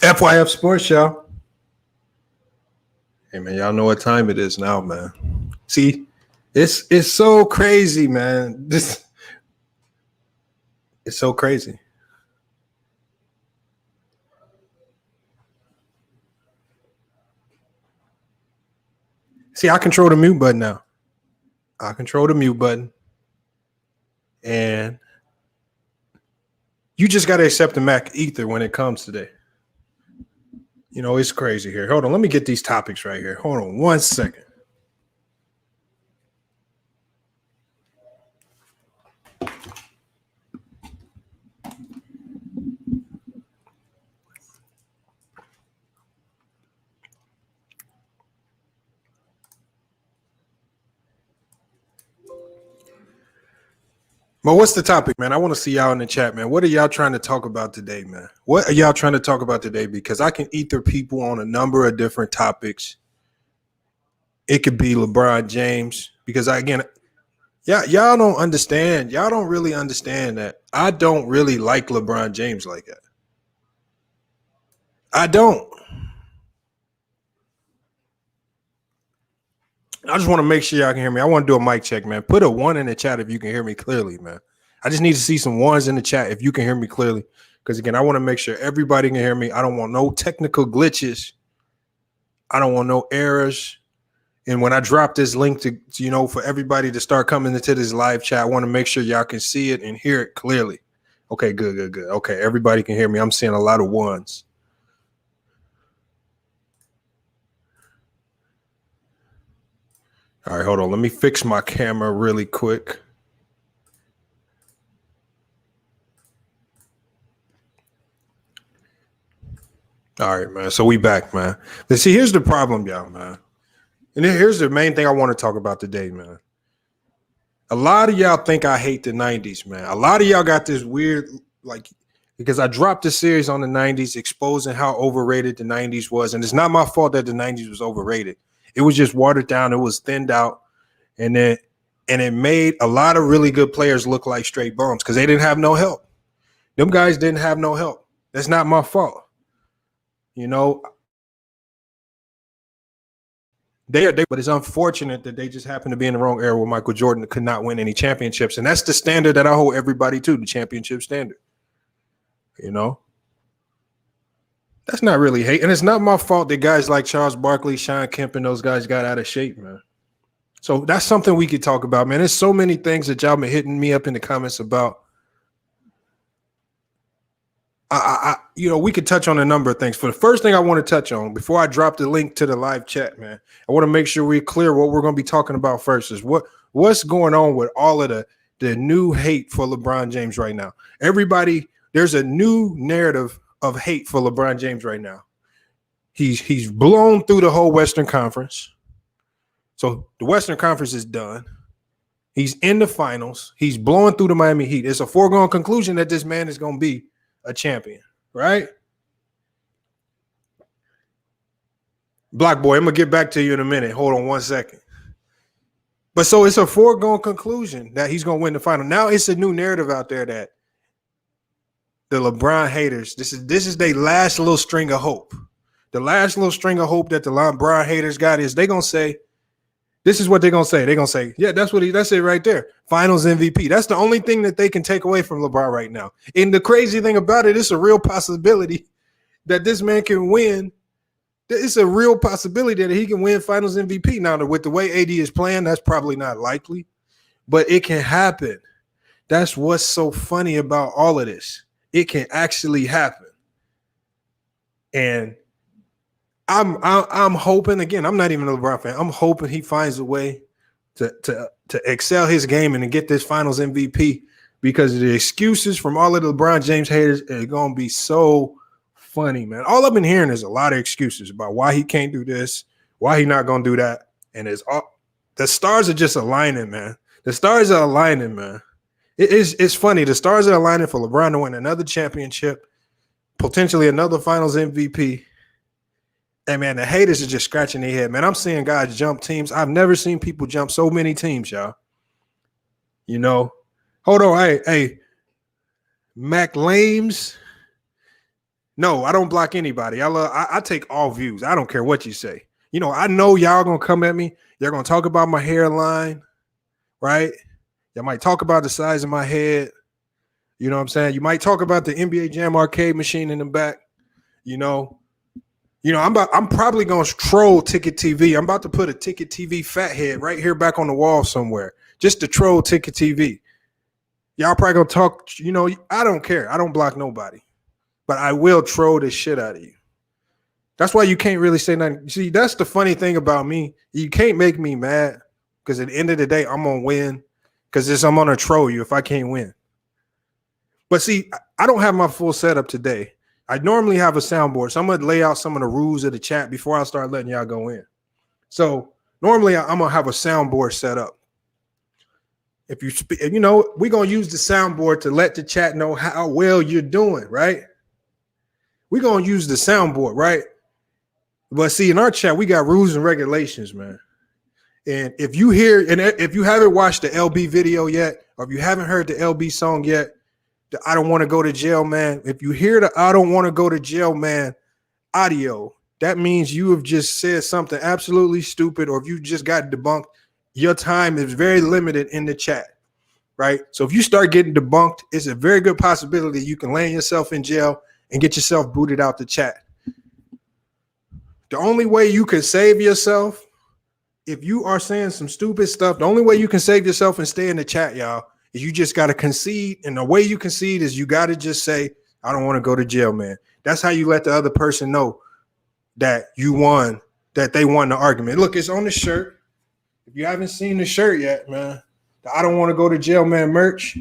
FYF Sports Show. Hey man, y'all know what time it is now, man. See, it's so crazy, man. It's so crazy. See, I control the mute button now. I control the mute button. And you just got to accept the Mac ether when it comes today. You know, it's crazy here. Hold on. Let me get these topics right here. Hold on 1 second. But what's the topic, man? I want to see y'all in the chat, man. What are y'all trying to talk about today, man? What are y'all trying to talk about today? Because I can ether people on a number of different topics. It could be LeBron James. Because y'all don't understand. Y'all don't really understand that I don't really like LeBron James like that. I don't. I just want to make sure y'all can hear me. I want to do a mic check, man. Put a 1 in the chat if you can hear me clearly, man. I just need to see some 1s in the chat if you can hear me clearly. Because, again, I want to make sure everybody can hear me. I don't want no technical glitches. I don't want no errors. And when I drop this link to for everybody to start coming into this live chat, I want to make sure y'all can see it and hear it clearly. Okay, good. Okay, everybody can hear me. I'm seeing a lot of 1s. All right, hold on. Let me fix my camera really quick. All right, man. So we back, man. But see, here's the problem, y'all, man. And here's the main thing I want to talk about today, man. A lot of y'all think I hate the 90s, man. A lot of y'all got this weird, because I dropped a series on the 90s exposing how overrated the 90s was. And it's not my fault that the 90s was overrated. It was just watered down. It was thinned out. And it made a lot of really good players look like straight bums because they didn't have no help. Them guys didn't have no help. That's not my fault. But it's unfortunate that they just happened to be in the wrong era where Michael Jordan could not win any championships. And that's the standard that I hold everybody to, the championship standard. That's not really hate. And it's not my fault that guys like Charles Barkley, Sean Kemp, and those guys got out of shape, man. So that's something we could talk about, man. There's so many things that y'all been hitting me up in the comments about. We could touch on a number of things. For the first thing I want to touch on, before I drop the link to the live chat, man, I want to make sure we're clear what we're going to be talking about first is what's going on with all of the new hate for LeBron James right now. Everybody, there's a new narrative of hate for LeBron James right now. He's blown through the whole Western Conference. So the Western Conference is done. He's in the finals. He's blowing through the Miami Heat. It's a foregone conclusion that this man is going to be a champion, right? Black boy, I'm going to get back to you in a minute. Hold on 1 second. But so it's a foregone conclusion that he's going to win the final. Now it's a new narrative out there that the LeBron haters, this is their last little string of hope. The last little string of hope that the LeBron haters got is they're going to say, this is what they're going to say. They're going to say, yeah, that's it right there. Finals MVP. That's the only thing that they can take away from LeBron right now. And the crazy thing about it, it's a real possibility that this man can win. It's a real possibility that he can win Finals MVP. Now, with the way AD is playing, that's probably not likely, but it can happen. That's what's so funny about all of this. It can actually happen. And I'm hoping, again, I'm not even a LeBron fan. I'm hoping he finds a way to excel his game and to get this Finals MVP because the excuses from all of the LeBron James haters are going to be so funny, man. All I've been hearing is a lot of excuses about why he can't do this, why he not going to do that. And the stars are just aligning, man. The stars are aligning, man. It's funny. The stars are aligning for LeBron to win another championship, potentially another Finals MVP. And, man, the haters are just scratching their head. Man, I'm seeing guys jump teams. I've never seen people jump so many teams, y'all. Hold on. Hey, Mac Lames. No, I don't block anybody. I take all views. I don't care what you say. You know, I know y'all gonna come at me. They're gonna talk about my hairline, right? Y'all might talk about the size of my head. You know what I'm saying? You might talk about the NBA Jam arcade machine in the back. You know, I'm probably gonna troll Ticket TV. I'm about to put a Ticket TV fathead right here back on the wall somewhere, just to troll Ticket TV. Y'all probably gonna talk. You know, I don't care. I don't block nobody, but I will troll the shit out of you. That's why you can't really say nothing. See, that's the funny thing about me. You can't make me mad because at the end of the day, I'm gonna win. Because I'm gonna troll you if I can't win. But see, I don't have my full setup today. I normally have a soundboard, so I'm gonna lay out some of the rules of the chat before I start letting y'all go in. So normally I'm gonna have a soundboard set up. If you know, we're gonna use the soundboard to let the chat know how well you're doing, right? We're gonna use the soundboard, right? But see, in our chat, we got rules and regulations, man. And if you haven't watched the LB video yet, or if you haven't heard the LB song yet, the I don't want to go to jail, man. If you hear the I don't want to go to jail, man, audio, that means you have just said something absolutely stupid, or if you just got debunked, your time is very limited in the chat, right? So if you start getting debunked, it's a very good possibility you can land yourself in jail and get yourself booted out the chat. The only way you can save yourself, if you are saying some stupid stuff, the only way you can save yourself and stay in the chat, y'all, is you just got to concede. And the way you concede is you got to just say, I don't want to go to jail, man. That's how you let the other person know that you won, that they won the argument. Look, it's on the shirt. If you haven't seen the shirt yet, man, the I don't want to go to jail, man merch.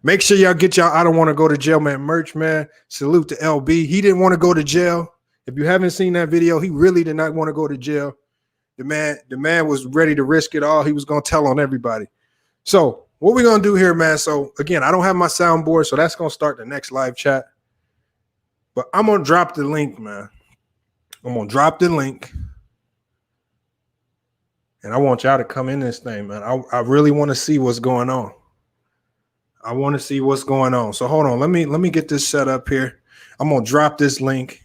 Make sure y'all get y'all I don't want to go to jail, man merch, man. Salute to LB. He didn't want to go to jail. If you haven't seen that video, he really did not want to go to jail. The man was ready to risk it all. He was going to tell on everybody. So what we're going to do here, man. So again, I don't have my soundboard, so that's going to start the next live chat. But I'm going to drop the link, man. I'm going to drop the link. And I want y'all to come in this thing, man. I really want to see what's going on. I want to see what's going on. So hold on. Let me get this set up here. I'm going to drop this link.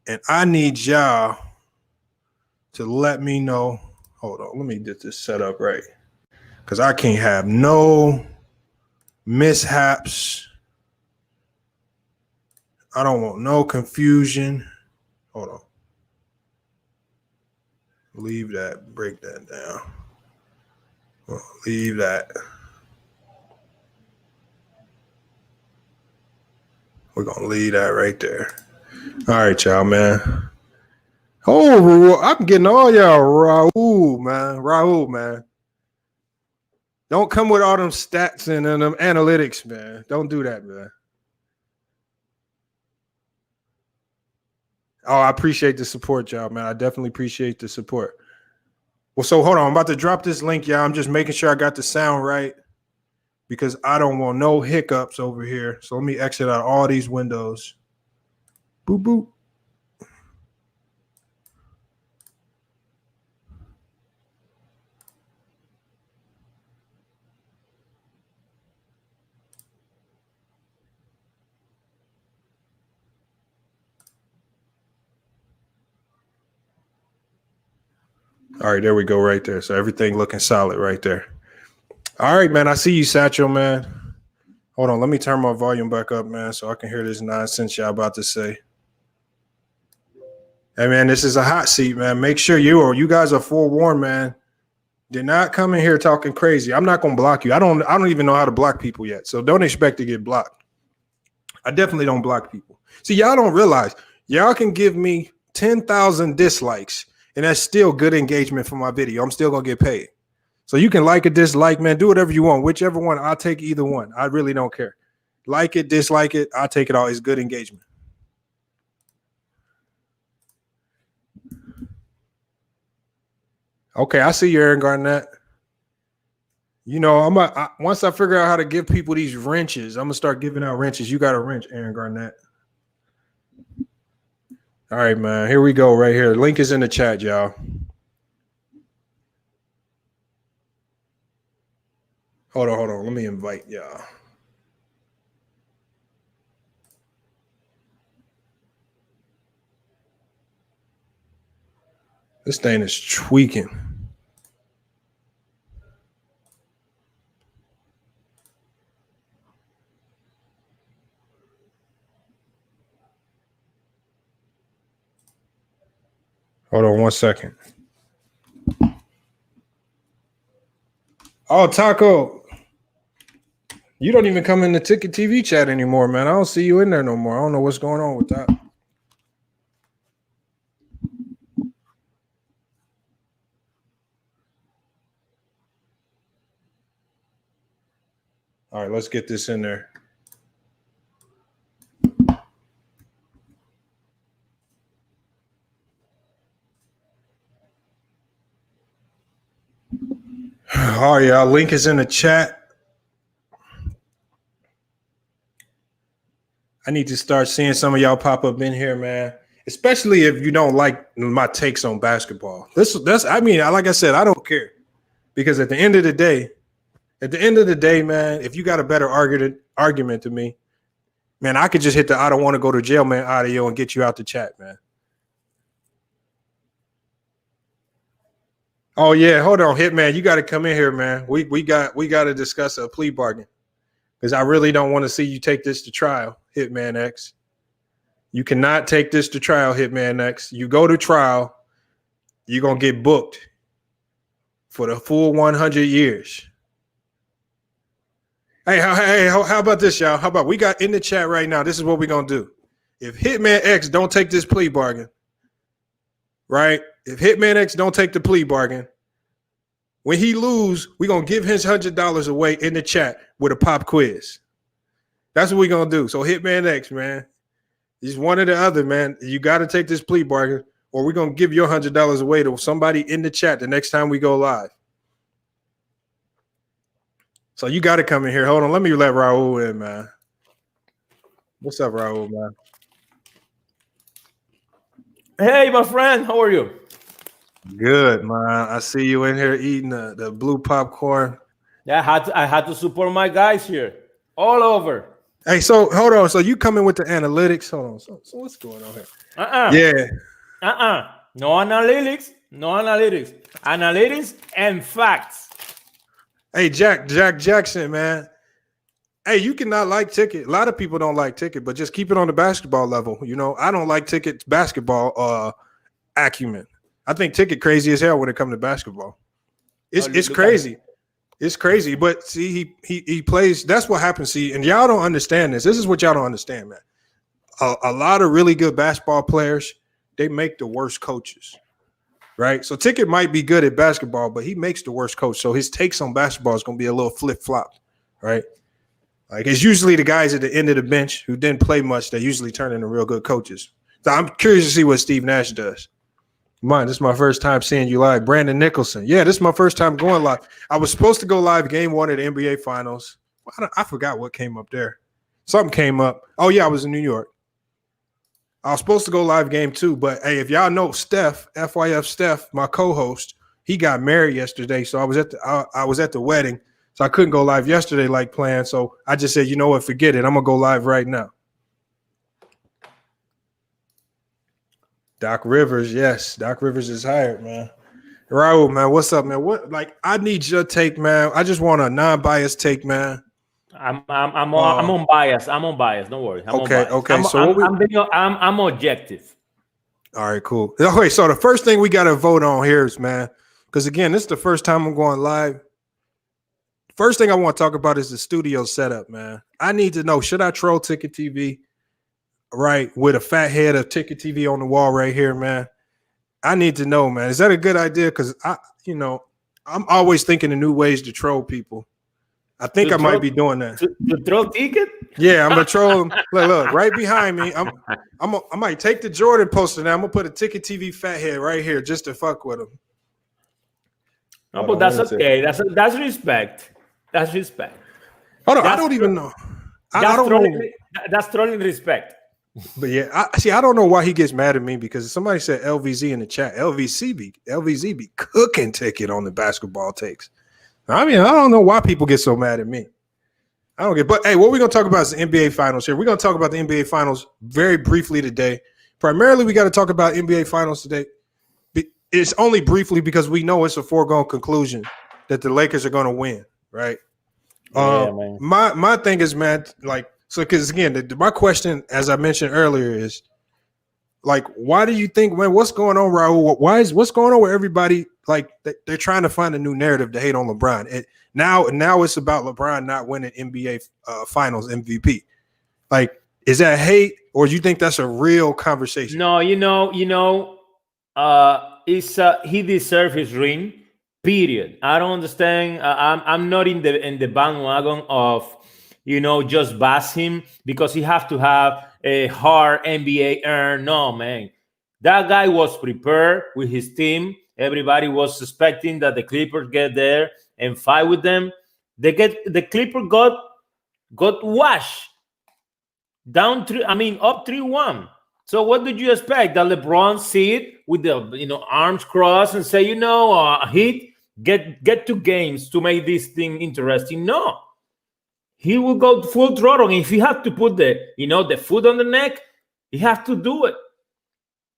And I need y'all to let me know. Hold on. Let me get this set up right. Because I can't have no mishaps. I don't want no confusion. Hold on. Leave that. Break that down. Leave that. We're going to leave that right there. All right, y'all, man. Oh, I'm getting all y'all Raul, man. Don't come with all them stats and them analytics, man. Don't do that, man. Oh, I appreciate the support, y'all, man. I definitely appreciate the support. Well, so hold on. I'm about to drop this link, y'all. I'm just making sure I got the sound right because I don't want no hiccups over here. So let me exit out all these windows. Boop, boop. All right, there we go right there. So everything looking solid right there. All right, man. I see you, Satchel, man. Hold on. Let me turn my volume back up, man, so I can hear this nonsense y'all about to say. Hey, man, this is a hot seat, man. Make sure you guys are forewarned, man. Did not come in here talking crazy. I'm not going to block you. I don't even know how to block people yet, so don't expect to get blocked. I definitely don't block people. See, y'all don't realize y'all can give me 10,000 dislikes, and that's still good engagement for my video. I'm still going to get paid. So you can like or dislike, man. Do whatever you want. Whichever one, I'll take either one. I really don't care. Like it, dislike it, I'll take it all. It's good engagement. Okay, I see you, Aaron Garnett. You know, once I figure out how to give people these wrenches, I'm gonna start giving out wrenches. You got a wrench, Aaron Garnett. All right, man. Here we go, right here. Link is in the chat, y'all. Hold on. Let me invite y'all. This thing is tweaking. Hold on 1 second. Oh, Taco. You don't even come in the Ticket TV chat anymore, man. I don't see you in there no more. I don't know what's going on with that. All right, let's get this in there. All right, y'all. Link is in the chat. I need to start seeing some of y'all pop up in here, man. Especially if you don't like my takes on basketball. I mean, like I said, I don't care. Because at the end of the day, man, if you got a better argument to me, man, I could just hit the I don't want to go to jail, man, audio and get you out the chat, man. Oh, yeah. Hold on, Hitman. You got to come in here, man. We got to discuss a plea bargain. Because I really don't want to see you take this to trial, Hitman X. You cannot take this to trial, Hitman X. You go to trial, you're going to get booked for the full 100 years. Hey, how about this, y'all? How about we got in the chat right now? This is what we're going to do. If Hitman X don't take this plea bargain, right? If Hitman X don't take the plea bargain, when he lose, we're going to give his $100 away in the chat with a pop quiz. That's what we're going to do. So Hitman X, man, he's one or the other, man. You got to take this plea bargain or we're going to give your $100 away to somebody in the chat the next time we go live. So you got to come in here. Hold on. Let me let Raul in, man. What's up, Raul, man? Hey, my friend. How are you? Good, man. I see you in here eating the blue popcorn. Yeah, I had to support my guys here all over. Hey, so hold on. So you coming with the analytics? Hold on. So what's going on here? Yeah. No analytics. No analytics. Analytics and facts. Hey, Jack Jackson, man. Hey, you cannot like Ticket. A lot of people don't like Ticket, but just keep it on the basketball level. You know, I don't like Ticket's basketball acumen. I think Ticket crazy as hell when it comes to basketball. It's crazy. It's crazy. But see, he plays. That's what happens. See, and y'all don't understand this. This is what y'all don't understand, man. A lot of really good basketball players, they make the worst coaches. Right? So Ticket might be good at basketball, but he makes the worst coach. So his takes on basketball is going to be a little flip-flop, right? Like it's usually the guys at the end of the bench who didn't play much that usually turn into real good coaches. So I'm curious to see what Steve Nash does. Mine, this is my first time seeing you live. Brandon Nicholson. Yeah, this is my first time going live. I was supposed to go live game 1 of the NBA Finals. I forgot what came up there. Something came up. Oh, yeah, I was in New York. I was supposed to go live game 2, but hey, if y'all know Steph, FYF Steph, my co-host, he got married yesterday, so I was at the wedding, so I couldn't go live yesterday like planned. So I just said, you know what, forget it. I'm gonna go live right now. Doc Rivers, yes, Doc Rivers is hired, man. Raul, man, what's up, man? I need your take, man. I just want a non-biased take, man. I'm unbiased. I'm unbiased. Don't worry. Okay. I'm objective. All right, cool. Okay, so the first thing we got to vote on here is, man, because again, this is the first time I'm going live. First thing I want to talk about is the studio setup, man. I need to know, should I troll Ticket TV, right, with a fat head of Ticket TV on the wall right here, man? I need to know, man. Is that a good idea? Because I'm always thinking of new ways to troll people. I think I might be doing that. To throw Ticket? Yeah, I'm gonna troll him. Look, right behind me. I might take the Jordan poster now. I'm gonna put a Ticket TV fat head right here just to fuck with him. No, but that's okay. That's respect. That's respect. Hold on, I don't even know. I don't know. That's trolling respect. But yeah, I don't know why he gets mad at me because somebody said LVZ in the chat. LVZ be cooking Ticket on the basketball takes. I mean, I don't know why people get so mad at me. I don't get, but hey, what we're going to talk about is the NBA Finals here. We're going to talk about the NBA Finals very briefly today. Primarily, we got to talk about NBA Finals today it's only briefly because we know it's a foregone conclusion that the Lakers are going to win, right? Yeah, man. My thing is, man, like, so because again, my question, as I mentioned earlier, is like, why do you think, man, what's going on, Raul? What's going on with everybody? Like, they're trying to find a new narrative to hate on LeBron. Now it's about LeBron not winning NBA Finals MVP. Like, is that hate, or do you think that's a real conversation? No, he deserves his ring. Period. I don't understand. I'm not in the bandwagon of just bash him because he have to have a hard NBA earn. No, man, that guy was prepared with his team. Everybody was suspecting that the Clippers get there and fight with them. The Clippers got washed down three. I mean, up 3-1. So what did you expect? That LeBron see it with the arms crossed and say, Heat get to games to make this thing interesting? No, he will go full throttle. And if he have to put the foot on the neck, he has to do it.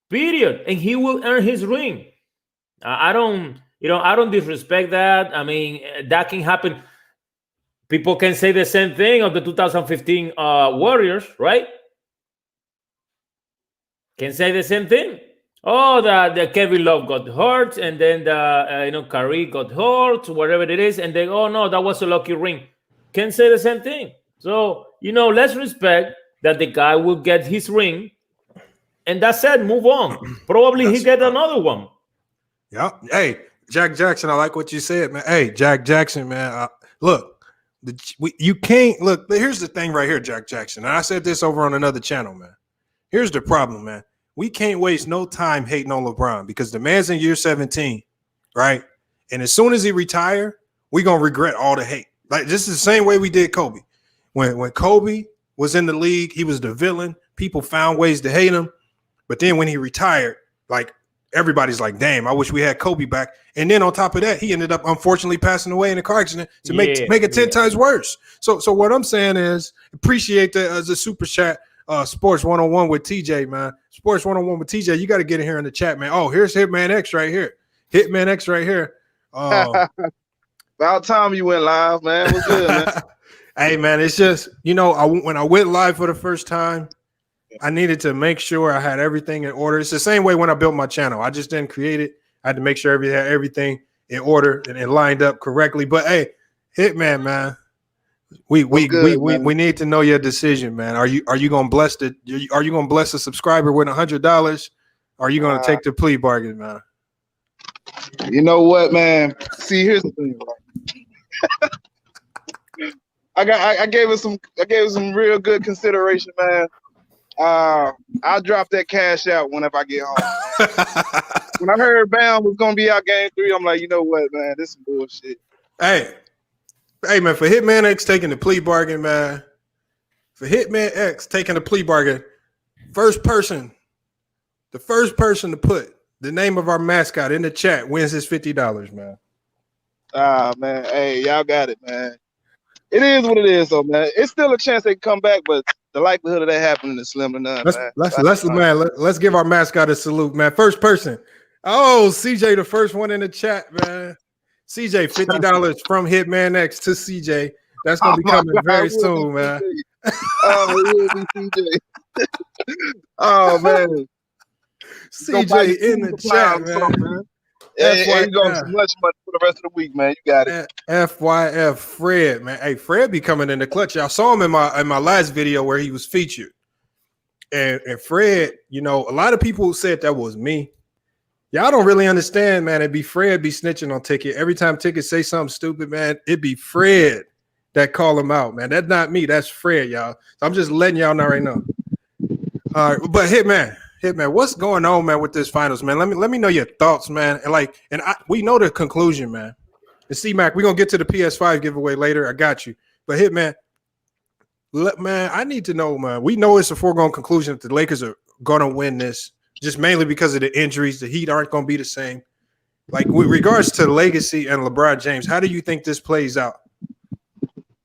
Period. And he will earn his ring. I don't disrespect that. I mean, that can happen. People can say the same thing of the 2015 Warriors, right? Can say the same thing. Oh, the Kevin Love got hurt, and then Kyrie got hurt, whatever it is, and then, oh no, that was a lucky ring. Can say the same thing. So let's respect that the guy will get his ring, and that's it. Move on. Probably he get another one. Yeah. Hey, Jack Jackson, I like what you said, man. Hey, Jack Jackson, man. Look, you can't look. Here's the thing right here, Jack Jackson. And I said this over on another channel, man. Here's the problem, man. We can't waste no time hating on LeBron because the man's in year 17, right? And as soon as he retire, we're going to regret all the hate. Like, this is the same way we did Kobe. When Kobe was in the league, he was the villain. People found ways to hate him. But then when he retired, like, everybody's like, damn, I wish we had Kobe back. And then on top of that, he ended up unfortunately passing away in a car accident to make it 10 times worse. So what I'm saying is appreciate that as a super chat. Sports 101 with TJ, man. Sports 101 with TJ. You got to get in here in the chat, man. Oh, here's Hitman X right here. Hitman X right here. About time you went live, man. What's good, man? Hey, man, it's just, when I went live for the first time, I needed to make sure I had everything in order. It's the same way when I built my channel. I just didn't create it. I had to make sure everything in order and lined up correctly. But hey, Hitman, man. We need to know your decision, man. Are you gonna bless the subscriber with $100? Or are you gonna take the plea bargain, man? You know what, man? See, here's the thing. I gave it some real good consideration, man. I'll drop that cash out whenever I get home. When I heard Bam was gonna be out game 3, I'm like, you know what, man? This is bullshit. Hey, man, for Hitman X taking the plea bargain, man. For Hitman X taking the plea bargain, the first person to put the name of our mascot in the chat wins his $50, man. Man. Hey, y'all got it, man. It is what it is, though, man. It's still a chance they can come back, but the likelihood of that happening is slim to none, man. Let's give our mascot a salute, man. First person. Oh, CJ, the first one in the chat, man. CJ, $50 from Hitman X to CJ. That's gonna be coming very soon, man. Oh, it will be CJ. Oh man, CJ in the chat, man. Yeah, you got some lunch money for the rest of the week, man. You got it. FYF Fred, man. Hey, Fred be coming in the clutch. Y'all saw him in my last video where he was featured. And Fred, a lot of people said that was me. Y'all don't really understand, man. It'd be Fred be snitching on Ticket. Every time Ticket say something stupid, man, it'd be Fred that call him out, man. That's not me. That's Fred, y'all. So I'm just letting y'all know right now. All right, but Hitman, what's going on, man, with this finals, man? Let me know your thoughts, man. And we know the conclusion, man. And C-Mac, we're gonna get to the PS5 giveaway later. I got you. But Hitman, man, I need to know, man. We know it's a foregone conclusion that the Lakers are gonna win this. Just mainly because of the injuries, the Heat aren't going to be the same. Like, with regards to legacy and LeBron James, how do you think this plays out?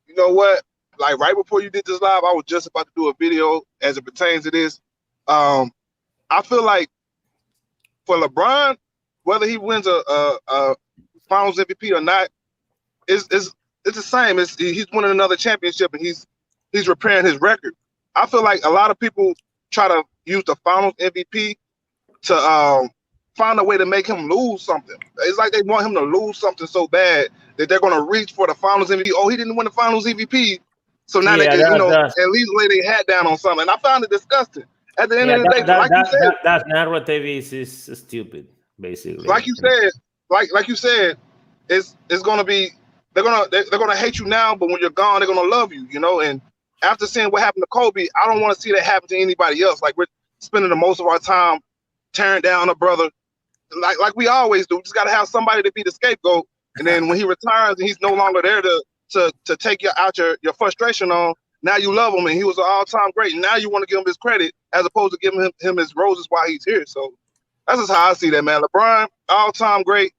You know what? Like, right before you did this live, I was just about to do a video as it pertains to this. I feel like for LeBron, whether he wins a Finals MVP or not, it's the same. He's winning another championship and he's repairing his record. I feel like a lot of people try to use the Finals MVP to find a way to make him lose something. It's like they want him to lose something so bad that they're going to reach for the Finals MVP. Oh, he didn't win the Finals MVP, so now they can, at least lay their hat down on something. And I found it disgusting. At the end of the day, that narrative is stupid, basically. Like you said, like you said, it's gonna be they're gonna hate you now, but when you're gone, they're gonna love you, And after seeing what happened to Kobe, I don't want to see that happen to anybody else. Like we're spending the most of our time tearing down a brother, like we always do. We just gotta have somebody to be the scapegoat, and then when he retires and he's no longer there to take your frustration on. Now you love him, and he was an all-time great. Now you want to give him his credit as opposed to giving him his roses while he's here. So that's just how I see that, man. LeBron, all-time great.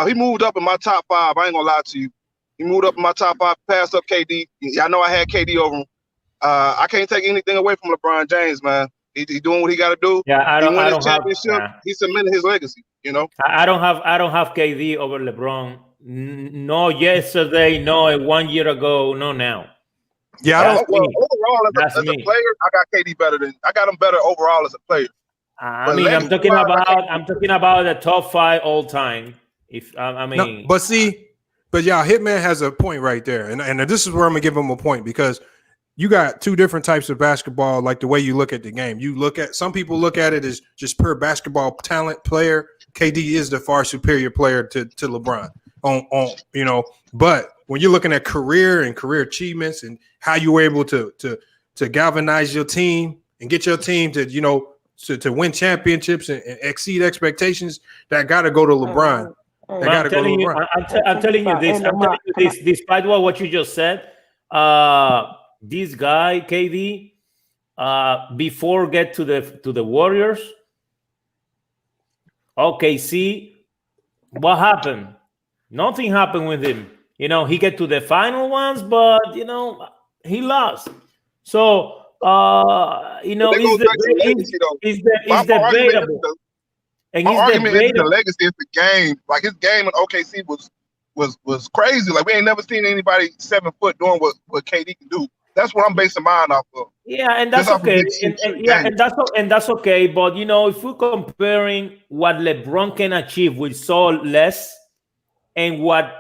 He moved up in my top 5. I ain't gonna lie to you. He moved up in my top 5, passed up KD. I know I had KD over him. I can't take anything away from LeBron James, man. He doing what he got to do. Yeah, he won his championship. He cemented his legacy. I don't have KD over LeBron. No, yesterday. No, 1 year ago. No, now. Yeah, overall as a player, I got KD I got him better overall as a player. I'm talking about the top 5 all time. But y'all, Hitman has a point right there, and this is where I'm gonna give him a point because you got two different types of basketball, like the way you look at the game. Some people look at it as just pure basketball talent player. KD is the far superior player to LeBron but when you're looking at career achievements and how you were able to galvanize your team and get your team to win championships and exceed expectations, that got to go to LeBron. I'm telling you this. Despite what you just said, this guy KD, before get to the Warriors, see what happened. Nothing happened with him. He get to the final ones, but he lost. So it's debatable. And my argument is the legacy is the game. Like his game in OKC was crazy. Like we ain't never seen anybody 7 foot doing what KD can do. That's what I'm basing mine off of. Yeah, and that's okay. And that's okay. But if we're comparing what LeBron can achieve with so less and what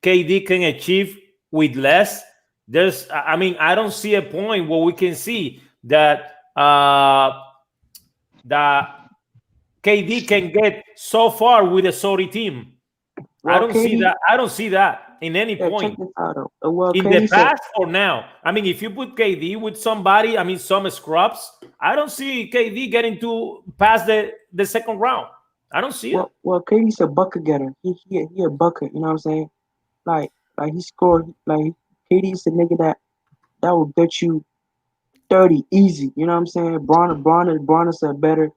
KD can achieve with less, I don't see a point where we can see that KD can get so far with a sorry team. Well, I don't see that in any point. In the past or now. If you put KD with somebody, some scrubs, I don't see KD getting to pass the second round. I don't see it. Well, KD's a bucket getter. He a bucket. You know what I'm saying? Like he scored. Like KD's the nigga that will get you 30 easy. You know what I'm saying? Bron is a better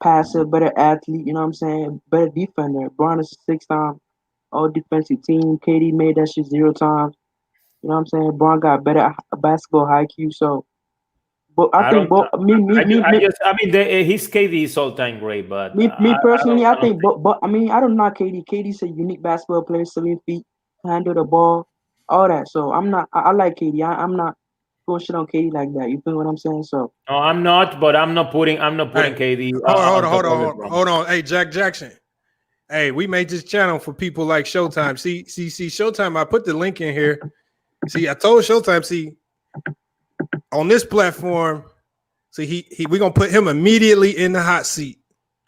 passer, better athlete. You know what I'm saying? Better defender. Bron is a 6-time all defensive team. KD made that shit 0 times. You know what I'm saying? Bron got better basketball IQ. So, but I think his KD is all time great, but me personally, I think I don't know KD. KD's a unique basketball player, 7 feet, handle the ball, all that. So I like KD. I'm not going shit on KD like that. You feel what I'm saying? So no, I'm not. But I'm not putting KD. Hold on. Hey, Jack Jackson. Hey, we made this channel for people like Showtime. See, Showtime. I put the link in here. See, I told Showtime. On this platform, we're gonna put him immediately in the hot seat,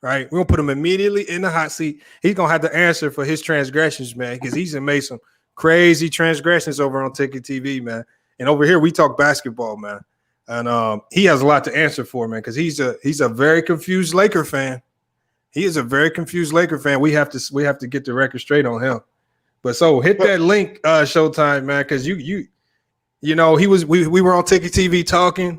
right? We're gonna put him immediately in the hot seat. He's gonna have to answer for his transgressions, man, because he's made some crazy transgressions over on Ticket TV, man. And over here we talk basketball, man. And he has a lot to answer for, man, because he's a very confused Laker fan. He is a very confused Laker fan. We have to get the record straight on him. But so hit that link, Showtime, man, because we were on Ticket TV talking,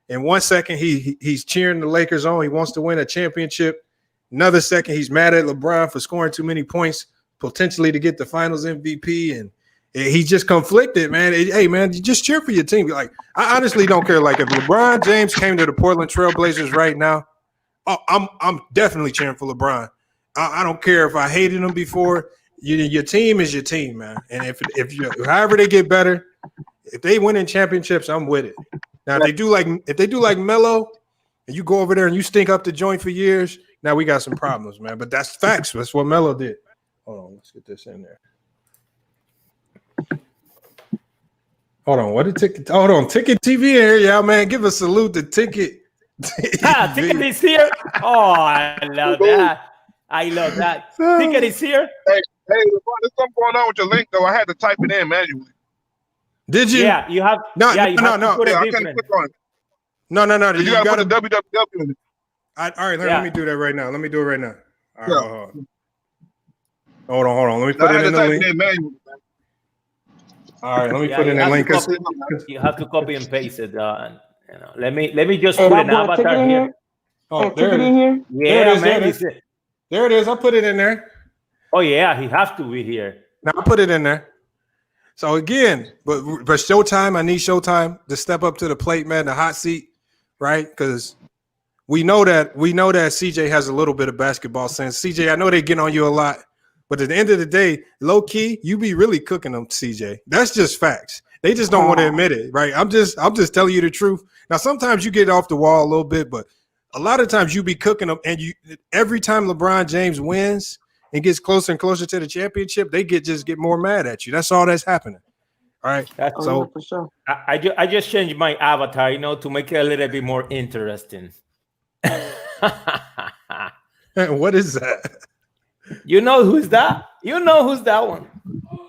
and 1 second he's cheering the Lakers on. He wants to win a championship. Another second he's mad at LeBron for scoring too many points, potentially to get the Finals MVP, and he's just conflicted, man. Hey, man, you just cheer for your team. Like I honestly don't care. Like if LeBron James came to the Portland Trail Blazers right now, I'm definitely cheering for LeBron. I don't care if I hated them before. Your team is your team, man. And if you however they get better, if they win in championships, I'm with it. Now if they do like Melo, and you go over there and you stink up the joint for years, now we got some problems, man. But that's facts. That's what Melo did. Hold on, let's get this in there. Hold on, what did Ticket? Hold on, Ticket TV in here, y'all, man. Give a salute to Ticket. Ticket is here. Oh, I love that. I love that. Ticket is here. Hey, there's something going on with your link though. I had to type it in manually. Did you? Yeah, you have. No. Yeah, you have to put Yeah, it I can't different. click on it. No. You gotta put the www in it. All right, let me do that right now. Let me do it right now. All right, hold on. Let me put it in the link. Manually, All right, let me put it in the link. You have to copy and paste it. Let me just put an avatar here. Oh, Ticket in here. Yeah, man. There it is. I put it in there. Oh yeah, he has to be here. Now I put it in there. So again, but Showtime, I need Showtime to step up to the plate, man, the hot seat, right? Because we know that CJ has a little bit of basketball sense. CJ, I know they get on you a lot, but at the end of the day, low key, you be really cooking them, CJ. That's just facts. They just don't want to admit it, right? I'm just telling you the truth. Now, sometimes you get off the wall a little bit, but a lot of times you be cooking them, and every time LeBron James wins and gets closer and closer to the championship, they just get more mad at you. That's all that's happening. All right. For sure. I just changed my avatar, to make it a little bit more interesting. What is that? You know who's that? You know who's that one?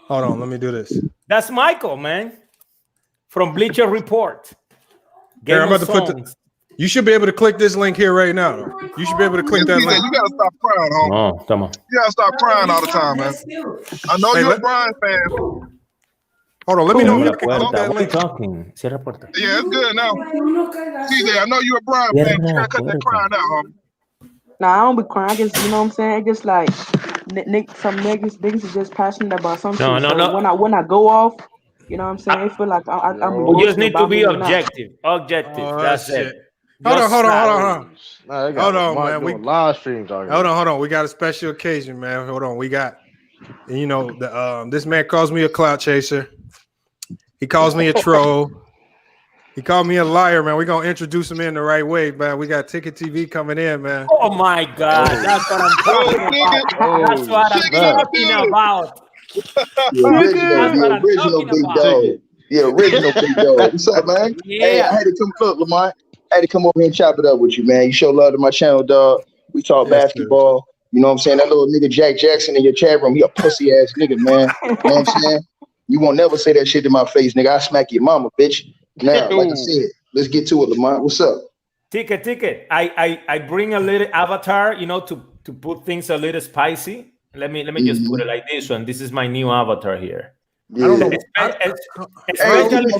Hold on, let me do this. That's Michael, man, from Bleacher Report. Here, I'm about to put you should be able to click this link here right now. You should be able to click that link. You gotta stop crying, homie. Oh, come on. You gotta stop crying all the time, man. I know you're a Bryant fan. Hold on, let me know if you What can click that are you link. talking? Cierra puerta. Yeah, it's good now. CJ, I know you're a Bryant fan. You gotta cut that crying out, homie. Nah, I don't be crying. I just, you know what I'm saying? I just like some niggas is just passionate about something. No. When I go off, you know what I'm saying? I feel like I'm. We just need to be objective. Objective. Oh, That's shit. it. Hold on. Nah, Hold on, man. We live streams already. Hold on. We got a special occasion, man. Hold on. We got, this man calls me a clout chaser. He calls me a troll. He called me a liar, man. We're gonna introduce him in the right way, man. We got Ticket TV coming in, man. Oh my God, that's what I'm talking about. That's what I'm talking about. The original big dog. The original big dog. What's up, man? Yeah. Hey, I had to come look, Lamont. I had to come over here and chop it up with you, man. You show love to my channel, dog. We talk basketball. You know what I'm saying? That little nigga Jack Jackson in your chat room, he a pussy ass nigga, man. You know what I'm saying? You won't never say that shit to my face, nigga. I smack your mama, bitch. Now, like I said, let's get to it, Lamont. What's up? Ticket. I bring a little avatar, to put things a little spicy. Let me just put it like this one. This is my new avatar here. Yeah. I don't know. Especially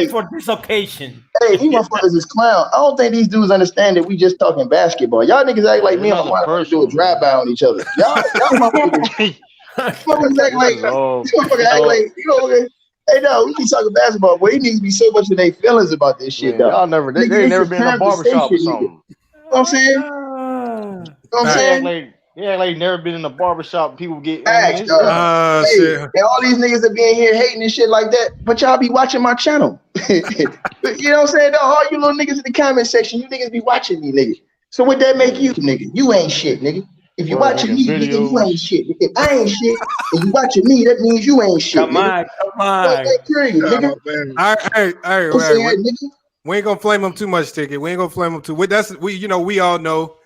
for this occasion. Hey, you motherfuckers is clown. I don't think these dudes understand that we just talking basketball. Y'all niggas act like me and Lamont do a drive-by on each other. Y'all motherfuckers act like, hey, no, we be talking basketball, but he needs to be so much in their feelings about this shit, though. Y'all never, they ain't never been in a barbershop or something. You know what I'm saying? You know what I'm saying? Yeah, like never been in a barbershop. People get Hey, shit. and all these niggas that be in here hating and shit like that, but y'all be watching my channel. You know what I'm saying? Though, all you little niggas in the comment section, you niggas be watching me, nigga. So what that make you, nigga? You ain't shit, nigga. If you watching me, nigga, you ain't shit. If I ain't shit, and you watching me, that means you ain't shit. Come on. Nigga. All right. Nigga. We ain't gonna flame them too much, Ticket. We ain't gonna flame them too. We all know.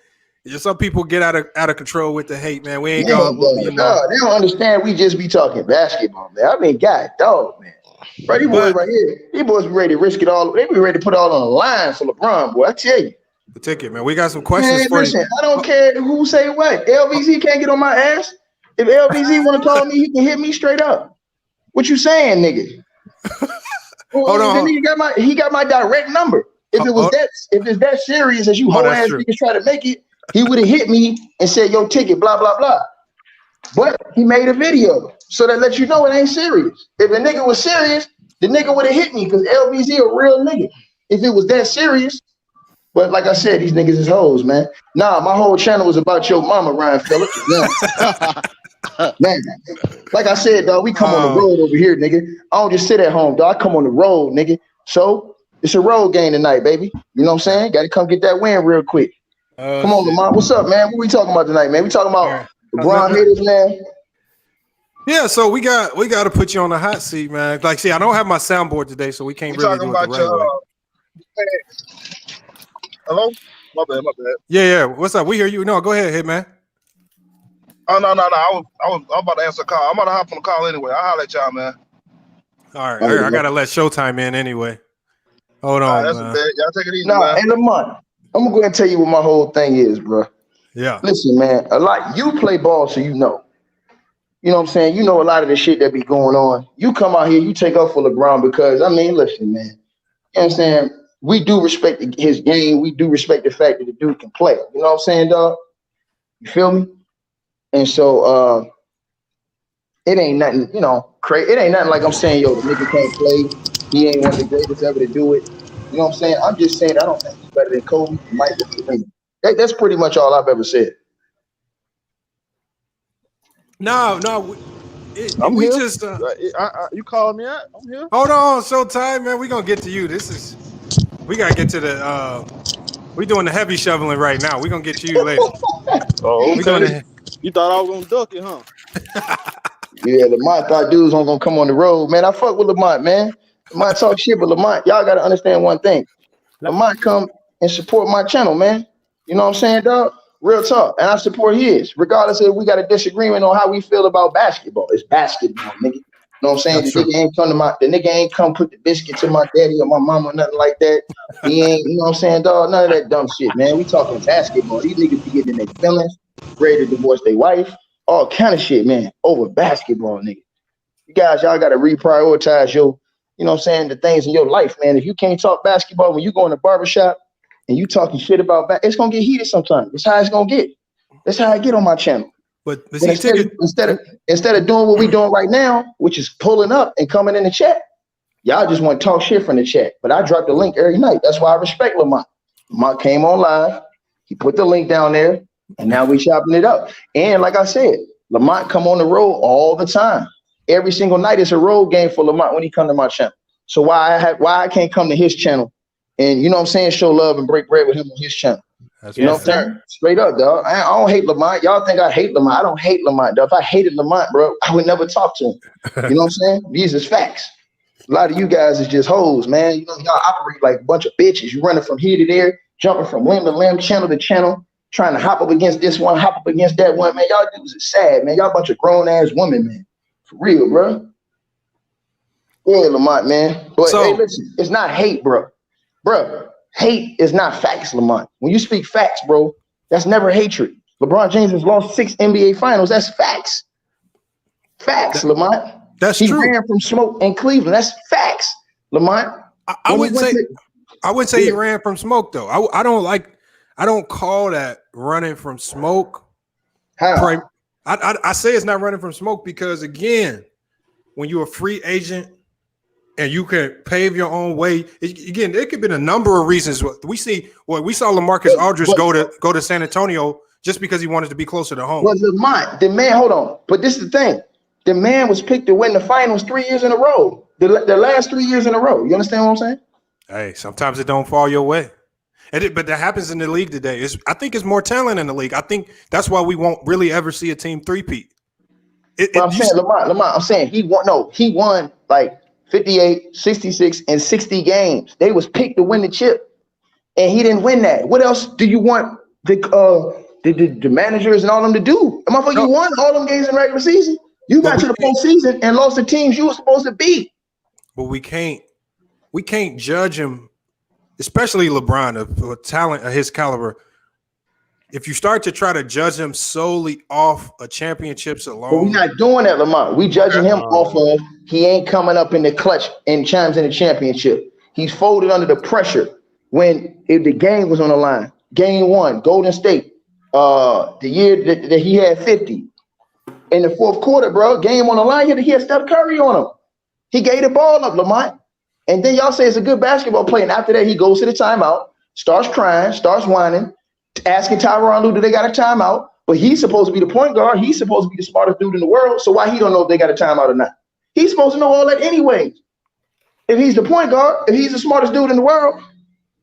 Some people get out of control with the hate, man. We ain't gonna. They don't understand. We just be talking basketball, man. I mean, God, dog, man. Bro, these boys right here, these boys be ready to risk it all. They be ready to put it all on the line for LeBron, boy. I tell you. The Ticket, man. We got some questions for you. I don't care who say what. LBZ can't get on my ass. If LBZ want to call me, he can hit me straight up. What you saying, nigga? Hold on. He got my direct number. If it's that serious as you whole ass niggas try to make it, he would have hit me and said, "Yo, Ticket, blah blah blah." But he made a video, so that lets you know it ain't serious. If a nigga was serious, the nigga would have hit me because LBZ a real nigga. If it was that serious, But like I said, these niggas is hoes, man. Nah, my whole channel was about your mama, Ryan Phillips. Yeah. Man, like I said, dog, we come on the road over here, nigga. I don't just sit at home, dog. I come on the road, nigga. So it's a road game tonight, baby. You know what I'm saying? Got to come get that win real quick. Come on, Lamont. What's up, man? What we talking about tonight, man? We talking about Lebron Haters, man. Yeah, so we got to put you on the hot seat, man. Like, see, I don't have my soundboard today, so we can't really do it the right way. Hello? My bad. Yeah. What's up? We hear you. No, go ahead, Hitman. Oh no. I was about to answer a call. I'm about to hop on the call anyway. I'll holler at y'all, man. All right. I gotta let Showtime in anyway. Hold on, that's man. bad. Y'all take it easy, Nah, man. and Lamont, I'm gonna go ahead and tell you what my whole thing is, bro. Yeah. Listen, man, you play ball, so you know. You know what I'm saying? You know a lot of the shit that be going on. You come out here, you take up for LeBron because, I mean, listen, man. You know what I'm saying? We do respect his game. We do respect the fact that the dude can play. You know what I'm saying, dog? You feel me? And so it ain't nothing, you know, crazy. It ain't nothing like I'm saying, yo, the nigga can't play. He ain't one of the greatest ever to do it. You know what I'm saying? I'm just saying I don't think he's better than Kobe, Mike, or Kareem. That's pretty much all I've ever said. No. I'm here. Just you calling me out? I'm here. hold on, Showtime, man. We gonna get to you. We gotta get to the we doing the heavy shoveling right now. We gonna get to you later. Oh, okay. You thought I was gonna duck it, huh? Yeah, Lamont thought dudes weren't gonna come on the road, man. I fuck with Lamont, man. Lamont talk shit, but Lamont, y'all gotta understand one thing. Lamont come and support my channel, man. You know what I'm saying, dog? Real talk. And I support his, regardless if we got a disagreement on how we feel about basketball. It's basketball, nigga. You know what I'm saying? The nigga ain't come put the biscuit to my daddy or my mama or nothing like that. He ain't, you know what I'm saying, dog? None of that dumb shit, man. We talking basketball. These niggas be getting in their feelings, ready to divorce their wife, all kind of shit, man, over basketball, nigga. You guys, y'all gotta reprioritize your, you know what I'm saying, the things in your life, man. If you can't talk basketball when you go in the barbershop and you talking shit about it's gonna get heated sometimes. That's how it's gonna get. That's how I get on my channel. But see, instead of doing what we doing right now, which is pulling up and coming in the chat, y'all just want to talk shit from the chat. But I drop the link every night. That's why I respect Lamont. Lamont came on live. He put the link down there, and now we chopping it up. And like I said, Lamont come on the road all the time. Every single night it's a road game for Lamont when he come to my channel. So why I can't come to his channel and, you know what I'm saying, show love and break bread with him on his channel? You know what I'm saying? Straight up, dog. I don't hate Lamont. Y'all think I hate Lamont. I don't hate Lamont, dog. If I hated Lamont, bro, I would never talk to him. You know what I'm saying? These is facts. A lot of you guys is just hoes, man. You know, y'all operate like a bunch of bitches. You running from here to there, jumping from limb to limb, channel to channel, trying to hop up against this one, hop up against that one, man. Y'all dudes is sad, man. Y'all a bunch of grown-ass women, man. For real, bro. Go ahead, Lamont, man. But hey, listen, it's not hate, bro. Bro, hate is not facts, Lamont. When you speak facts, bro, that's never hatred. LeBron James has lost 6 NBA finals. That's facts. Facts, Lamont. That's true. He ran from smoke in Cleveland. That's facts, Lamont. I would say he ran from smoke, though. I don't call that running from smoke. How? I say it's not running from smoke because, again, when you're a free agent and you can pave your own way, again, there could be a number of reasons. We saw LaMarcus Aldridge go to San Antonio just because he wanted to be closer to home. Well, Lamont, the man, hold on. But this is the thing. The man was picked to win the finals 3 years in a row. The last 3 years in a row. You understand what I'm saying? Hey, sometimes it don't fall your way. But that happens in the league today. I think it's more talent in the league. I think that's why we won't really ever see a team three-peat. I'm saying, Lamont, I'm saying he won like 58, 66, and 60 games. They was picked to win the chip, and he didn't win that. What else do you want the managers and all them to do? You won all them games in regular season. You got to the postseason and lost the teams you were supposed to beat. But we can't judge him, especially LeBron, of talent of his caliber. If you start to try to judge him solely off of championships alone, but we're not doing that, Lamont. We judging him off of he ain't coming up in the clutch in times in the championship. He's folded under the pressure if the game was on the line. Game 1, Golden State, the year that he had 50. In the fourth quarter, bro, game on the line, he had Steph Curry on him. He gave the ball up, Lamont. And then y'all say it's a good basketball play. And after that, he goes to the timeout, starts crying, starts whining, asking Tyronn Lue, do they got a timeout? But he's supposed to be the point guard. He's supposed to be the smartest dude in the world. So why he don't know if they got a timeout or not? He's supposed to know all that anyway. If he's the point guard, if he's the smartest dude in the world,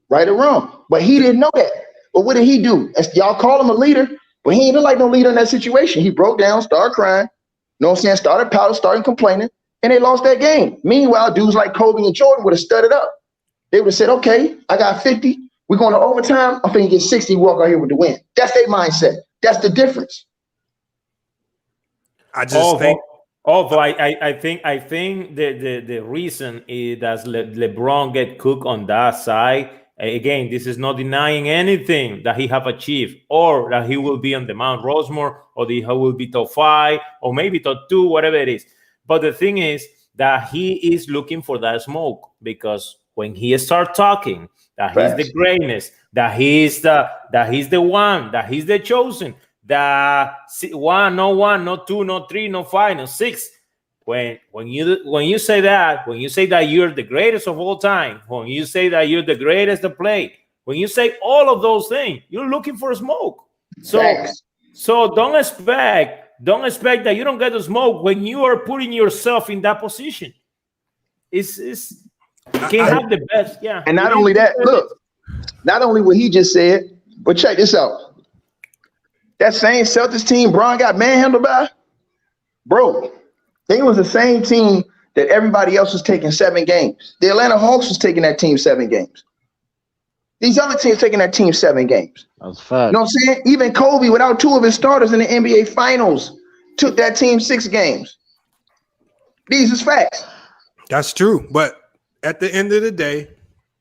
right or wrong. But he didn't know that. But what did he do? Y'all call him a leader, but he ain't like no leader in that situation. He broke down, started crying, you know what I'm saying? Started pouting, started complaining, and they lost that game. Meanwhile, dudes like Kobe and Jordan would have studded up. They would have said, okay, I got 50. We're going to overtime. I'm finna get 60, walk out here with the win. That's their mindset. That's the difference. I just think. Although I think the reason is that LeBron get cooked on that side. Again, this is not denying anything that he have achieved, or that he will be on the Mount Rushmore, or that he will be top 5, or maybe top 2, whatever it is. But the thing is that he is looking for that smoke, because when he start talking that he's the greatness, that he's the one, that he's the chosen, that no 2, no 3, no 5, no 6. When you say that you're the greatest of all time, when you say that you're the greatest to play, when you say all of those things, you're looking for smoke. So don't expect that you don't get the smoke when you are putting yourself in that position. It's can't have the best, yeah. And not only that, look, not only what he just said, but check this out. That same Celtics team Bron got manhandled by, bro, they was the same team that everybody else was taking 7 games. The Atlanta Hawks was taking that team 7 games. These other teams taking that team 7 games. That's fact. You know what I'm saying? Even Kobe, without 2 of his starters in the NBA Finals, took that team 6 games. These is facts. That's true. But at the end of the day,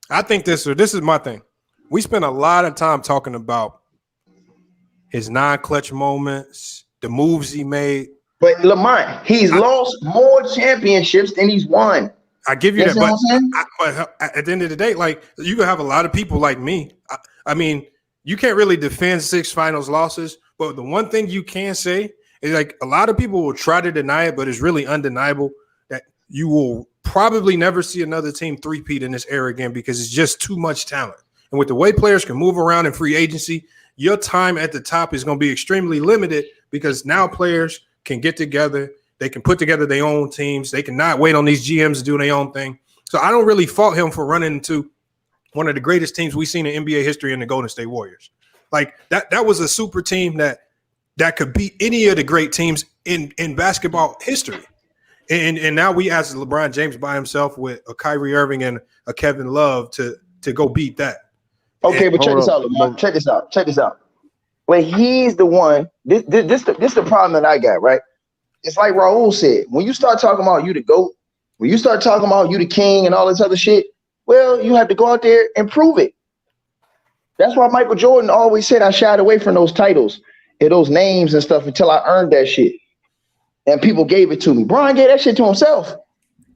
I think this is my thing. We spent a lot of time talking about his non-clutch moments, the moves he made. But Lamont, he's lost more championships than he's won. I give you that, but at the end of the day, like, you can have a lot of people like me. I mean, you can't really defend 6 finals losses, but the one thing you can say is, like, a lot of people will try to deny it, but it's really undeniable that you will probably never see another team three-peat in this era again, because it's just too much talent. And with the way players can move around in free agency, your time at the top is going to be extremely limited, because now players can get together. They can put together their own teams. They cannot wait on these GMs to do their own thing. So I don't really fault him for running into one of the greatest teams we've seen in NBA history in the Golden State Warriors. Like, that was a super team that could beat any of the great teams in basketball history. And now we ask LeBron James by himself with a Kyrie Irving and a Kevin Love to go beat that. Okay, but check this out, Lamont. Check this out. When he's the one, this the problem that I got, right? It's like Raul said, when you start talking about you the GOAT, when you start talking about you the king and all this other shit, well, you have to go out there and prove it. That's why Michael Jordan always said I shied away from those titles and those names and stuff until I earned that shit. And people gave it to me. Bron gave that shit to himself.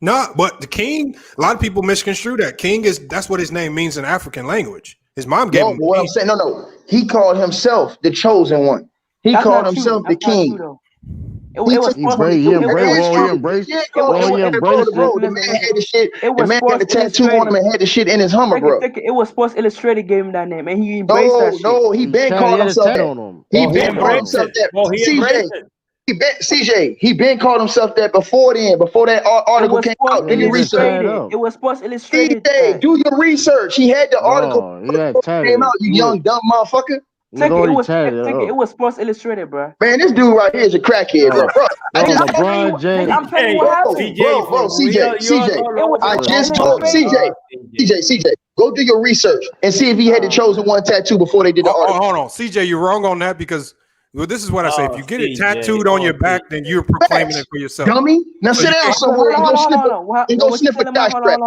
No, but the king, a lot of people misconstrue that. King that's what his name means in African language. His mom gave him. What I'm saying, no. He called himself the chosen one. He called himself the king. He embraced it. The man had the shit. The man had the tattoo on him and had the shit in his Hummer, bro. It was Sports Illustrated gave him that name, and he embraced that shit. No, he been called himself that. He been called himself that. CJ, he been called himself that before then, before that article came out. Do your research. It was Sports Illustrated. CJ, do your research. He had the article came out, you young dumb motherfucker. It was Sports Illustrated, bro. Man, this dude right here is a crackhead, bro. LeBron James. I'm telling you what happened. CJ. I just told CJ, go do your research and see if he had the chosen one tattoo before they did the article. Hold on, CJ, you're wrong on that, because this is what I say. If you get it tattooed on your back, then you're proclaiming it for yourself. Dummy. Now sit down somewhere and go sniff a thigh strap.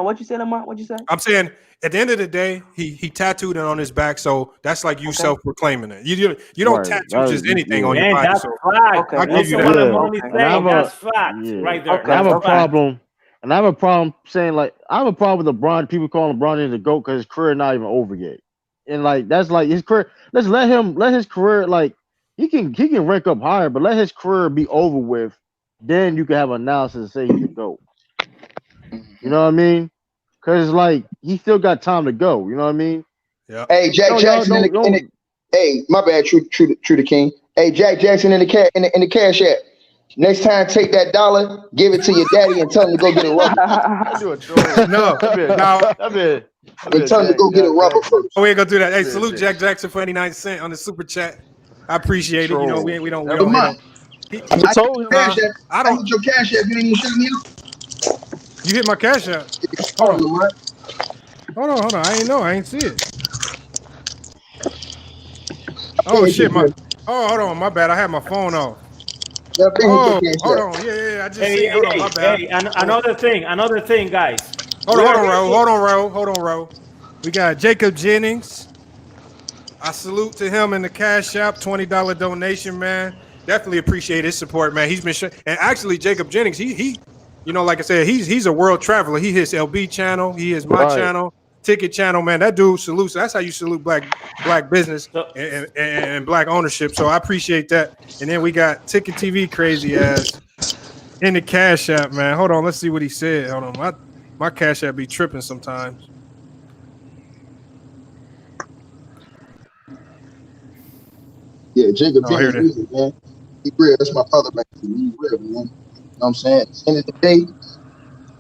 What you said, Lamont? What you say? I'm saying, at the end of the day, he tattooed it on his back, so that's like you self-proclaiming it. You don't tattoo just anything on your body. That's fact. I give you that. That's fact right there. I have a problem. And I have a problem saying, like, I have a problem with LeBron. People calling LeBron the GOAT because his career not even over yet. And like that's like his career. Let's let his career, like, he can rank up higher, but let his career be over with. Then you can have analysis and say he can go. You know what I mean? Because, like, he still got time to go. You know what I mean? Yeah. Hey, Jack No, y'all Jackson in don't. the hey, my bad, true the king. Hey, Jack Jackson in the cash app. Next time, take that dollar, give it to your daddy, and tell him to go get a rubber. I do a troll. No. Now, And tell him to go get a rubber first. we ain't gonna do that. Hey, Yeah, salute yeah. Jack Jackson for 89 cents on the super chat. I appreciate it. You know, we don't Troll. hit Lamont, him. I told him. cash app. I I don't. hit your cash app. You ain't even shut me up. You hit my cash app. Hold on, Lamont. Hold on. I ain't know. I ain't see it. Oh shit, hold on, my bad. I had my phone off. Oh, hold on. Yeah. I just see. Hold on, my bad. Hey, another thing, guys. Hold on, Ro. We got Jacob Jennings. I salute to him in the cash app, $20 donation, man. Definitely appreciate his support, man. He's been and actually Jacob Jennings, he, you know, like I said, he's a world traveler. He hits LB channel, he hits my channel, Ticket channel, man. That dude salutes. That's how you salute black business and black ownership. So I appreciate that. And then we got Ticket TV crazy ass in the cash app, man. Hold on, let's see what he said. Hold on, my cash app be tripping sometimes. Yeah, Jacob Jennings, man. He real. That's my brother, man. He real, man. You know what I'm saying? At the end of the day,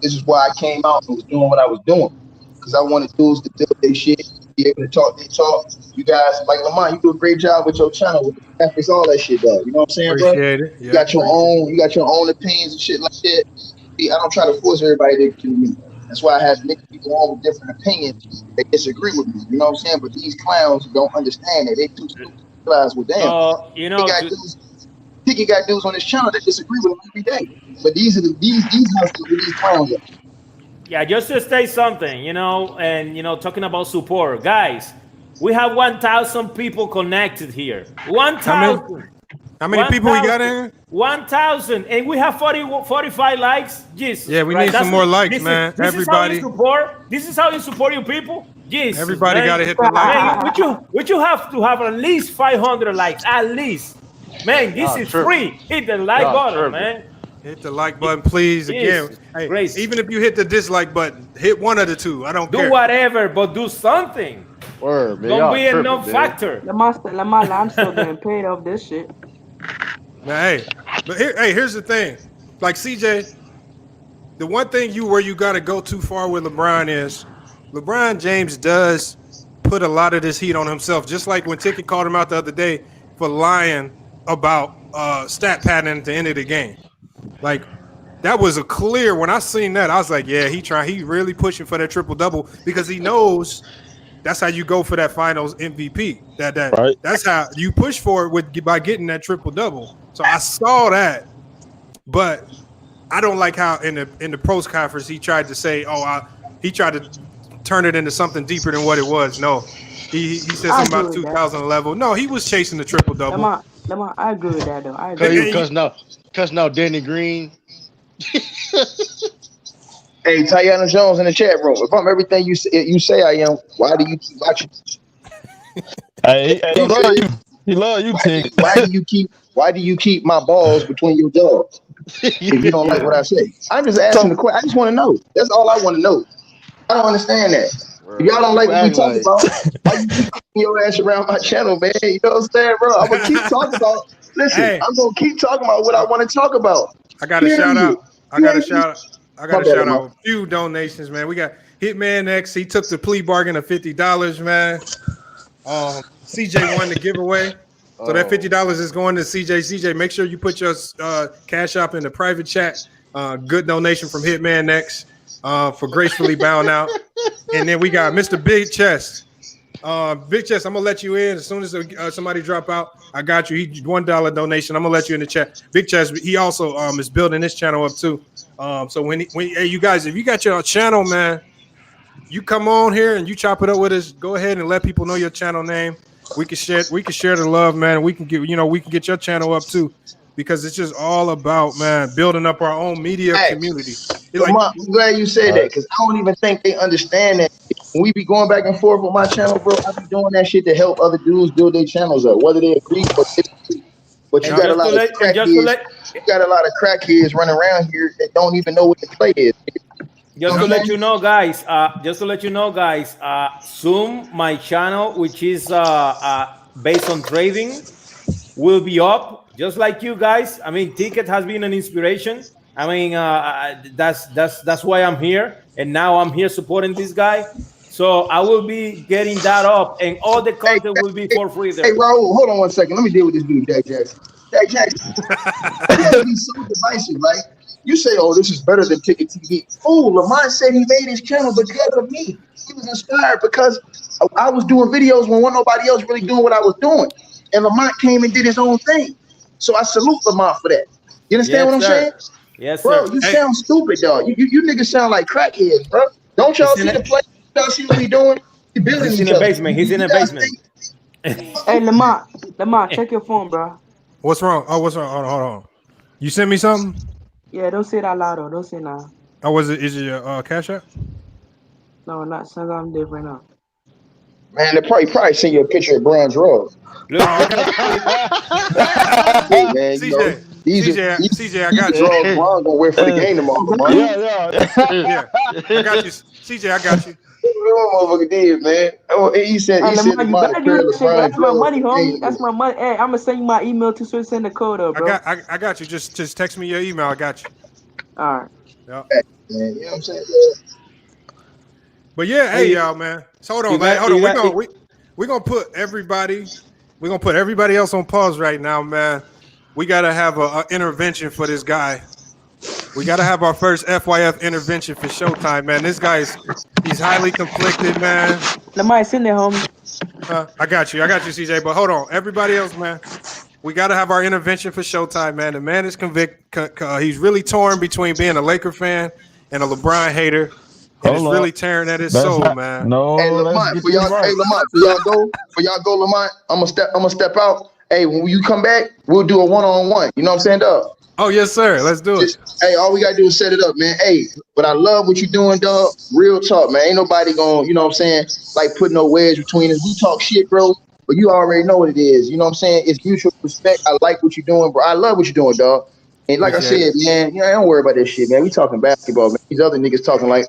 this is why I came out and was doing what I was doing. Because I wanted dudes to build their shit, be able to talk their talk. You guys, like Lamont, you do a great job with your channel, with the graphics, all that shit, though. You know what I'm saying, Appreciate bro? it. You got your own opinions and shit like that. I don't try to force everybody to agree with me. That's why I have many people on with different opinions that disagree with me. You know what I'm saying? But these clowns don't understand that. They too stupid to realize, well, damn. You know, He got dudes on this channel that disagree with him every day. But these hustlers with these clowns. Yeah, just to say something, you know, and you know, talking about support, guys. We have 1,000 people connected here. 1,000. How many people we got in here? 1,000, and we have 45 likes. Jesus. Yeah, we need some more likes, man. Everybody. This is how you support your people. Jesus. Everybody got to hit the like. Man, would you have to have at least 500 likes, at least. Man, this is free. Hit the like button, man. Hit the like button, please. Again, hey, even if you hit the dislike button, hit one of the two. I don't care. Do whatever, but do something. Word, man. Don't be a non-factor. Lamar, I'm still getting paid off this shit. Man, but here's the thing. Like CJ, the one thing where you got to go too far with LeBron is LeBron James does put a lot of this heat on himself. Just like when Ticket called him out the other day for lying about stat padding at the end of the game. Like that was a clear. When I seen that, I was like, yeah, he really pushing for that triple double because he knows that's how you go for that finals MVP. That's how you push for it by getting that triple double. So I saw that, but I don't like how in the post conference he tried to say, he tried to turn it into something deeper than what it was. No, he said something about 2011. No, he was chasing the triple double. Lamar, I agree with that though. I agree. Cussing out Danny Green. Hey, Tiana Jones in the chat room. If I'm everything you say I am, why do you keep watching? He love you, Tim. Why do you keep my balls between your jaws? If you don't like what I say, I'm just asking the question. I just want to know. That's all I want to know. I don't understand that. If y'all don't like what we talk about, why you keep your ass around my channel, man? You know what I'm saying, bro? I'm gonna keep talking about. Listen, I'm gonna keep talking about what I want to talk about. I got to shout out. I got to shout out a few donations, man. We got Hitman X. He took the plea bargain of $50, man. CJ won the giveaway. So that $50 is going to CJ. CJ, make sure you put your cash up in the private chat. Good donation from Hitman X for gracefully bowing out. And then we got Mr. Big Chest. Big Chest, I'm gonna let you in as soon as somebody drop out. I got you. He $1 donation. I'm gonna let you in the chat. Big Chest, he also is building this channel up too. So when you guys, if you got your channel, man, you come on here and you chop it up with us. Go ahead and let people know your channel name. We can share the love, man. We can get your channel up too, because it's just all about, man, building up our own media community. I'm glad you said that, because I don't even think they understand that. When we be going back and forth with my channel, bro, I be doing that shit to help other dudes build their channels up, whether they agree or disagree. But you got a lot of crackheads. You got a lot of crackheads running around here that don't even know what the play is. Just to Okay. let you know, guys. Soon my channel, which is based on trading, will be up. Just like you guys. I mean, Ticket has been an inspiration. I mean, that's why I'm here, and now I'm here supporting this guy. So I will be getting that up, and all the Hey, content will be for free hey, there. Raul, hold on one second. Let me deal with this dude, Jack Jackson. Jack Jackson, you gotta be so divisive, right? You say, "Oh, this is better than Ticket TV." Fool, Lamont said he made his channel because of me. He was inspired because I was doing videos when wasn't nobody else really doing what I was doing, and Lamont came and did his own thing. So I salute Lamont for that. You understand what Yes, I'm saying? sir. Yes, Bro, sir. you Hey, sound stupid, dog. You niggas sound like crackheads, bro. Don't y'all He's in see the a, play? Y'all see what we doing? We building he's in each a other. basement. He's in You a guys basement. think Hey, Lamont, check your phone, bro. what's wrong? Oh, what's wrong? Hold on. You sent me something? Yeah, don't say that loud, though. Don't say loud. Oh, was it? Is it your Cash App? No, not something I'm doing right now. man, they probably send you a picture of Bronze Rose. Look, I look got at Hey man, you know, CJ. these are CJ, I these got are you. draws Bron gonna wear for the game tomorrow, man. Yeah, I got you. CJ, I got you. What motherfucker did, man. Oh, and he said Hey, he Lamont, you might better do pair that shit, bro. LeBron That's my draws money, for the game homie. That's tomorrow. my money. Hey, I'm gonna send you my email to send the code up, bro. I got you. Just text me your email. I got you. All right. Yeah. Man, you know what I'm saying? But yeah, hey Hey, y'all, man. So hold you on, man. got, Hold you on. got, We're gonna put everybody. We're gonna put everybody else on pause right now, man. We gotta have a intervention for this guy. We gotta have our first FYF intervention for Showtime, man. This guy's he's highly conflicted, man. Lamont, send it, homie. I got you, CJ. But hold on, everybody else, man. We gotta have our intervention for Showtime, man. The man is convicted. He's really torn between being a Laker fan and a LeBron hater, and it's Hold really up. tearing at his That's soul, not man. no. Hey Let's Lamont, get for this y'all, right. hey Lamont, for y'all go, Lamont. I'm gonna step out. Hey, when you come back, we'll do a one-on-one. You know what I'm saying, dog? Oh yes, sir. Let's do it. Just hey, all we gotta do is set it up, man. Hey, but I love what you're doing, dog. Real talk, man. Ain't nobody gonna, you know what I'm saying, like put no wedge between us. We talk shit, bro, but you already know what it is. You know what I'm saying? It's mutual respect. I like what you're doing, bro. I love what you're doing, dog. And like I Appreciate said, it. man, don't worry about this shit, man. We talking basketball, man. These other niggas talking like,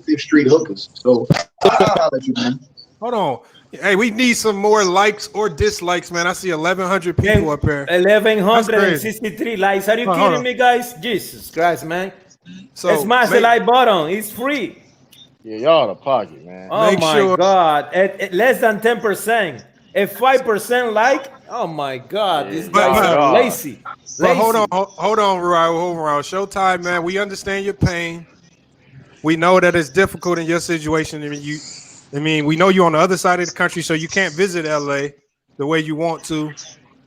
Fifth Street hookers. So I'll holler at you, man. Hold on. Hey, we need some more likes or dislikes, man. I see 1,100 people up here. That's crazy. 1163 likes. Are you Hold kidding on. me, guys? Jesus Christ, man. So Smash the like button. It's free. Yeah, y'all the pocket, man. Oh make my sure. God. At less than 10%. A 5% like. Oh my God. These Yeah, guys are y'all. lazy. But hold Lazy. on, Raul. Showtime, man. We understand your pain. We know that it's difficult in your situation. I mean, we know you're on the other side of the country, so you can't visit LA the way you want to,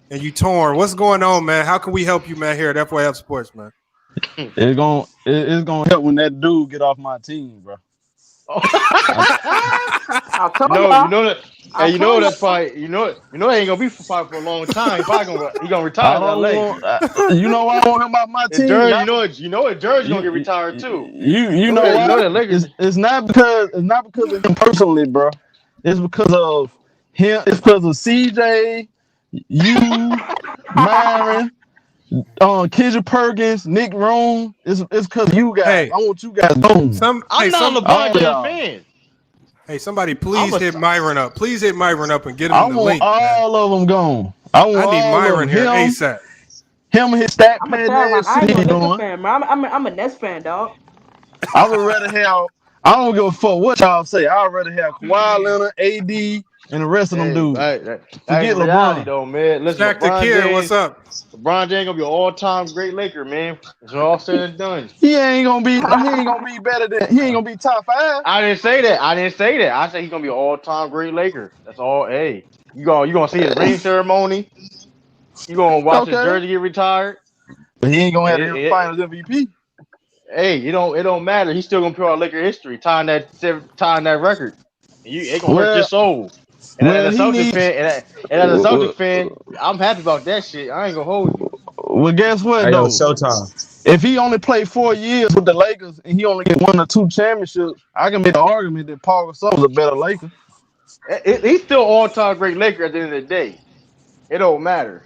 and you torn. What's going on, man? How can we help you, man? Here at FYF Sports, man. It's gonna help when that dude get off my team, bro. I told You y'all. know that. I Hey, you know told that's y'all. probably he ain't gonna be for a long time. He gonna retire I to don't LA. want. You know why I want him off my And team? Jersey, Not Jersey gonna get you, retired too. you know You know why? that Lakers. It's not because of him personally, bro. It's because of him. It's because of CJ, you, Myron, Kendrick Perkins, Nick Rome. It's because you guys. Hey, I want you guys gone. I'm not a LeBron All James y'all. fan. Hey, somebody, I'm please a hit Myron up. Please hit Myron up and get I him the want link, man. all of them gone. I want I need all of Myron them. here ASAP. Him and his stat I'm a pad fan. ass I shit ain't no he Laker doing. fan, man. I'm a Nets fan, dog. I would rather have. I don't give a fuck what y'all say. I'd rather have Kawhi Leonard, AD, and the rest of them Hey, dudes. that Forget ain't reality LeBron. though, man. Listen, Shaq the Kid, what's up? LeBron James gonna be an all-time great Laker, man. It's all said and done. He ain't gonna be. He ain't gonna be better than. He ain't gonna be top five. I didn't say that. I said he's gonna be an all-time great Laker. That's all. Hey, you gonna see his ring ceremony. You gonna watch his Okay, jersey get retired. but he ain't gonna have It, the it, Finals MVP. hey, it don't matter. He's still gonna put our Laker history, tying that record. It gonna hurt your Well, soul. And well, as a he Celtics needs. fan, and as a Celtics fan, I'm happy about that shit. I ain't gonna hold you. Well, guess what Hey, yo, though? Showtime. If he only played 4 years with the Lakers and he only get 1 or 2 championships, I can make the argument that Paul Gasol's a better Laker. He's still all-time great Laker at the end of the day. It don't matter.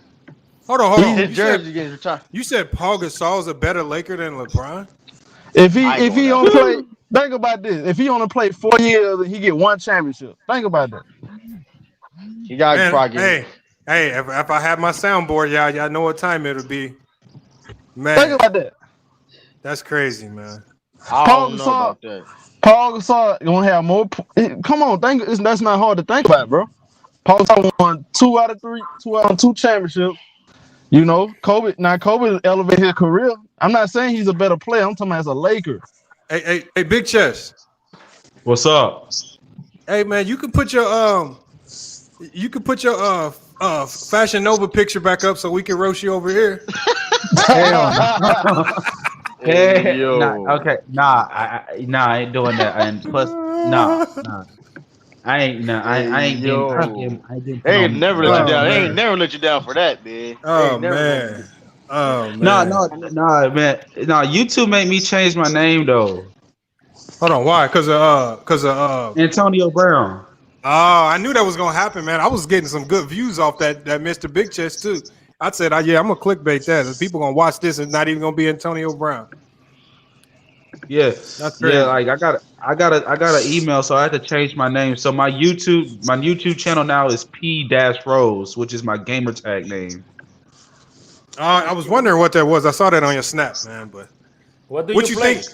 Hold on. He, His You said jersey getting retired. Paul Gasol's a better Laker than LeBron? If I ain't he going only that far. play, think about this. If he only played 4 years and he get 1 championship, think about that. You got to Man, probably give him. hey, if I had my soundboard, y'all know what time it'll be. Think Man, about that. that's crazy, man. I Paul don't know Gasol, about that. Paul Gasol gonna have more. Come on, that's not hard to think about, bro. Paul Gasol won 2 out of 3, 2 out of 2 championships. You know, Kobe elevated his career. I'm not saying he's a better player. I'm talking about as a Laker. Hey, Big Chest. What's up? Hey, man, you can put your Fashion Nova picture back up so we can roast you over here. Hell no. Hey, Yo. I ain't doing that. And plus, I ain't getting Yo. I ain't getting They ain't on- never let you down. They man. ain't never let you down for that, man. Oh man. Oh man. No. You two made me change my name though. Hold on, why? Cause of Antonio Brown. Oh, I knew that was gonna happen, man. I was getting some good views off that Mr. Big Chest too. I said, yeah, I'm gonna clickbait that. The people gonna watch this and not even gonna be Antonio Brown. Yeah, That's crazy. yeah. Like I got an email, so I had to change my name. So my YouTube channel now is P-Rose, which is my gamer tag name. I was wondering what that was. I saw that on your snap, man. But What do what you you play? think?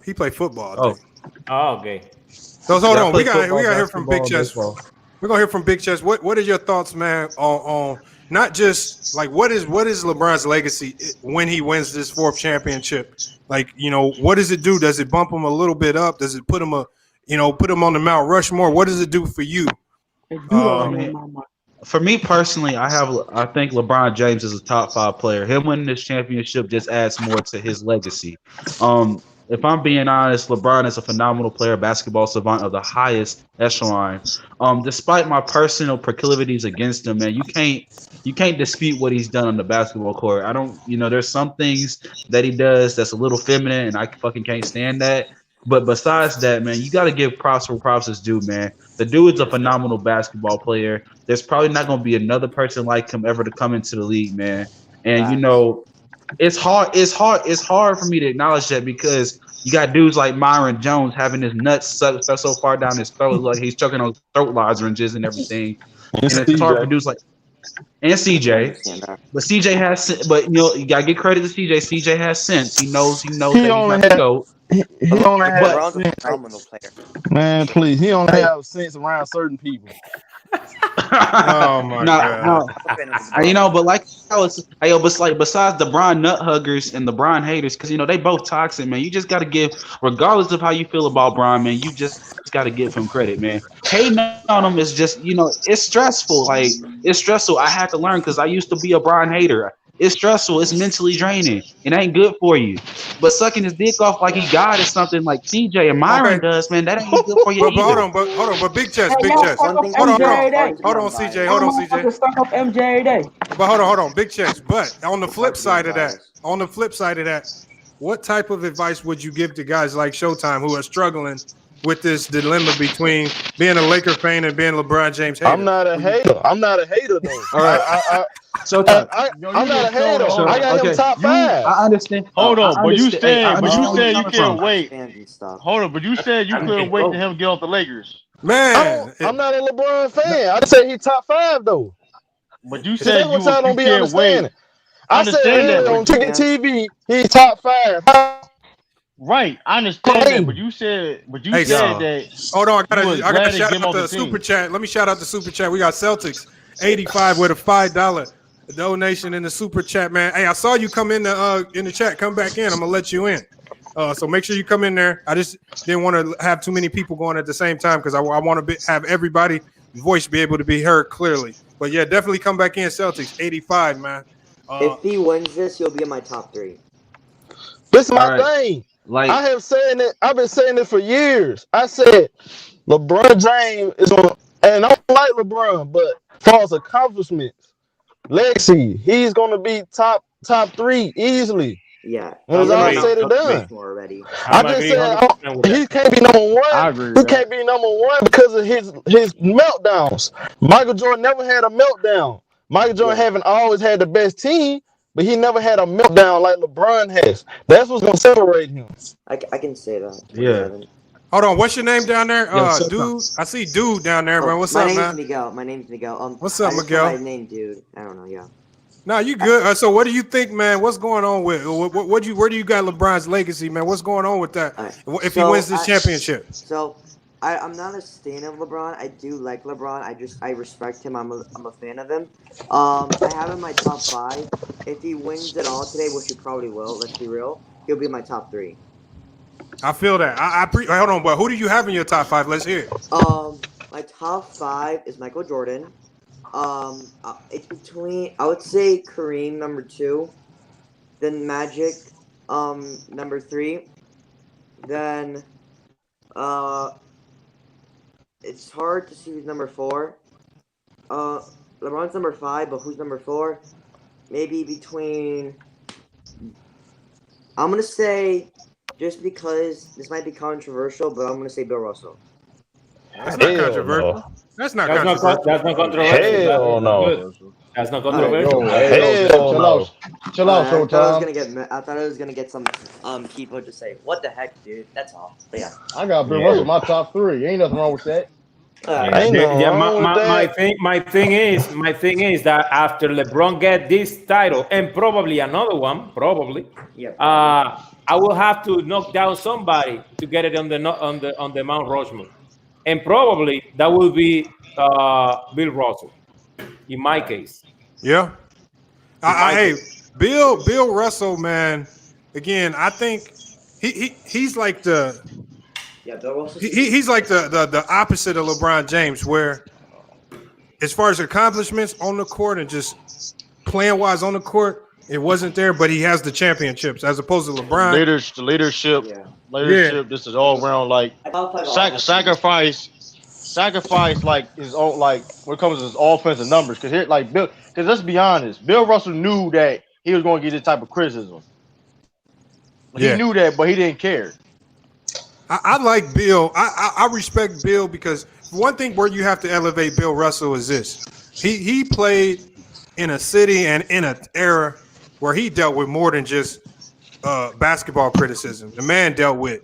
He played football. I Oh. think. Oh, okay. So hold Yeah, I on, play we got football, to hear from Big basketball, Chest. baseball. We're gonna hear from Big Chest. What are your thoughts, man, on not just like what is LeBron's legacy when he wins this 4th championship? Like, you know, what does it do? Does it bump him a little bit up? Does it put him on the Mount Rushmore? What does it do for you? They do Um, that, man. For me personally, I think LeBron James is a top 5 player. Him winning this championship just adds more to his legacy. If I'm being honest, LeBron is a phenomenal player, basketball savant of the highest echelon. Despite my personal proclivities against him, man, you can't dispute what he's done on the basketball court. There's some things that he does that's a little feminine, and I fucking can't stand that. But besides that, man, you got to give props where props is due, man. The dude's a phenomenal basketball player. There's probably not going to be another person like him ever to come into the league, man. And it's hard for me to acknowledge that because you got dudes like Myron Jones having his nuts sucked so far down his throat, like he's choking on throat lozenges and everything. And it's hard for dudes like and CJ. But CJ has, but you gotta give credit to CJ. CJ has sense. He knows that he's not the GOAT. He only has LeBron's a phenomenal player. man, please. He only have sense around certain people. Oh my God. But like I was, but like besides the Bron nut huggers and the Bron haters, because they both toxic, man. You just got to give, regardless of how you feel about Bron, man. You just got to give him credit, man. Hating on him is just, it's stressful. Like it's stressful. I had to learn because I used to be a Bron hater. It's stressful. It's mentally draining. It ain't good for you. But sucking his dick off like he God is something like CJ and Myron does, man. That ain't good for you But either. hold on, but Big Chest, Hey, Big y'all Chest. stuck up Hold MJ every day. on, CJ. Hold on, CJ. Motherfuckers stuck up MJ every day. But hold on, Big Chest. But on the flip side of that, what type of advice would you give to guys like Showtime who are struggling with this dilemma between being a Laker fan and being LeBron James hater? I'm not a hater. I'm not a hater though. All right. I'm not a hater. I got him top 5. I understand. Hold on, but you said you can't wait. Hold on, but you said you couldn't wait to him get off the Lakers. Man, I'm not a LeBron fan. I said he top 5 though. But you said you don't be can't wait. understanding. I said that, on Ticket TV, he's top 5. Right, I understand that, but you said that. Hold on, I was got glad to to shout get him out off the the team. super chat. Let me shout out the super chat. We got Celtics 85 with a $5 donation in the super chat, man. Hey, I saw you come in the chat. Come back in. I'm gonna let you in. So make sure you come in there. I just didn't want to have too many people going at the same time because I want to have everybody's voice be able to be heard clearly. But yeah, definitely come back in. Celtics 85, man. If he wins this, he'll be in my top 3. This is my thing. Like I have saying it. I've been saying it for years. I said LeBron James is on, and I don't like LeBron, but for his accomplishments, legacy, he's gonna be top 3 easily. Yeah. When it's all said and done. Already. I just said he can't be number 1. I agree with He that. can't be number 1 because of his meltdowns. Michael Jordan never had a meltdown. Michael Jordan haven't always had the best team, but he never had a meltdown like LeBron has. That's what's gonna separate him. I can say that. Yeah. Hold on, what's your name down there? Yo, Dude. I see Dude down there, man. What's my up, name's man? Miguel. My name's Miguel. What's up, I just Miguel? put my name, dude. I don't know. Yeah. No, you good. So, what do you think, man? What's going on with where do you got LeBron's legacy, man? What's going on with that? Right. If he wins this championship, So, I'm not a stan of LeBron. I do like LeBron. I respect him. I'm a fan of him. I have him in my top 5. If he wins it all today, which he probably will, let's be real, he'll be in my top 3. I feel that. Hold on, but who do you have in your top 5? Let's hear it. My top 5 is Michael Jordan. It's between, I would say, Kareem number 2, then Magic number 3, then it's hard to see who's number 4. LeBron's number 5, but who's number 4? Maybe between, I'm gonna say, just because this might be controversial, but I'm gonna say Bill Russell. That's not controversial. No. That's not controversial. That's not controversial. Hell no. That's not controversial. Hell no. Chill out, Showtime. I thought I was gonna get some people to say, "What the heck, dude?" That's all. But yeah, I got Bill Russell in my top 3. Ain't nothing wrong with that. My thing is that after LeBron get this title and probably another one, I will have to knock down somebody to get it on the Mount Rushmore, and probably that will be Bill Russell. In my case, yeah. Hey, Bill Russell, man. Again, I think he's like the. Yeah, Bill Russell. He's like the opposite of LeBron James, where as far as accomplishments on the court and just playing wise on the court, it wasn't there, but he has the championships as opposed to LeBron. Leadership. This is all around like sacrifice like his own, like when it comes to his offensive numbers. Because let's be honest, Bill Russell knew that he was going to get this type of criticism. He knew that, but he didn't care. I like Bill. I respect Bill because one thing where you have to elevate Bill Russell is this. He played in a city and in an era where he dealt with more than just basketball criticism. The man dealt with,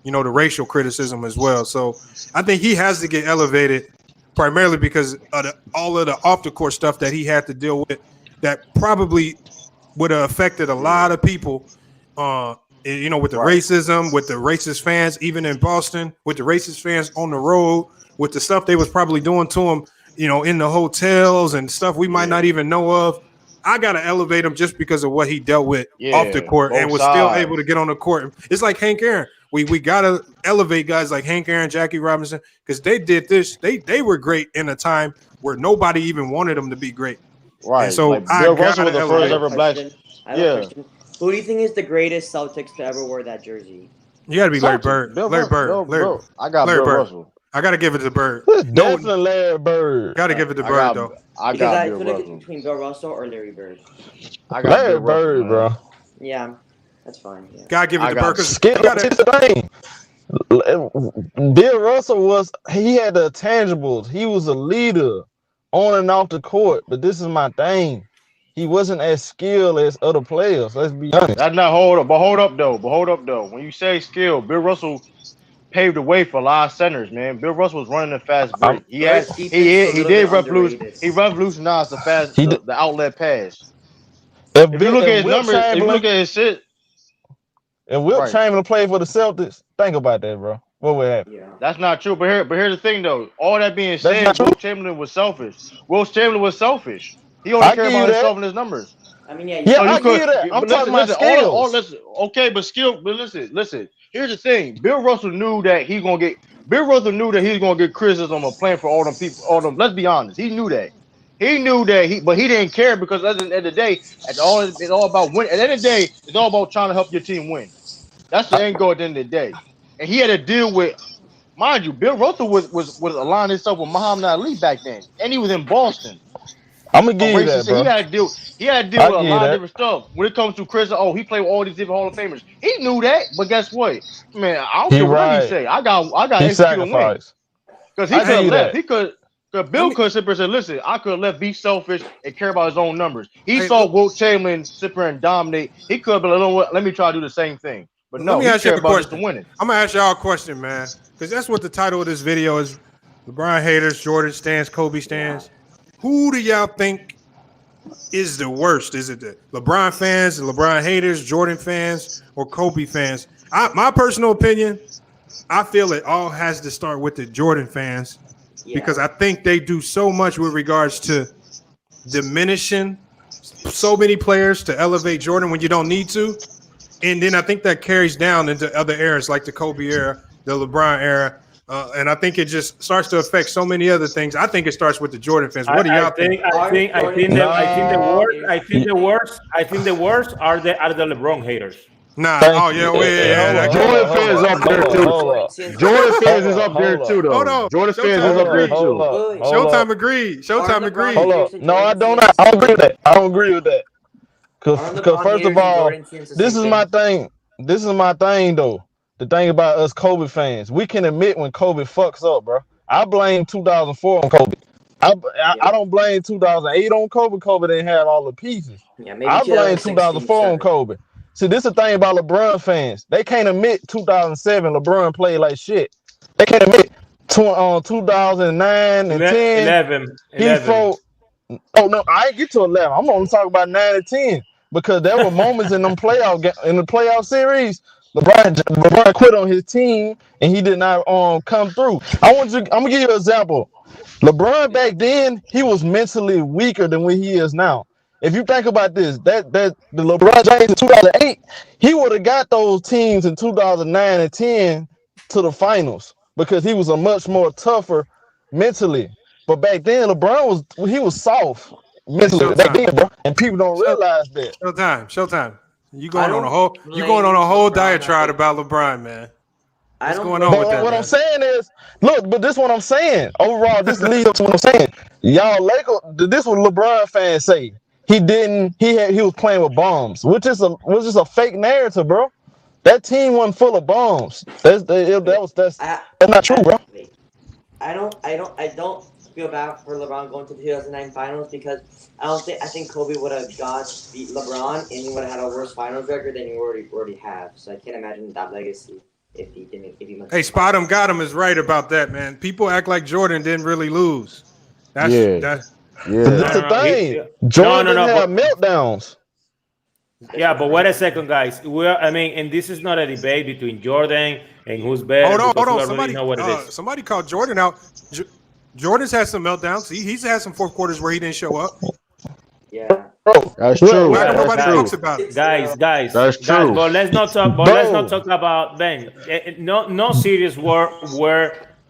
the racial criticism as well. So I think he has to get elevated primarily because of all of the off the court stuff that he had to deal with that probably would have affected a lot of people. With the racism, with the racist fans, even in Boston, with the racist fans on the road, with the stuff they was probably doing to him, in the hotels and stuff we might not even know of. I got to elevate him just because of what he dealt with off the court and was still able to get on the court. It's like Hank Aaron. We got to elevate guys like Hank Aaron, Jackie Robinson, because they did this. They were great in a time where nobody even wanted them to be great. Right. And so Bill Russell was the first ever black. Yeah. Who do you think is the greatest Celtics to ever wear that jersey? You got to be Larry Bird. Larry Bird. I got Bill Russell. I got to give it to Bird. Definitely Larry Bird. Got to give it to Bird, though. I feel like it's between Bill Russell or Larry Bird. I got Larry Bird, bro. Yeah, that's fine. Yeah. Got to give it to Bird. Bill Russell he had the tangibles. He was a leader on and off the court. But this is my thing. He wasn't as skilled as other players. Let's be honest. That's not hold up though. When you say skill, Bill Russell paved the way for a lot of centers, man. Bill Russell was running the fast break. He did revolutionize the outlet pass. If you look at his numbers, if you look at his shit. And Wilt Chamberlain played for the Celtics. Think about that, bro. What would happen? Yeah. That's not true. But here's the thing, though. All that being said, Wilt Chamberlain was selfish. He only cared about himself and his numbers. I mean, yeah. I give you that. I'm talking about skills. But listen. Here's the thing. Bill Russell knew that he's gonna get criticism of playing for all them people. Let's be honest. He knew that. But he didn't care because at the end of the day, it's all about winning. At the end of the day, it's all about trying to help your team win. That's the end goal at the end of the day. And he had to deal with, mind you, Bill Russell was aligning himself with Muhammad Ali back then, and he was in Boston. I'm gonna give you that, bro. He had to deal with a lot of different stuff. When it comes to Chris, he played with all these different Hall of Famers. He knew that, but guess what? Man, I don't care what he say. I got execute a win. Because he could have left. Because Bill could sit there and say, listen, I could have left be selfish and care about his own numbers. He saw Wilt Chamberlain sit there and dominate. He could have been, you know what, let me try to do the same thing. But no, let me he ask you cared a about just question. the winning. I'm gonna ask y'all a question, man, because that's what the title of this video is: LeBron haters, Jordan stands, Kobe stands. Who do y'all think is the worst? Is it the LeBron fans, the LeBron haters, Jordan fans, or Kobe fans? My personal opinion, I feel it all has to start with the Jordan fans because I think they do so much with regards to diminishing so many players to elevate Jordan when you don't need to. And then I think that carries down into other eras like the Kobe era, the LeBron era. And I think it just starts to affect so many other things. I think it starts with the Jordan fans. What do y'all think? I think the worst are the LeBron haters. Nah. Thank Oh you. yeah. Jordan fans up there too. Jordan fans is up there too, though. Hold on. Jordan fans is up there too. Showtime agreed. Showtime agreed. Hold up. No, I don't. I don't agree with that. I don't agree with that. Because first of all, this is my thing. This is my thing, though. The thing about us Kobe fans, we can admit when Kobe fucks up, bro. I blame 2004 on Kobe. I don't blame 2008 on Kobe. Kobe didn't have all the pieces. I blame 2004 on Kobe. See, this is the thing about LeBron fans. They can't admit 2007 LeBron played like shit. They can't admit 2009 and 10. 11. Oh no, I ain't get to 11. I'm only talking about 9 and 10 because there were moments in them in the playoff series. LeBron quit on his team and he did not come through. I'm gonna give you an example. LeBron back then, he was mentally weaker than what he is now. If you think about this, that the LeBron James in 2008, he would have got those teams in 2009 and 10 to the finals because he was a much more tougher mentally. But back then, LeBron was soft mentally back then, bro, and people don't realize that. Showtime. You going on a whole diatribe about LeBron, man. What's going on with that? What I'm saying is, look, but this is what I'm saying. Overall, this leads up to what I'm saying. Y'all, Lakers, this is what LeBron fans say. He was playing with bombs, which is a fake narrative, bro. That team wasn't full of bombs. That's not true, bro. I don't feel bad for LeBron going to the 2009 finals because I think Kobe would have beat LeBron and he would have had a worse finals record than he already have. So I can't imagine that legacy if he didn't. Hey, Spot him, got him is right about that, man. People act like Jordan didn't really lose. That's That's the thing. Jordan didn't have meltdowns. Yeah, but wait a second, guys. And this is not a debate between Jordan and who's better. Hold on. Somebody know what it is. Somebody called Jordan out. Jordan's had some meltdowns. He's had some fourth quarters where he didn't show up. Yeah, that's true. Nobody talks about it. Guys, that's true. But let's not talk about Ben. No series were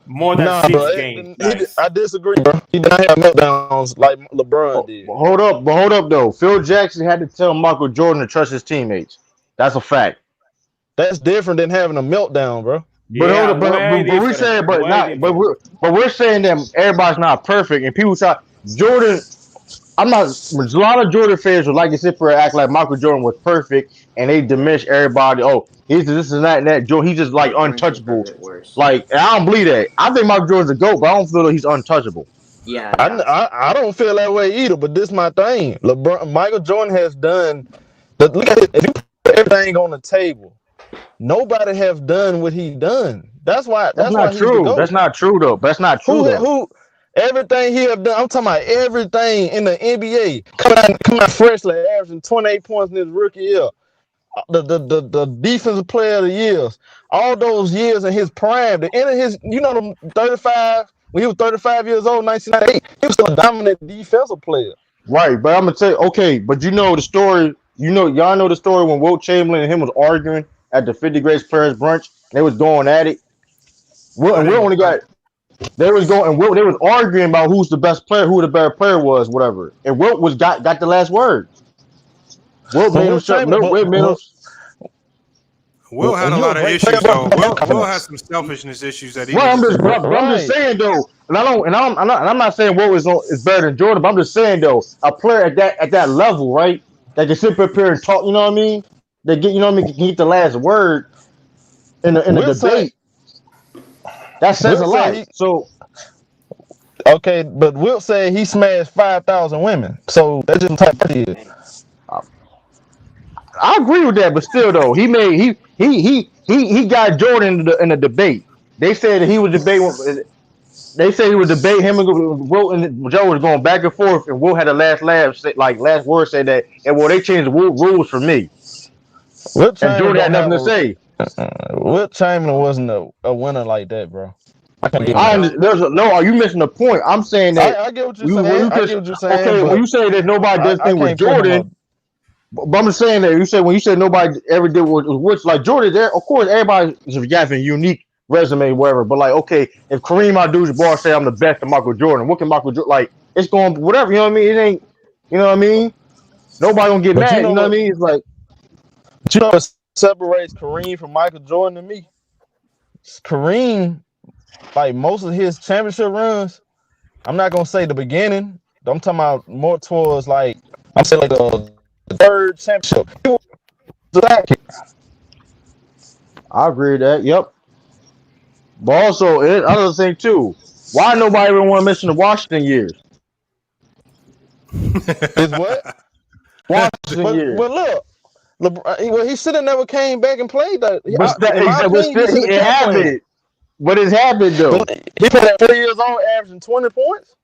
more than 6 games. I disagree, bro. He didn't have meltdowns like LeBron did. Hold up, though. Phil Jackson had to tell Michael Jordan to trust his teammates. That's a fact. That's different than having a meltdown, bro. But we're saying, we're saying that everybody's not perfect, and people try Jordan. A lot of Jordan fans would like to sit there and act like Michael Jordan was perfect, and they diminish everybody. Oh, he's this and that and that. Jordan, he's just like untouchable. Like I don't believe that. I think Michael Jordan's a GOAT, but I don't feel that he's untouchable. Yeah, I don't feel that way either. But this is my thing. Michael Jordan has done. Look at it. If you put everything on the table, nobody have done what he done. That's why. That's not true. That's not true though. That's not true. Who everything he have done? I'm talking about everything in the NBA. Coming out freshly, averaging 28 points in his rookie year. The defensive player of the years. All those years in his prime. The end of his, the 35 when he was 35 years old, 1998. He was still a dominant defensive player. Right, but I'm gonna tell you. Okay, but the story. Y'all know the story when Wilt Chamberlain and him was arguing at the 50 Greatest Players brunch. They was going at it. They was arguing about who's the best player, who the better player was, whatever. And Wilt got the last word. Wilt made him shut. Will had a lot of issues though. Will has some selfishness issues that he. I'm just saying though, and I'm not saying Will is better than Jordan, but I'm just saying though, a player at that level, right? That can sit up here and talk. You know what I mean? They get, can get the last word in the debate. That says a lot. Okay, but Wilt said he smashed 5,000 women. So that's just the type of he is. I agree with that, but still though, he got Jordan in the debate. They said that he was debating. They said he would debate him and Wilt and Joe was going back and forth, and Wilt had the last last word said that, and well, they changed the rules for me, Wilt and Chamberlain Jordan had don't nothing have to say. Wilt Chamberlain wasn't a winner like that, bro. I can't give him that. No, are you missing the point? I'm saying that I get what you're saying. I get what you're saying. okay, But when you say that nobody does I thing with can't put him up. Jordan, but I'm just saying that when you said nobody ever did which like Jordan, there of course everybody is having a unique resume, whatever. But like, okay, if Kareem Abdul-Jabbar say I'm the best of Michael Jordan, what can Michael Jordan like? It's going whatever, you know what I mean? It ain't, you know what I mean? Nobody gonna get But mad, you know what I mean? It's like, what separates Kareem from Michael Jordan to me? Kareem, like most of his championship runs, I'm not gonna say the beginning. I'm talking about more towards like I'm saying like the third championship. I agree with that. Yep. But also, another thing too, why nobody ever want to mention the Washington years? Is what? Washington years. But look, LeBron, well, he should have never came back and played that. It happened. But it's happened though. He played at 3 years old, averaging 20 points.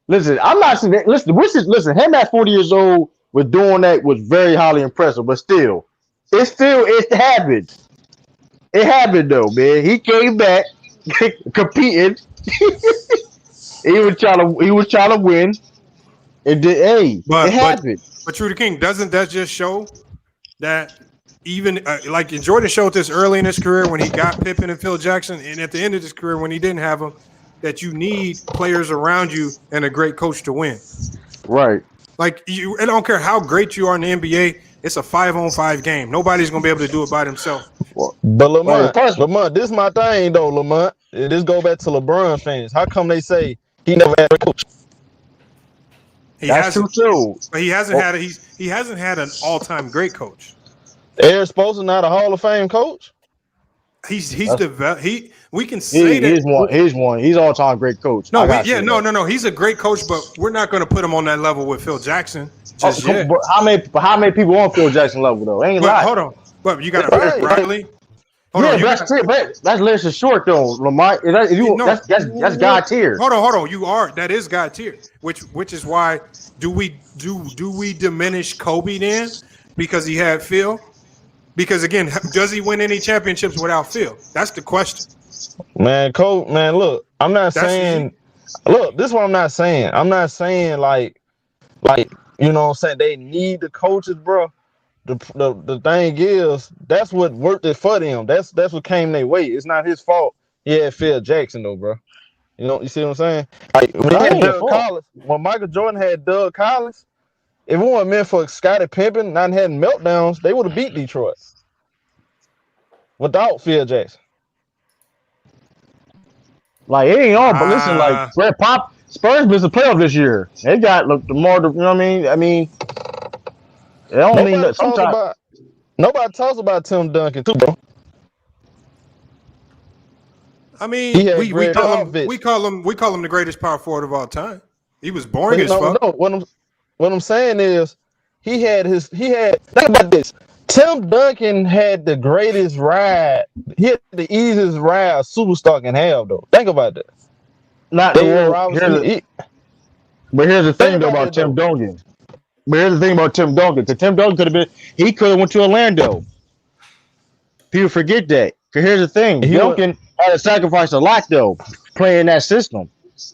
Listen, I'm not saying. Listen. Him at 40 years old with doing that was very highly impressive. But still, it happened. It happened though, man. He came back competing. he was trying to win. It did. Hey, it happened. But True to King, doesn't that just show that even like Jordan showed this early in his career when he got Pippen and Phil Jackson, and at the end of his career when he didn't have them, that you need players around you and a great coach to win. Right. Like I don't care how great you are in the NBA, it's a 5-on-5 game. Nobody's gonna be able to do it by themselves. But Lamont, this is my thing though, Lamont. This go back to LeBron fans. How come they say he never had a coach? That's true too. But he hasn't had an all-time great coach. Eric Spoelstra not a Hall of Fame coach. We can say that he's one. He's all-time great coach. No. He's a great coach, but we're not going to put him on that level with Phil Jackson. But how many people on Phil Jackson level though? Ain't lot. Hold on, but you got Pat Riley. That's list is short though, Lamar. That's God tier. Hold on. That is God tier. Which is why do we diminish Kobe then because he had Phil? Because again, does he win any championships without Phil? That's the question. Man, Kobe. Man, look, I'm not saying. Look, this is what I'm not saying. I'm not saying like you know what I'm saying they need the coaches, bro. The thing is, that's what worked it for them. That's what came their way. It's not his fault. He had Phil Jackson though, bro. You see what I'm saying? Like when Michael Jordan had Doug Collins, if it wasn't meant for Scottie Pippen not having meltdowns, they would have beat Detroit without Phil Jackson. Like it ain't all, but listen, like Spurs missed the playoff this year. They got the more, you know what I mean. It don't mean that sometimes. Nobody talks about Tim Duncan too, bro. I mean, we call him the greatest power forward of all time. He was boring as fuck. No, what I'm saying is he had think about this. Tim Duncan had the greatest ride. He had the easiest ride a superstar can have though. Think about that. But here's the thing though about Tim Duncan. Because Tim Duncan could have went to Orlando. People forget that. Because here's the thing, Duncan had to sacrifice a lot though, playing that system,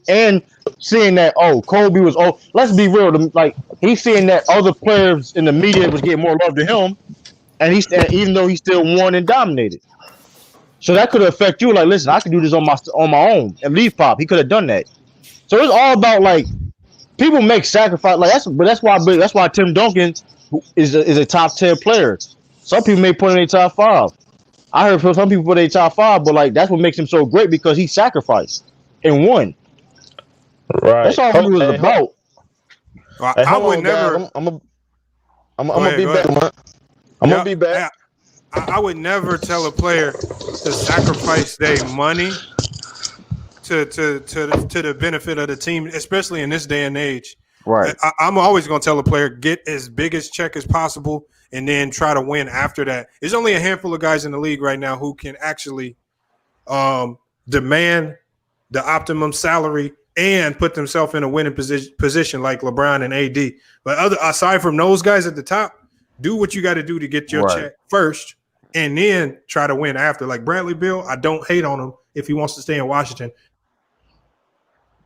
and seeing that Kobe was let's be real, like he's seeing that other players in the media was getting more love to him, and even though he still won and dominated. So that could affect you. Like, listen, I can do this on my own and leave Pop. He could have done that. So it's all about like. People make sacrifice like that's why Tim Duncan is a top 10 player. Some people may put him in their top 5. I heard some people put in their top 5, but like that's what makes him so great because he sacrificed and won. Right. That's all he was about. I would never. I'm gonna be back. I'm gonna be back. I would never tell a player to sacrifice their money to the benefit of the team, especially in this day and age. Right. I'm always going to tell a player, get as big as check as possible and then try to win after that. There's only a handful of guys in the league right now who can actually demand the optimum salary and put themselves in a winning position like LeBron and AD. But aside from those guys at the top, do what you got to do to get your check first and then try to win after. Like Bradley Beal, I don't hate on him if he wants to stay in Washington.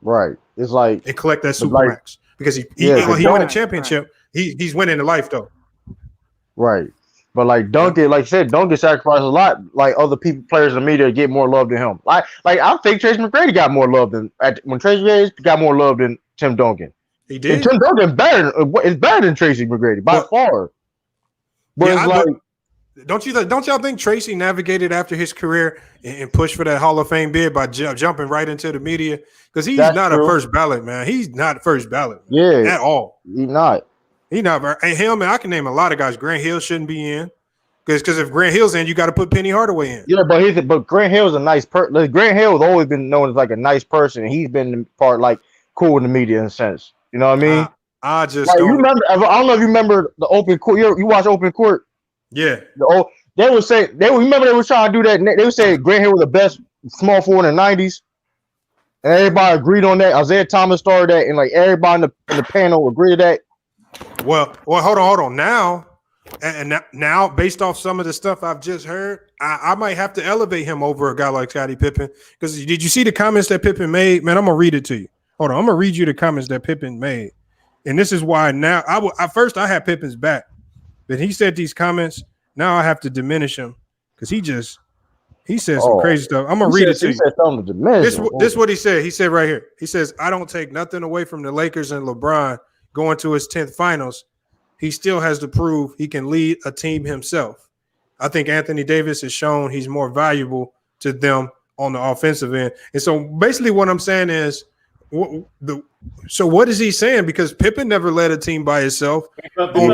Right. It's like and collect that super max because he won a championship. He's winning the life though. Right. But like Duncan, like you said, Duncan sacrificed a lot. Like other players in the media get more love than him. Like I think Tracy McGrady got more love than when Tracy McGrady got more love than Tim Duncan. He did. And Tim Duncan is better than Tracy McGrady by far. But it's don't y'all think Tracy navigated after his career and pushed for that Hall of Fame bid by jumping right into the media? Because he's not a first ballot, man. He's not first ballot. At all. He's not. He's not. And him, man, I can name a lot of guys. Grant Hill shouldn't be in. Because if Grant Hill's in, you got to put Penny Hardaway in. Yeah, but Grant Hill's a nice person. Grant Hill has always been known as like a nice person, and he's been part like cool in the media in a sense. You know what I mean? I just like, you remember. I don't know if you remember the Open Court. You watch Open Court? Yeah. They would say they were trying to do that. They would say Grant Hill was the best small forward in the '90s, and everybody agreed on that. Isaiah Thomas started that, and like everybody in the panel agreed to that. Well, hold on. Now, based off some of the stuff I've just heard, I might have to elevate him over a guy like Scottie Pippen. Because did you see the comments that Pippen made? Man, I'm gonna read it to you. Hold on, I'm gonna read you the comments that Pippen made, and this is why now at first I had Pippen's back, but he said these comments. Now I have to diminish him because he said some crazy stuff. I'm gonna read it to you. He said something to diminish him. This is what he said. He said right here. He says, "I don't take nothing away from the Lakers and LeBron going to his 10th finals. He still has to prove he can lead a team himself. I think Anthony Davis has shown he's more valuable to them on the offensive end." And so basically what I'm saying is, so what is he saying? Because Pippen never led a team by himself. Pippen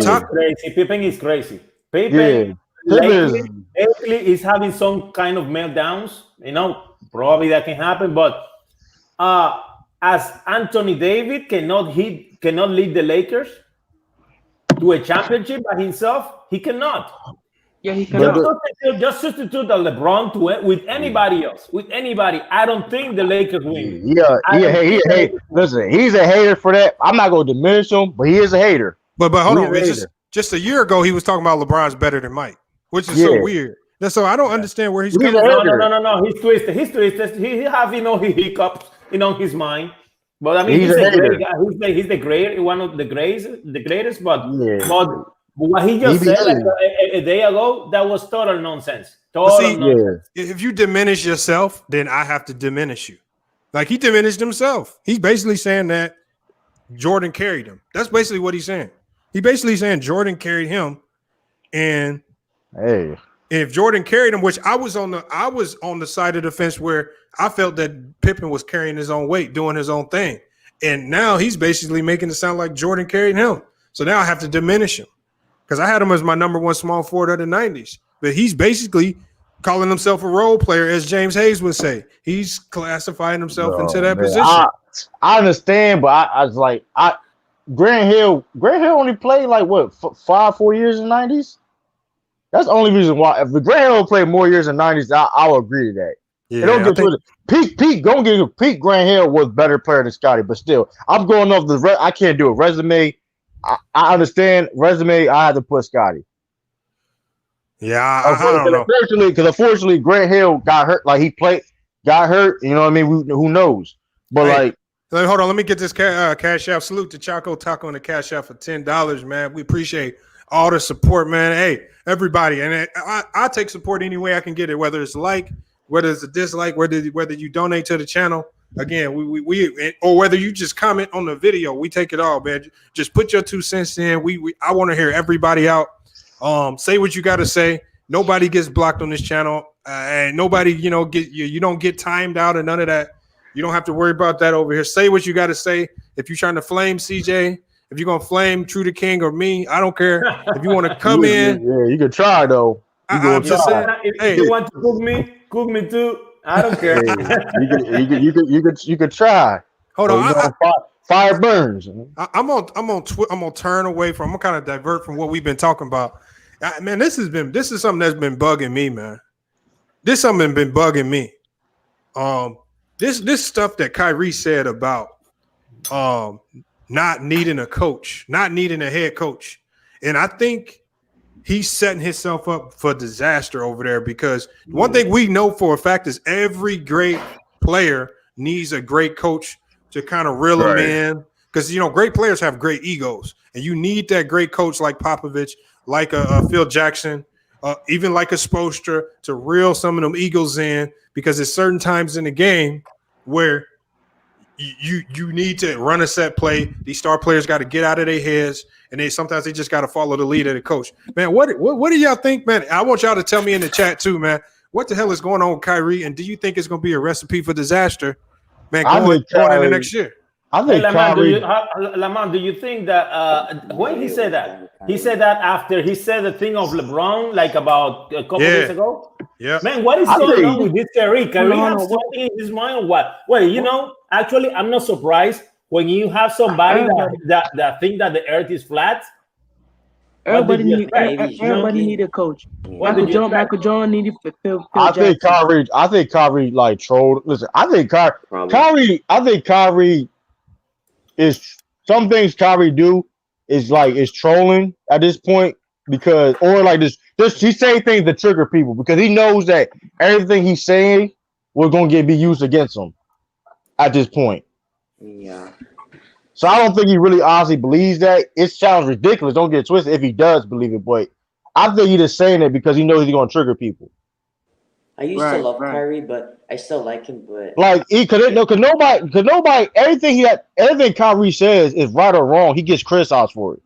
is crazy. Pippen lately is having some kind of meltdowns. You know, probably that can happen. But as Anthony Davis cannot lead the Lakers to a championship by himself, he cannot. Yeah, he cannot. Just substitute the LeBron with anybody else. With anybody, I don't think the Lakers win. Hey, listen, he's a hater for that. I'm not going to diminish him, but he is a hater. But hold on, just a year ago, he was talking about LeBron's better than Mike, which is so weird. So I don't understand where he's coming from. No. He's twisted. He have his hiccups in his mind. But I mean, he's a great guy. He's the great one of the greatest. But what he just said like a day ago, that was total nonsense. If you diminish yourself, then I have to diminish you. Like he diminished himself. He's basically saying that Jordan carried him. That's basically what he's saying. He basically saying Jordan carried him, and if Jordan carried him, which I was on the side of the fence where I felt that Pippen was carrying his own weight, doing his own thing, and now he's basically making it sound like Jordan carried him. So now I have to diminish him because I had him as my number one small forward of the '90s, but he's basically calling himself a role player, as James Hayes would say. He's classifying himself into that position. I understand, but I was like, Grant Hill only played like what 4 years in the '90s. That's the only reason why. If the Grant Hill played more years in the '90s, I'll agree to that. Yeah, don't get Pete Grant Hill was better player than Scottie, but still, I'm going off the. I can't do a resume. I understand resume. I had to put Scottie. Yeah, I don't know. Unfortunately, Grant Hill got hurt. Like he got hurt. You know what I mean? Who knows? But hold on. Let me get this cash out. Salute to Choco Taco and the cash out for $10, man. We appreciate all the support, man. Hey, everybody, and I take support any way I can get it, whether it's whether it's a dislike, whether you donate to the channel. Again, we or whether you just comment on the video, we take it all, man. Just put your 2 cents in. I want to hear everybody out. Say what you got to say. Nobody gets blocked on this channel, and nobody, you don't get timed out and none of that. You don't have to worry about that over here. Say what you got to say. If you're trying to flame CJ, if you're gonna flame True the King or me, I don't care. If you want to come in, you can try though. I'm just saying, if you want to cook me too. I don't care. You could try. Hold But, on. you know, fire burns. I'm gonna turn away from. I'm gonna kind of divert from what we've been talking about. Man, this is something that's been bugging me, man. This something been bugging me. This stuff that Kyrie said about not needing a coach, not needing a head coach, and I think he's setting himself up for disaster over there because one thing we know for a fact is every great player needs a great coach to kind of reel them in because great players have great egos, and you need that great coach like Popovich, like a Phil Jackson, even like a Spoelstra to reel some of them egos in because there's certain times in the game where you need to run a set play. These star players got to get out of their heads, and sometimes they just got to follow the lead of the coach. Man, what do y'all think, man? I want y'all to tell me in the chat too, man. What the hell is going on with Kyrie, and do you think it's going to be a recipe for disaster, man, going into next year? I think Lamont, do you think that when he said that after he said the thing of LeBron like about a couple days ago? Yeah. Man, what is going on with this Kyrie? Kyrie has something in his mind or what? Well, actually, I'm not surprised when you have somebody that think that the earth is flat. Everybody need a coach. Michael Jordan needed Phil Jackson. I think Kyrie like trolled. Listen, I think Kyrie is some things Kyrie do is trolling at this point because he's saying things to trigger people because he knows that everything he's saying was going to be used against him at this point. Yeah. So I don't think he really honestly believes that. It sounds ridiculous. Don't get twisted if he does believe it, but I think he's just saying it because he knows he's going to trigger people. I used to love Kyrie, but I still like him. But because nobody, everything Kyrie says is right or wrong. He gets criticized for it.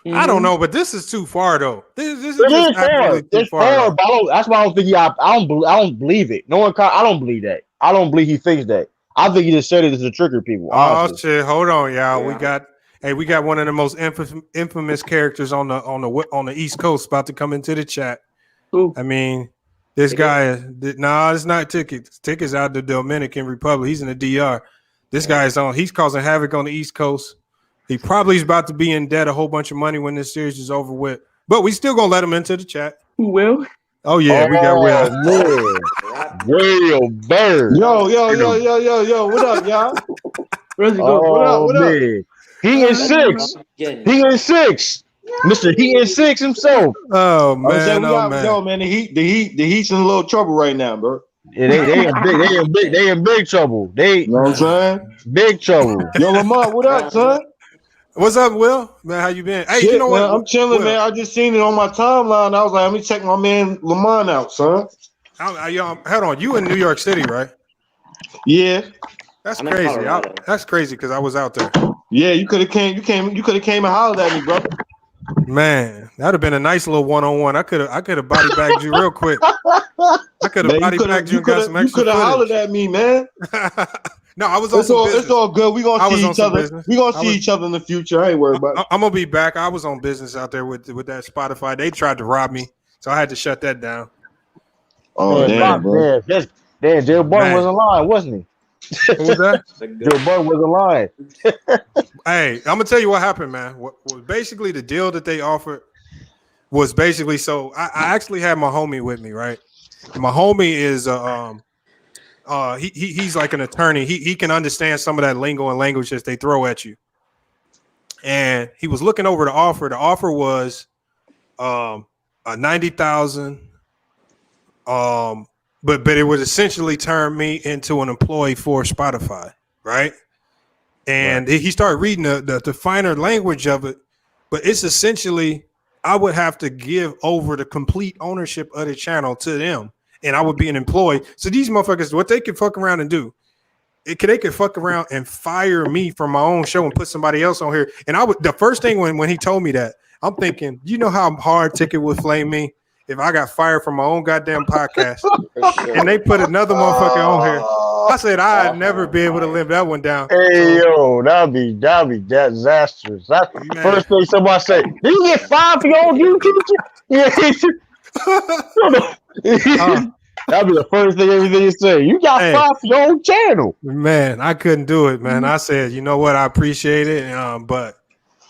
Mm-hmm. I don't know, but this is too far though. This is too far. But that's why I don't think I don't believe it. I don't believe that. I don't believe he thinks that. I think he just said it to trigger people. Honestly. Oh shit! Hold on, y'all. Yeah. We got one of the most infamous characters on the East Coast about to come into the chat. Ooh. I mean. This guy, it's not Tickets. Tickets out the Dominican Republic. He's in the DR. This guy he's causing havoc on the East Coast. He probably is about to be in debt a whole bunch of money when this series is over with. But we still gonna let him into the chat. Who will? Oh yeah, we got Will. Will Bird. Yo, what up, y'all? Where's he go? What up? Man. He is 6. He is 6. Mr. He is 6 himself. Oh man, man. Yo, man, the Heat's in a little trouble right now, bro. Yeah, they in big trouble. You know what I'm saying? Big trouble. Yo, Lamont, what up, son? What's up, Will? Man, how you been? Hey, Shit, you know what? Man, I'm chilling, man. I just seen it on my timeline. I was like, let me check my man Lamont out, son. Hold on, you in New York City, right? Yeah. That's crazy. That's crazy because I was out there. Yeah, you could have came. You could have came and hollered at me, brother. Man, that'd have been a nice little one-on-one. I could have body bagged you real quick. I could have body bagged you and got some extra. You could have hollered at me, man. No, I was on some business. It's all good. We're gonna see each other. We're gonna see each other in the future. I ain't worried about it. I'm gonna be back. I was on business out there with that Spotify. They tried to rob me, so I had to shut that down. Oh damn, bro. Joe Budden wasn't lying, wasn't he? What was that? Joe Budden wasn't lying. Hey, I'm gonna tell you what happened, man. What basically the deal that they offered was basically so I actually had my homie with me, right? And my homie is he's like an attorney. He can understand some of that lingo and language that they throw at you. And he was looking over the offer. The offer was a 90,000. But it would essentially turn me into an employee for Spotify, right? And he started reading the finer language of it, but it's essentially I would have to give over the complete ownership of the channel to them, and I would be an employee. So these motherfuckers, what they could fuck around and do, they could fuck around and fire me from my own show and put somebody else on here. And the first thing when he told me that, I'm thinking, you know how hard Ticket would flame me if I got fired from my own goddamn podcast and they put another motherfucker on here. I said I'd never be able to live that one down. Hey yo, that'd be disastrous. That's the first thing somebody say. Did you get fired for your own YouTube? Yeah. That'd be the first thing everything you say. You got Hey. fired for your own channel. Man, I couldn't do it, man. I said, you know what? I appreciate it, but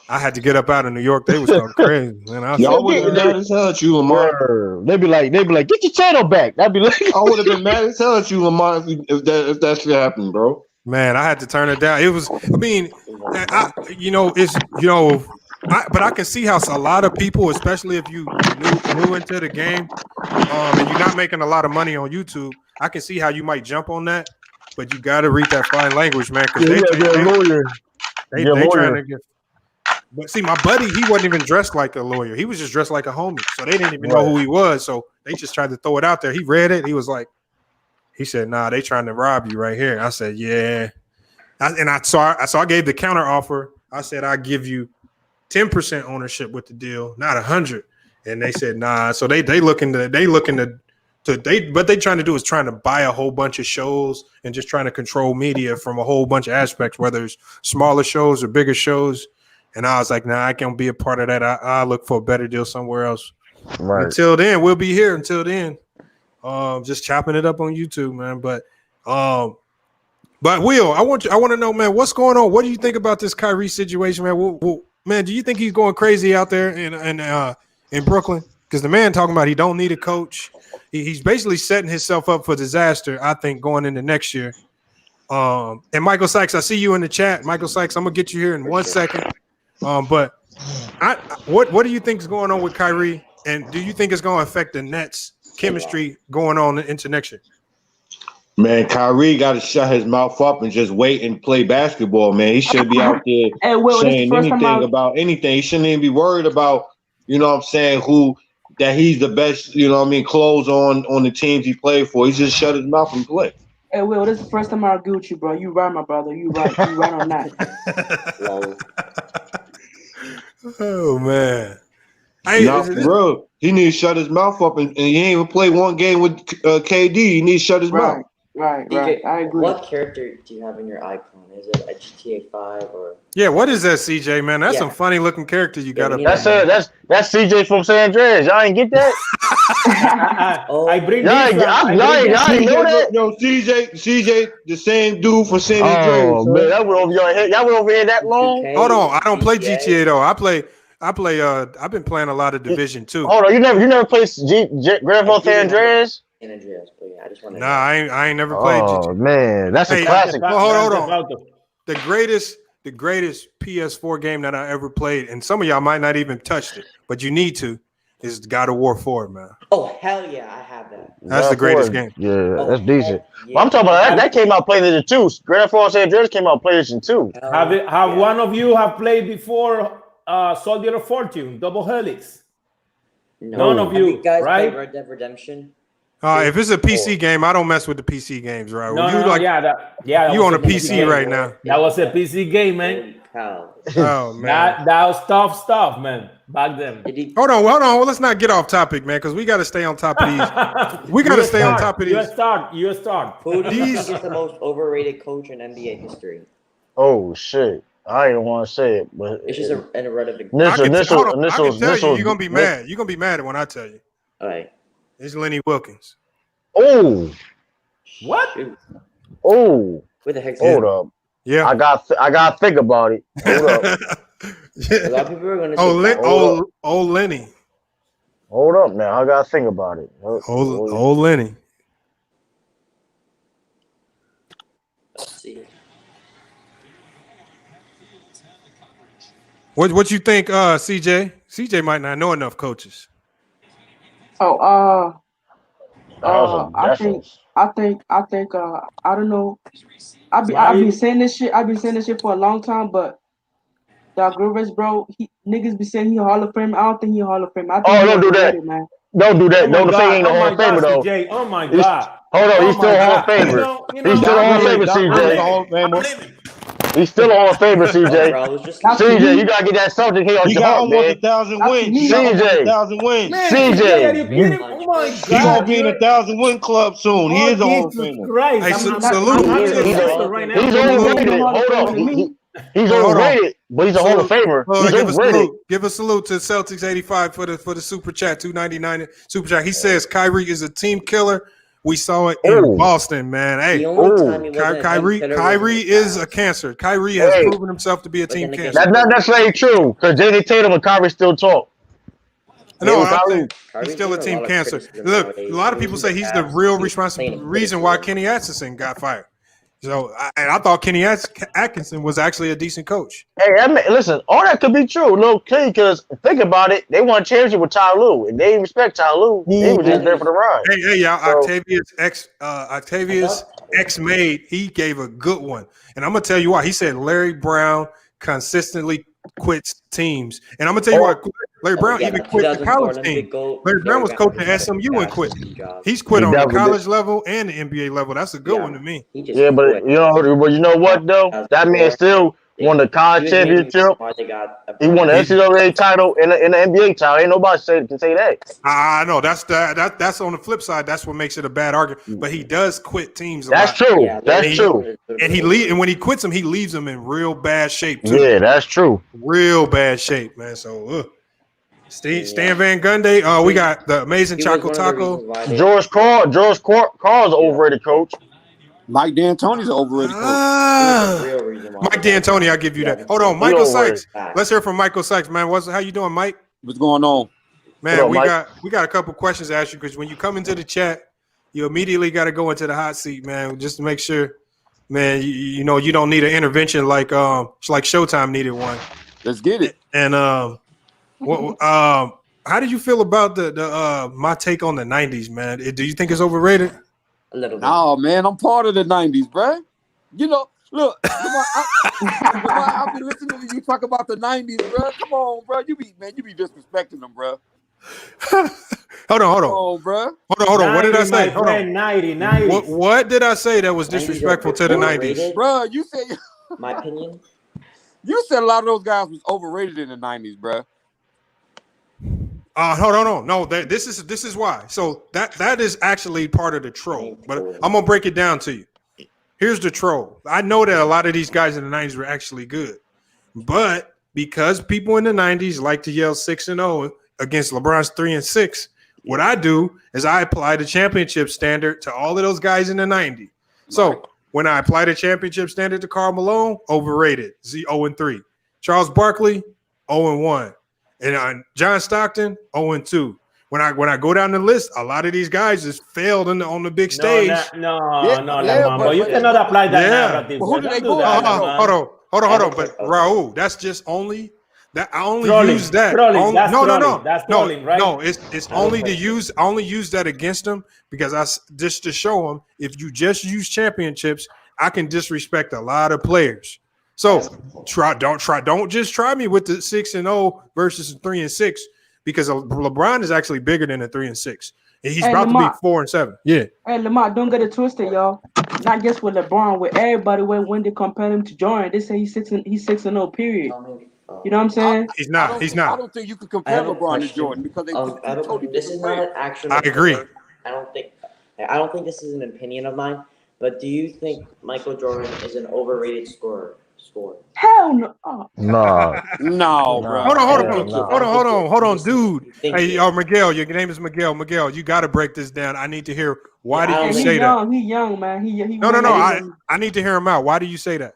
I had to get up out of New York. They was going crazy, man. I Y'all said, would have been mad as hell at you, Lamar. They'd be like, get your channel back. That'd be like, I would have been mad as hell at you, Lamar, if that shit happened, bro. man, I had to turn it down. It was, I mean, but I can see how a lot of people, especially if you new into the game, and you're not making a lot of money on YouTube, I can see how you might jump on that. But you got to read that fine language, man, because they trying to get. But see, my buddy, he wasn't even dressed like a lawyer. He was just dressed like a homie. So they didn't even know who he was. So they just tried to throw it out there. He read it. He was like, he said, nah, they trying to rob you right here. I said, yeah. So I gave the counter offer. I said, I give you 10% ownership with the deal, not 100. And they said, nah. So what they trying to do is trying to buy a whole bunch of shows and just trying to control media from a whole bunch of aspects, whether it's smaller shows or bigger shows. And I was like, nah, I can't be a part of that. I'll look for a better deal somewhere else. right. Until then, we'll be here. Until then, just chopping it up on YouTube, man. But Will, I want to know, man, what's going on? What do you think about this Kyrie situation, man? Man, do you think he's going crazy out there in Brooklyn? Because the man talking about he don't need a coach. He's basically setting himself up for disaster, I think, going into next year. And Michael Sykes, I see you in the chat. Michael Sykes, I'm gonna get you here in 1 second. But what do you think is going on with Kyrie? And do you think it's going to affect the Nets' chemistry going on into next year? Man, Kyrie got to shut his mouth up and just wait and play basketball, man. He shouldn't be out there saying anything about anything. He shouldn't even be worried about, you know what I'm saying, that he's the best, you know what I mean, clothes on the teams he played for. He just shut his mouth and play. Hey, Will, this is the first time I agree with you, bro. You right, my brother. You right on that. Oh, man. Bro, he needs to shut his mouth up, and he ain't even played one game with KD. He needs to shut his mouth. Right. I agree. What character do you have in your icon? Is it a GTA 5 or? Yeah, what is that, CJ, man? That's some funny looking character you got up there. That's CJ from San Andreas. Y'all ain't get that? I bring y'all ain't know that? Yo, CJ, the same dude from San Andreas. Oh, man, that went over your head. Y'all went over here that long? Hold on, I don't play GTA though. I play. I've been playing a lot of Division 2. Hold on, you never played Grand Theft San Andreas? San Andreas, but yeah, I just want to. Nah, I ain't never played GTA. Oh man, that's a classic. Hold on. The greatest PS4 game that I ever played, and some of y'all might not even touched it, but you need to, is God of War 4, man. Oh hell yeah, I have that. That's the greatest game. Yeah, that's decent. Yeah. I'm talking about that came out PlayStation 2. Grand Theft San Andreas came out PlayStation 2. Have one of you have played before Soldier of Fortune, Double Helix? No. None of you guys right? Red Dead Redemption. If it's a PC game, I don't mess with the PC games, right? You on a PC right now. That was a PC game, man. Oh man, that was tough stuff, man. Back then. Hold on. Well, let's not get off topic, man, because we got to stay on top of these. We got to stay on top of these. You start. Who do you think is the most overrated coach in NBA history? Oh shit. I didn't want to say it, but it's just an irrelevant. I can tell you, you're gonna be mad. You're gonna be mad when I tell you. All right. It's Lenny Wilkins. Oh. What? Oh. Where the heck? Hold up. Yeah. I got to think about it. Hold up. A lot of people are gonna say old Lenny. Hold up now. I got to think about it. Old Lenny. Let's see. What you think, CJ? CJ might not know enough coaches. I think I don't know. I've been saying this shit. I've been saying this shit for a long time, but Doc Rivers, bro, niggas be saying he a Hall of Fame. I don't think he a Hall of Fame. I think don't do that, man. Don't do that. Don't say he ain't a Hall of Famer though. CJ. Oh my God. Hold on, he's still a Hall of Famer. He's still a Hall of Famer, CJ. He's still a Hall of Famer, CJ. CJ, you gotta get that subject here on your heart, man. He got almost 1,000 wins. CJ. 1,000 wins. CJ. Oh my God. He's gonna be in a 1,000-win club soon. He is a Hall of Famer. Hey, salute. He's overrated. Hold on. He's overrated, but he's a Hall of Famer. Give a salute to Celtics 85 for the super chat, $2.99 super chat. He says Kyrie is a team killer We saw it in Oh. Boston, man. Hey, The only time he wasn't a Kyrie killer was in the is a playoffs. cancer. Kyrie has Hey. proven himself to be a But team then again, cancer. That's not necessarily true because Jason Tatum and Kyrie still talk. No, Yeah, I'm Kyrie- saying he's Kyrie's still a getting team lot of cancer. criticism Look, nowadays. a lot of I mean, people he's say a he's the Cavs. real He was playing in reason why criticism. Kenny Atkinson got fired. So, I thought Kenny Atkinson was actually a decent coach. Hey, listen, all that could be true, low key, because think about it, they won a championship with Ty Lue, and they respect Ty Lue. They were just there for the ride. Hey, y'all, So- Octavius X Made, he gave a good one. And I'm going to tell you why. He said Larry Brown consistently quits teams. And I'm going to tell you why. Larry Brown even quit the college team. Larry Brown was coaching SMU and quit. He's quit He on the definitely college level and the NBA level. That's a good one to me. Yeah, but you know what though? That man still won the college championship. He won the NCAA title and the NBA title. Ain't nobody can say that. I know that's on the flip side. That's what makes it a bad argument. But he does quit teams. That's lot. true. That's true. And and when he quits them, he leaves them in real bad shape too. Yeah, that's true. Real bad shape, man. So, Stan Van Gundy. We got the amazing Choco Taco. George Carl's an overrated coach. Mike D'Antoni's an overrated coach. Mike D'Antoni, I'll give you that. Hold on, Michael Sykes. Let's hear from Michael Sykes, man. How you doing, Mike? What's going on? Man, up, we Mike? got a couple questions to ask you because when you come into the chat, you immediately got to go into the hot seat, man, just to make sure, man, you know you don't need an intervention like Showtime needed one. Let's get it. And how did you feel about the my take on the 90s, man? Do you think it's overrated? A little bit. No, man, I'm part of the 90s, bro. You know, look, I've been listening to you talk about the 90s, bro. Come on, bro. You be disrespecting them, bro. Hold on. Come on, bro. Hold on. What did I say? Hold on. 90. What did I say that was disrespectful to the 90s? Bro, you said My opinion. you said a lot of those guys was overrated in the 90s, bro. Hold on. No, this is why. So that is actually part of the troll. But I'm gonna break it down to you. Here's the troll. I know that a lot of these guys in the 90s were actually good, but because people in the 90s like to yell 6-0 against LeBron's 3-6, what I do is I apply the championship standard to all of those guys in the 90s. So when I apply the championship standard to Karl Malone, overrated, 0-3. Charles Barkley, 0-1. And John Stockton, 0-2. When I go down the list, a lot of these guys just failed on the big stage. But you cannot apply that narrative. But who did they go? Hold on. But Raul, that's just only that I only trolling, use that. Trolling, that's no. That's trolling, right? No, it's only to use. I only use that against them because just to show them if you just use championships, I can disrespect a lot of players. So don't just try me with the 6-0 versus 3-6 because LeBron is actually bigger than a 3-6. And he's about to be 4-7. Yeah. Hey, Lamar, don't get it twisted, y'all. Not just with LeBron, with everybody. When they compare him to Jordan, they say he's 6-0. Period. You know what I'm saying? He's not. I don't think you can compare LeBron to Jordan because they totally This is not an actual. I agree. I don't think this is an opinion of mine. But do you think Michael Jordan is an overrated scorer? Hell no. Oh. No, bro. Hold on, dude. Hey, Miguel, your name is Miguel. Miguel, you got to break this down. I need to hear why did you say that? He's young, man. No. I need to hear him out. Why do you say that?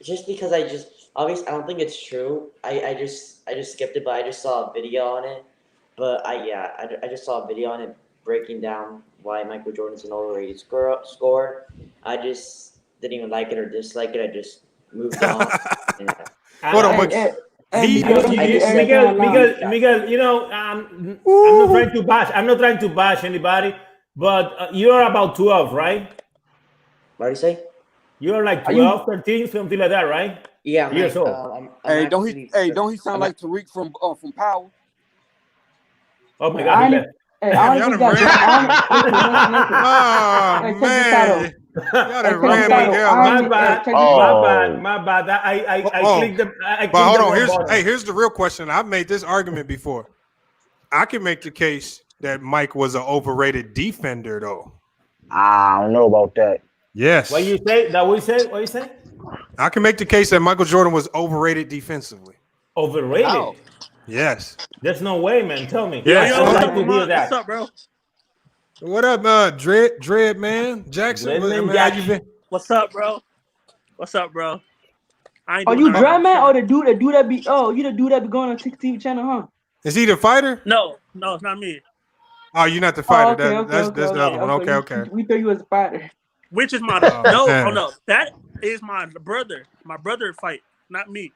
Just because obviously I don't think it's true. I just skipped it, but I just saw a video on it. But I just saw a video on it breaking down why Michael Jordan's an overrated scorer. I just didn't even like it or dislike it. I just moved on. Hold on, Miguel, you know, I'm not trying to bash anybody, but you're about 12, right? What do you say? You're like 12, 13, something like that, right? Yeah. Years old. Don't he sound like Tariq from Power? Oh my God. I don't think man. My bad. I clicked the. But hold on. Here's the real question. I've made this argument before. I can make the case that Mike was an overrated defender, though. I don't know about that. Yes. What you say? What you say? I can make the case that Michael Jordan was overrated defensively. Overrated? Yes. There's no way, man. Tell me. Yeah. I would like to hear that. What's up, bro? What up, Dread man? Jackson, Dread man how you Jackson. been? What's up, bro? What's up, bro? I ain't Oh, doing you nothing. Dread Man or the dude that be? Oh, you the dude that be going on TV channel, huh? Is he the fighter? No, it's not me. Oh, you're not the Oh, fighter. okay, That's the other one. Okay, okay. We thought you was a fighter. Which is my man. no. That is my brother. My brother fight, not me.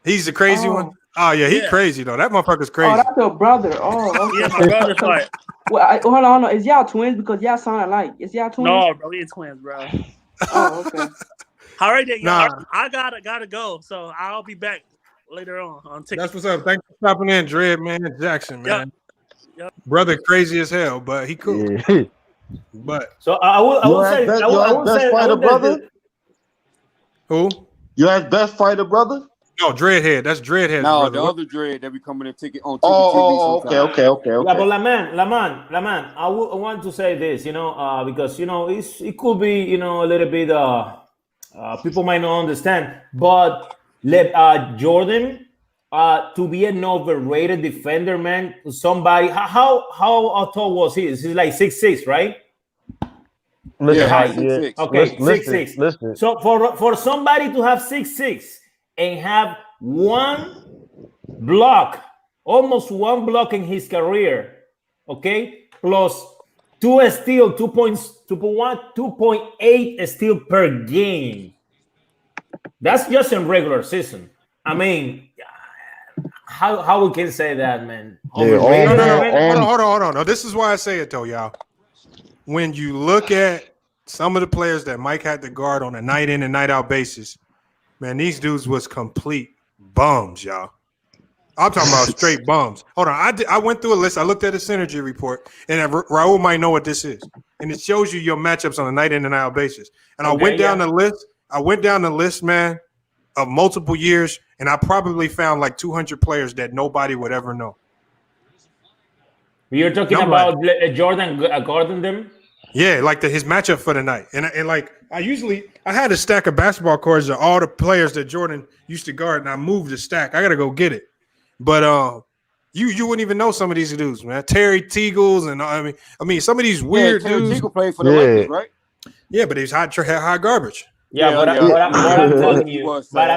He's the crazy one. Oh yeah, he crazy though. That motherfucker's crazy. Oh, that's your brother. Oh, okay. Yeah, my brother's fight. Well, hold on. Is y'all twins? Because y'all sound alike. Is y'all twins? No, bro, we ain't twins, bro. Oh, okay. All right, then, Nah. I gotta go. So I'll be back later on TikTok. That's what's up. Thanks for stopping in, Dread man Jackson, man. Yep. Brother crazy as hell, but he cool. Yeah. But So I will say, brother. Who? You had best fighter, brother. No, Dreadhead. That's Dreadhead. No, brother. the other Dread that be coming and ticket on TV. Okay. Yeah, but Laman, I want to say this, because it could be, a little bit people might not understand, but Jordan to be an overrated defender, man. Somebody, how tall was he? He's like 6'6", right? Listen, Yeah, yeah. 6'6". Okay, Listen, 6'6". listen. So for somebody to have 6'6" and have almost one block in his career, okay, plus 2 steal, 2.8 steal per game. That's just in regular season. I mean, how we can say that, man? Yeah, Hold on. No, this is why I say it though, y'all. When you look at some of the players that Mike had to guard on a night in and night out basis, man, these dudes was complete bums, y'all. I'm talking about straight bums. Hold on, I went through a list. I looked at a synergy report, and Raul might know what this is, and it shows you your matchups on a night in and night out basis. And I went down the list. I went down the list, man, of multiple years, and I probably found like 200 players that nobody would ever know. You're talking about Jordan guarding them? Yeah, like his matchup for the night. And like I had a stack of basketball cards of all the players that Jordan used to guard, and I moved the stack. I gotta go get it. But you wouldn't even know some of these dudes, man. Terry Teagles, and I mean some of these weird Terry dudes. Teagle played for the Lakers, right? Yeah, but he's high garbage. Yeah, but I'm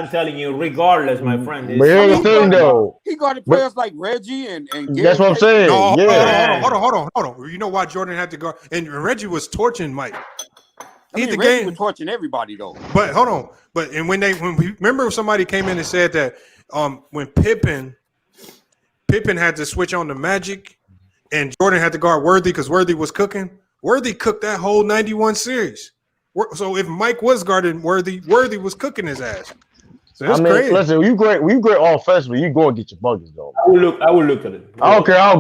telling you, regardless, my friend. Here's the thing, though. He guarded players like Reggie and that's what I'm saying. No, yeah. Hold on. You know why Jordan had to guard? And Reggie was torching Mike. Reggie was torching everybody though. But hold on. But remember somebody came in and said that when Pippen had to switch on the Magic and Jordan had to guard Worthy because Worthy was cooking. Worthy cooked that whole 91 series. So if Mike was guarding Worthy was cooking his ass. So that's crazy. Listen, you great offensively, you go and get your buckets though. I will look at it. I don't care how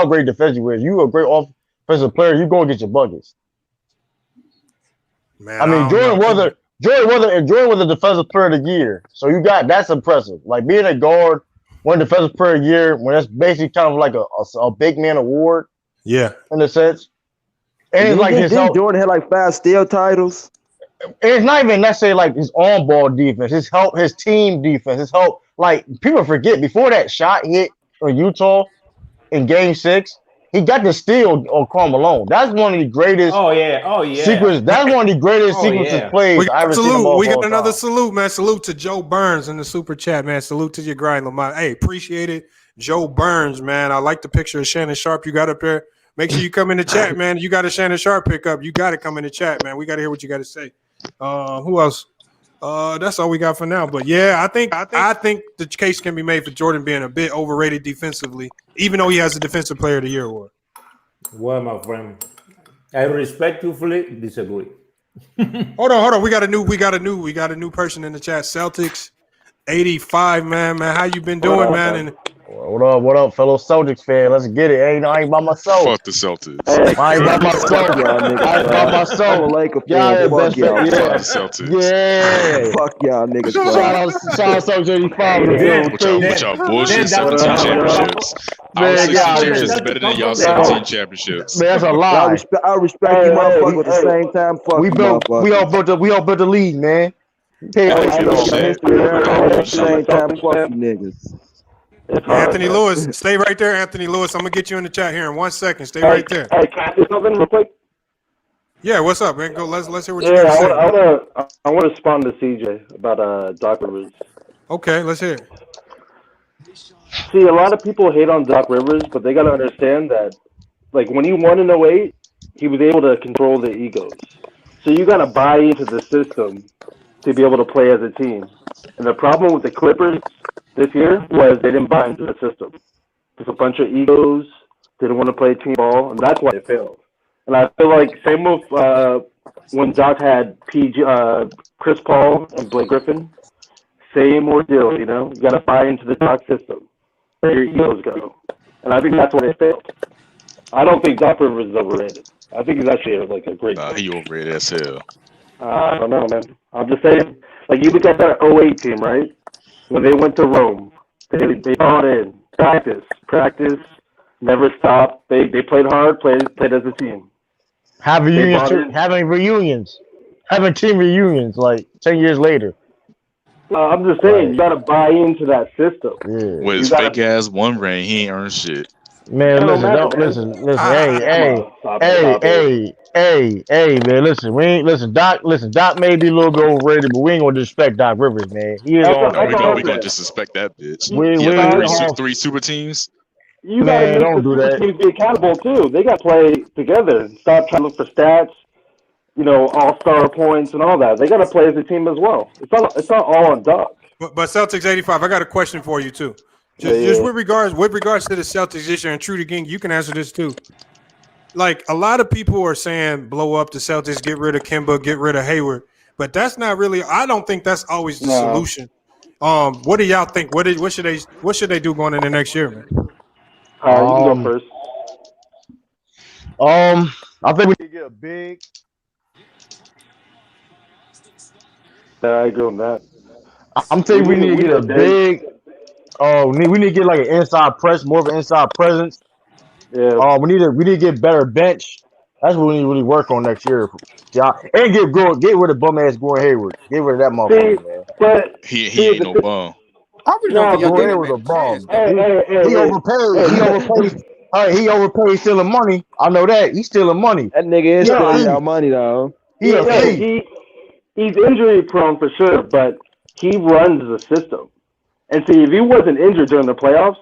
great defensively is. You a great offensive player, you go and get your buckets. Man, I mean, Jordan was the defensive player of the year. So that's impressive. Like being a guard, one defensive player of the year, when that's basically kind of like a big man award. Yeah. In a sense. And didn't Jordan had like 5 steal titles. It's not even necessarily like his on-ball defense, his team defense, his help. Like people forget before that shot hit on Utah in Game 6, he got the steal on Karl Malone. That's one of the greatest. Oh yeah. Sequence. That's one of the greatest sequences plays We I ever seen. We got another salute, man. Salute to Joe Burns in the super chat, man. Salute to your grind, Lamont. Hey, appreciate it, Joe Burns, man. I like the picture of Shannon Sharp you got up there. Make sure you come in the chat, man. You got a Shannon Sharp pickup. You got to come in the chat, man. We got to hear what you got to say. Who else? That's all we got for now. But yeah, I think the case can be made for Jordan being a bit overrated defensively, even though he has a Defensive Player of the Year award. Well, my friend, I respectfully disagree. Hold on. We got a new person in the chat. Celtics 85, man. How you been doing, man? And What up, fellow Celtics fan? Let's get it. Hey, I ain't by myself. Fuck the Celtics. I ain't by myself. I ain't by myself. Fuck y'all. Fuck the Celtics. Yeah. Fuck y'all niggas. Shout out Celtics 85. With y'all bullshit 17 championships. Our 16 championships is better than y'all 17 championships. Man, that's a lie. I respect you, motherfucker. At the same time, fuck we all built the league, man. At the same time, fuck you niggas. It's hard, Anthony man. Lewis, stay right there, Anthony Lewis. I'm gonna get you in the chat here in 1 second. Stay Hey, right there. hey, can I say something real quick? Yeah, what's up, man? Go. Let's hear what you Yeah, got to say. I want to respond to CJ about Doc Rivers. Okay, let's hear it. See, a lot of people hate on Doc Rivers, but they got to understand that, like, when he won in '08, he was able to control the egos. So you got to buy into the system to be able to play as a team. And the problem with the Clippers this year was they didn't buy into the system. There's a bunch of egos. They didn't want to play team ball, and that's why it failed. And I feel like same with when Doc had Chris Paul and Blake Griffin, same ordeal. You know, you got to buy into the Doc system where your egos go, and I think that's why it failed. I don't think Doc Rivers is overrated. I think he's actually like a great. Nah, he overrated as hell. I don't know, man. I'm just saying, like you look at that '08 team, right? When they went to Rome, they bought in, practice, never stopped. They played hard, played as a team. Having reunions, having team reunions like 10 years later. I'm just saying, you got to buy into that system. Yeah. With his fake ass one ring, he ain't earned shit. Man, listen. Hey, man, listen. Doc may be a little bit overrated, but we ain't gonna disrespect Doc Rivers, man. He is on. We gonna disrespect that bitch. We three super teams. You gotta make the super teams be accountable too. They gotta play together. Stop trying to look for stats, all-star points and all that. They gotta play as a team as well. It's not all on Doc. But Celtics 85, I got a question for you too. Just with regards to the Celtics issue, and Trudy Ging, you can answer this too. Like a lot of people are saying, blow up the Celtics, get rid of Kemba, get rid of Hayward, but that's not really. I don't think that's always the solution. What do y'all think? What should they do going into next year, man? You can go first. I think we need to get a big. Yeah, I agree on that. I'm thinking we need to get a big. We need to get like an inside press, more of an inside presence. Yeah. We need to get better bench. That's what we need to really work on next year. Yeah, and get rid of bum ass Gordon Hayward. Get rid of that motherfucker, man. But he ain't no bum. I really don't think y'all Gordon get Hayward was a bum. He overpaid. He overpaid stealing money. I know that. He's stealing money. That nigga is stealing y'all money, though. He's injury prone for sure, but he runs the system. And see, if he wasn't injured during the playoffs,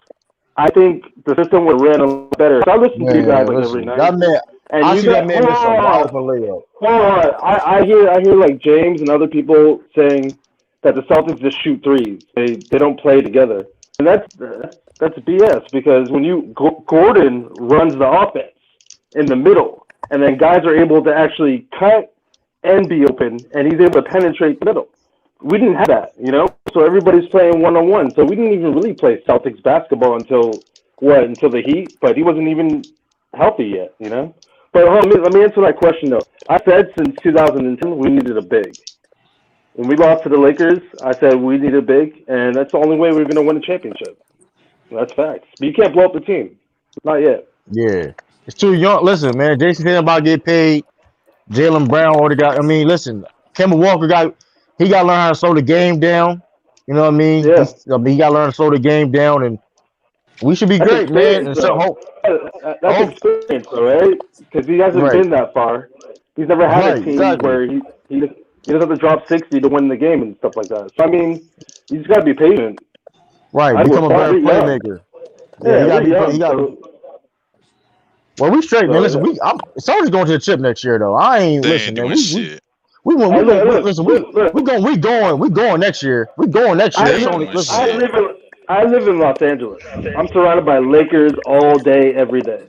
I think the system would have ran a little better. So I listen to you guys every night. I see that man miss some wild layup. Hold on. I hear like James and other people saying that the Celtics just shoot threes. They don't play together. And that's BS because when Gordon runs the offense in the middle, and then guys are able to actually cut and be open, and he's able to penetrate the middle. We didn't have that, so everybody's playing one-on-one. So we didn't even really play Celtics basketball until the Heat, but he wasn't even healthy yet, But let me answer that question, though. I said since 2010 we needed a big. When we lost to the Lakers, I said we need a big, and that's the only way we're going to win a championship. That's facts. But you can't blow up the team. Not yet. Yeah. It's too young. Listen, man, Jason Tatum about to get paid. Jaylen Brown already got. Listen, Kemba Walker got to learn how to slow the game down. You know what I mean? Yeah. He got to learn to slow the game down, and we should be great, man. And that's experience, though, right? Because he hasn't been that far. He's never had a team where he doesn't have to drop 60 to win the game and stuff like that. So, you just got to be patient. Right, become a better playmaker. Well, we straight, man. Listen, it's always going to the chip next year, though. I ain't listening, man. We going next year. We going next year. I live in Los Angeles. I'm surrounded by Lakers all day, every day.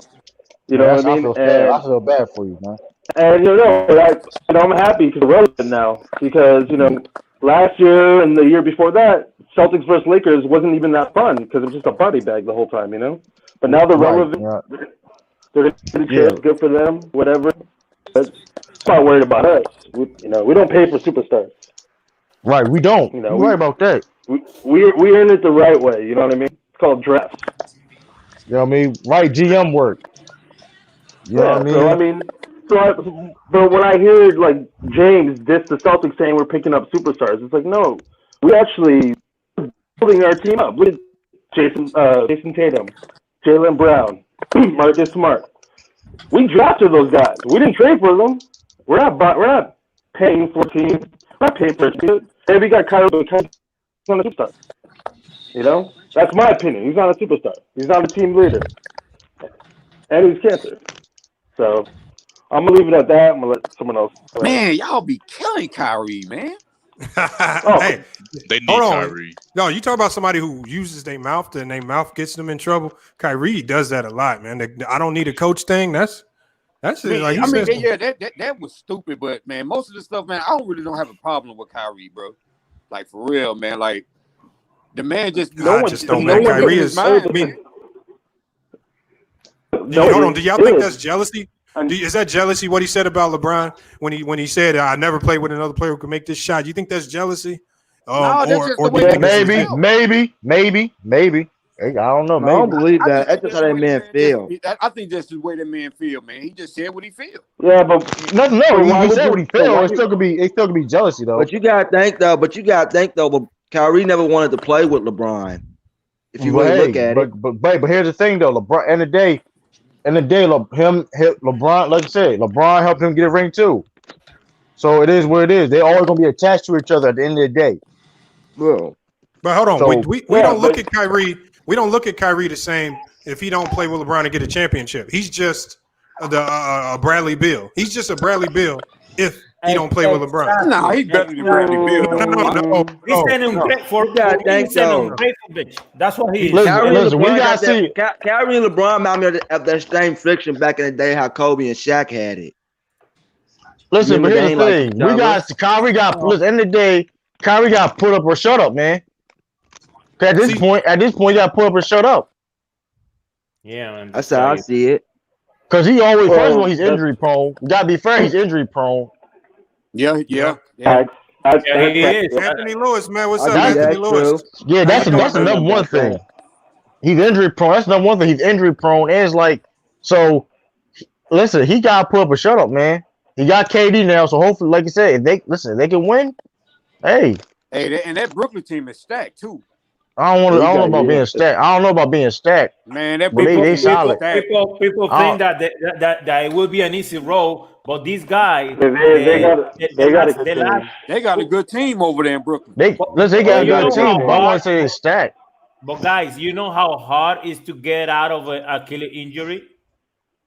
You know what I mean? I feel bad for you, man. And I'm happy because we're relevant now because last year and the year before that, Celtics versus Lakers wasn't even that fun because it was just a body bag the whole time, But now they're relevant. Yeah. They're good for them, whatever. But it's not worried about us. We don't pay for superstars. Right, we don't. We worry about that. We earn it the right way. You know what I mean? It's called drafts. You know what I mean? Right, GM work. You know what I mean? But when I hear like James diss the Celtics saying we're picking up superstars, it's like no, we actually building our team up. Look at Jason Tatum, Jaylen Brown, Marcus Smart. We drafted those guys. We didn't trade for them. We're not paying for teams. We're not paying for teams. And we got Kyrie because he's not a superstar. You know, that's my opinion. He's not a superstar. He's not a team leader, and he's cancer. So I'm gonna leave it at that. I'm gonna let someone else. Man, y'all be killing Kyrie, man. Hey, They need hold on. Kyrie. No, you talk about somebody who uses their mouth and their mouth gets them in trouble. Kyrie does that a lot, man. I don't need a coach thing. That's it. Like that was stupid, but man, most of the stuff, man, I don't have a problem with Kyrie, bro. Like for real, man. Like the man just Kyrie is. mind, Hold on. Do y'all think that's jealousy? Is that jealousy? What he said about LeBron when he said, "I never played with another player who could make this shot." You think that's jealousy? Maybe. I don't know. I don't believe that. That's just how that man feel. I think that's the way that man feel, man. He just said what he feel. Yeah, but No. He said what he feel. It still could be jealousy though. But you gotta think though. But Kyrie never wanted to play with LeBron. If you really look at it. But here's the thing though. LeBron in the day, LeBron, like I said, LeBron helped him get a ring too. So it is what it is. They're always gonna be attached to each other at the end of the day. Well, but hold on, So- we don't look at Kyrie. We don't look at Kyrie the same if he don't play with LeBron and get a championship. He's just a Bradley Beal. He's just a Bradley Beal if he don't play with LeBron. No, he's better than Bradley Beal. No. He's an ungrateful bitch. That's what he is. Listen, we gotta see. Kyrie and LeBron remind me of that same friction back in the day how Kobe and Shaq had it. Listen, but here's the Remember they thing. ain't like Kyrie got listen, end of the day, Kyrie got put up or shut up, man. 'Cause at this point, you gotta put up or shut up. Yeah, man. That's how I see it. Because he always, first of all, he's injury prone. You gotta be fair, he's injury prone. Yeah. He is. Anthony Lewis, man, what's up, That's Anthony Lewis? Yeah, that's another one thing. He's injury prone. That's another one thing. He's injury prone. And it's like, so listen, he gotta put up or shut up, man. He got KD now, so hopefully, like you said, if they can win. Hey, and that Brooklyn team is stacked too. I don't know about being stacked. I don't know about being stacked. Man, that they solid. People think that it will be an easy role, but these guys they got a good team over there in Brooklyn. They got a good team, but I want to say it's stacked. But guys, you know how hard it is to get out of an Achilles injury?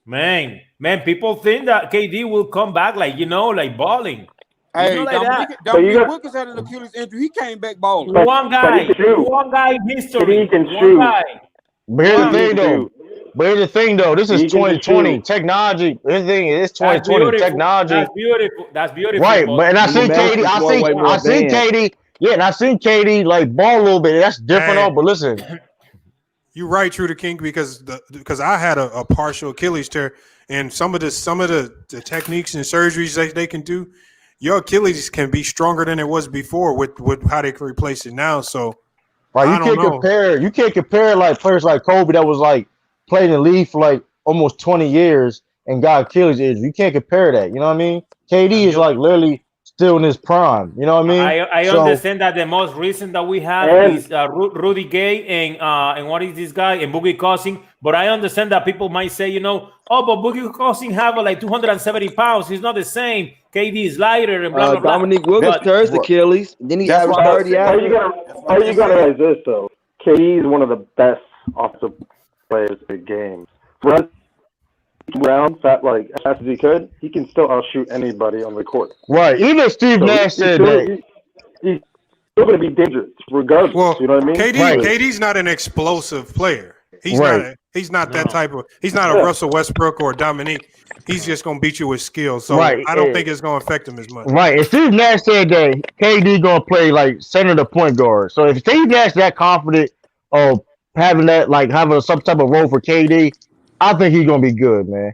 Man, people think that KD will come back like balling. Hey, you know, like Dominique Wilkins had an Achilles injury. He came back balling. One guy in history. One guy. But here's the thing, though. This is 2020 technology. This thing is 2020 technology. That's beautiful. Right, but I seen KD. I seen KD. Yeah, and I seen KD like ball a little bit. That's different, though. But listen, you're right, True to King, because I had a partial Achilles tear, and some of the techniques and surgeries they can do. Your Achilles can be stronger than it was before with how they can replace it now. So, you can't compare like players like Kobe that was like played in the league for like almost 20 years and got Achilles injury. You can't compare that. You know what I mean? KD is like literally still in his prime. You know what I mean? I understand that the most recent that we have is Rudy Gay and what is this guy and Boogie Cousins. But I understand that people might say, but Boogie Cousins have like 270 pounds. He's not the same. KD is lighter and blah, blah, blah. Dominique Wilkins tears Achilles. Then he averaged 30 All you gotta realize this, though. KD is one of the best offensive players in the game. Runs around like as fast as he could, he can still outshoot anybody on the court. Right. Even Steve Nash said that. He's still going to be dangerous regardless. Well, you know what I mean? KD's not an explosive player. He's not that type of. He's not a Russell Westbrook or Dominique. He's just gonna beat you with skill. So I don't think it's gonna affect him as much. Right. And Steve Nash said that KD gonna play like center to point guard. So if Steve Nash that confident of having some type of role for KD, I think he's gonna be good, man.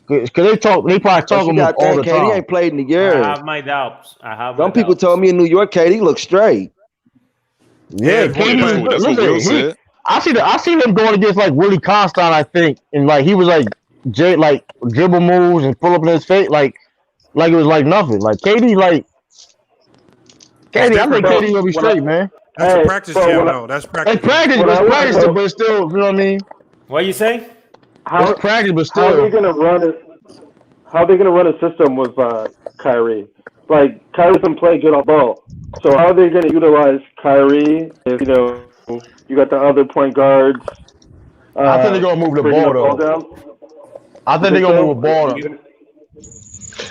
Because they probably talk about all the time. KD ain't played in a year. I have my doubts. Some people told me in New York, KD looks straight. Yeah, KD. That's what Will said. I see them going against like Willie Constantine, I think, and like he was like dribble moves and pull up in his face like it was like nothing. Like KD, I think KD gonna be straight, man. That's a Hey, practice bro, gym, when I- though. That's It's practice. practice, What but I it's want, practice, bro. but it's still, you know what I mean? What you say? How It's practice, but how are they still. gonna run it? How are they gonna run a system with Kyrie? Like Kyrie doesn't play good on ball, so how are they gonna utilize Kyrie if you got the other point guards I think they're gonna move the bringing ball the ball though. down? I You think they're think gonna so? move the ball.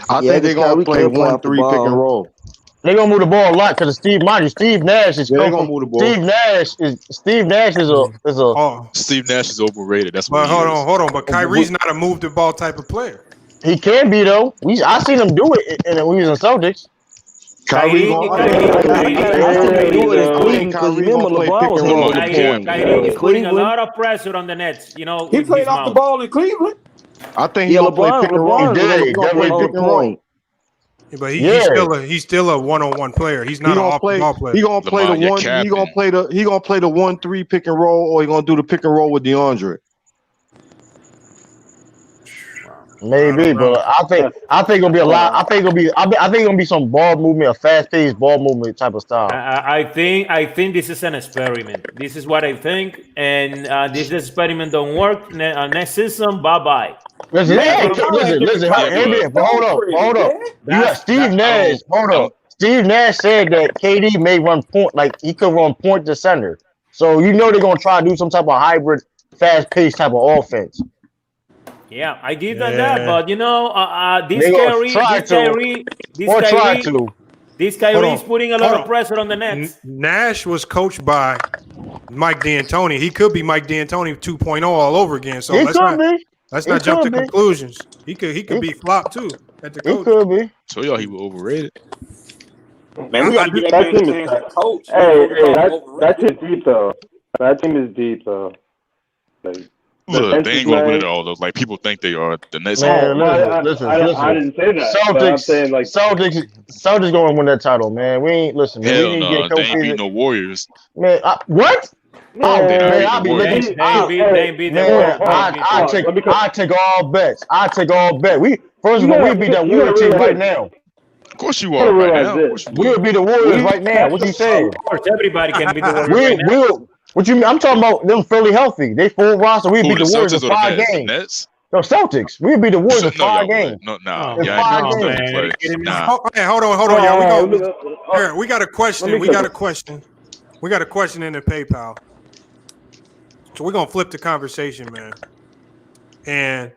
I Yeah, think they're because gonna Kyrie play can't play off the 1-3 pick and ball. roll. They're gonna move the ball a lot because Steve Nash is Yeah, they're come gonna from move the ball. Steve Nash is a Oh, Steve Nash is overrated. That's what but he is. hold on. But Kyrie's not a move the ball type of player. he can be though. I seen him do it when he was in Celtics. Kyrie Kyrie, gonna. I seen him do it in I Cleveland think because Kyrie remember gonna play LeBron pick was and Come handling roll. on, the you point can't. Kyrie is in putting a Cleveland. lot of pressure on the Nets. He With played his off the mouth. ball in Cleveland. I think he Yeah, gonna play pick and roll. LeBron was He on gonna play on pick the and roll. point. But Yeah. he's still a one-on-one player. He's not He an gonna off the play. ball player. He gonna play the Lamar, you're one. He gonna capping. play the. He gonna play the 1-3 pick and roll, or he gonna do the pick and roll with DeAndre. Maybe, but I think gonna be a lot. I think gonna be some ball movement, a fast paced ball movement type of style. I think this is an experiment. This is what I think, and this experiment don't work. Next season, bye. Listen, Man, listen. Hold up. You got Steve Nash. Hold up. Steve Nash said that KD may run point, like he could run point to center. So you know they're gonna try to do some type of hybrid, fast paced type of offense. Yeah, I give them that, but this They gonna Kyrie, try this to, Kyrie, this or try Kyrie, to. this Hold Kyrie on, is putting a hold lot of on. pressure on the Nets. Nash was coached by Mike D'Antoni. He could be Mike D'Antoni 2.0 all over again. So He let's could be. not jump to conclusions. He could be flop too at the coach. He could be. So y'all, he was overrated. Man, we got to give that That man team a is chance to coach. hey, that team is deep though. That team is deep though. Like, Look, they ain't gonna win it all though. Like people think they are. The Nets. Man, listen. I didn't say that. But I'm saying like Celtics gonna win that title, man. We ain't listen, man. Hell We need no, to they get ain't beat Kobe. no Warriors. Man, what? I'll be They beat the Man, Warriors. I take all bets. We first of all, we beat that Warrior team right now. Of course you are right now. Of course you We'll beat the Warriors right now. What you saying? Of course, everybody can beat the Warriors right now. What you mean? I'm talking about them fairly healthy. They full roster. We Who, beat the the Warriors in Celtics or the 5 Nets? games. The Nets? No, Celtics. We beat the Warriors in No, 5 y'all games. would. No, In yeah, 5 I games. ain't play. Nah. Oh, hey, hold on, y'all. We got a question. We got a question in the PayPal. So we're gonna flip the conversation, man. And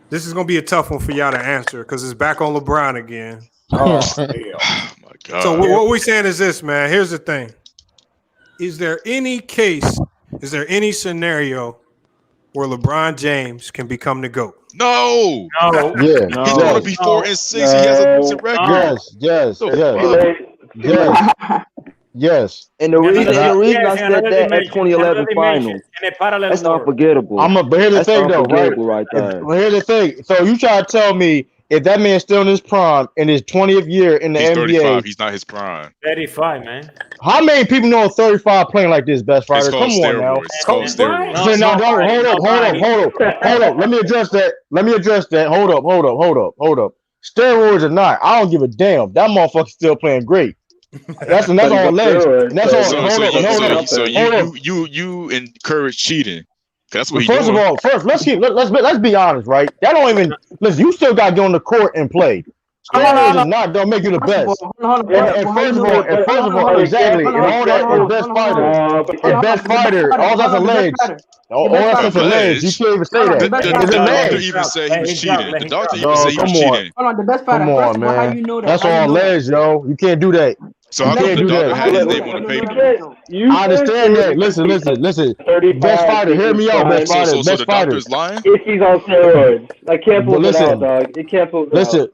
this is gonna be a tough one for y'all to answer because it's back on LeBron again. oh, my God. So what we're saying is this, man. Here's the thing: is there any scenario where LeBron James can become the GOAT? No. Yeah. He's going to be 4-6. He has a losing record. Yes. And the reason I said that at 2011 finals, that's unforgettable. But here's the thing, though, right? Right there. Well, here's the thing. So you try to tell me if that man's still in his prime in his 20th year in the He's NBA, 35. He's not his prime. 35, man. how many people know a 35 playing like this, best fighter? It's called Come on now. steroids. It's called steroids. Hold up. Let me address that. Hold up. Steroids or not, I don't give a damn. That motherfucker's still playing great. That's all alleged. That's all. So you encourage cheating. That's what he's First doing. of all, let's be honest, right? That don't even listen. You still got to get on the court and play. Steroids or not don't make you the best. And first of all, exactly. And all that is best fighter. All that's alleged. All that's alleged. You can't even say that. The doctor even said he was cheating. The doctor even said he was cheating. Hold on, the best fighter. Come on, man. That's all alleged, yo. You can't do that. So how come the doctor had his name on the paper? I understand that. Listen. Best fighter, hear me out. Best fighter. So the doctor's lying? If he's on steroids, I can't pull it out, dog. It can't pull it out.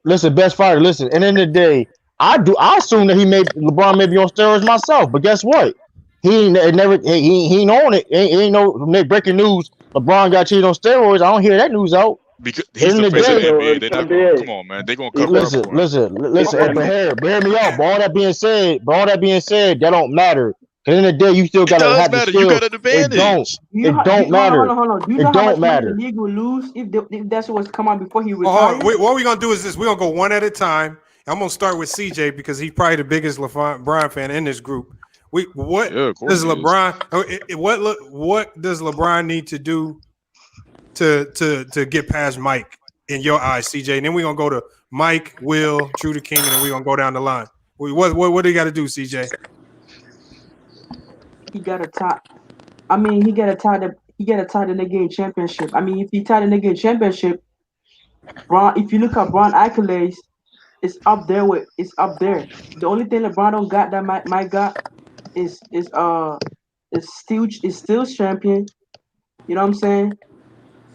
Listen, best fighter. Listen. At the end of the day, I assume that LeBron may be on steroids myself. But guess what? He ain't on it. Ain't no breaking news. LeBron got cheated on steroids. I don't hear that news out. Because he's the face of the NBA. They're not gonna, come on, man. They're gonna cover up for him. Listen. But hear me out. But all that being said, that don't matter. At the end of the day, you still gotta have the skill. You got an advantage. It don't matter. It don't matter. The league will lose if that's what's come on before he retires. What we're gonna do is this: we're gonna go one at a time. I'm gonna start with CJ because he's probably the biggest LeBron fan in this group. What Yeah, of course does he is. LeBron? What does LeBron need to do to get past Mike in your eyes, CJ? And then we're gonna go to Mike, Will, True the King, and then we're gonna go down the line. What do you got to do, CJ? He got a top. I mean, he got to tie the nigga in championship. I mean, if he tie the nigga in championship, Bron. If you look at Bron accolades, it's up there. The only thing LeBron don't got that Mike got is still champion. You know what I'm saying?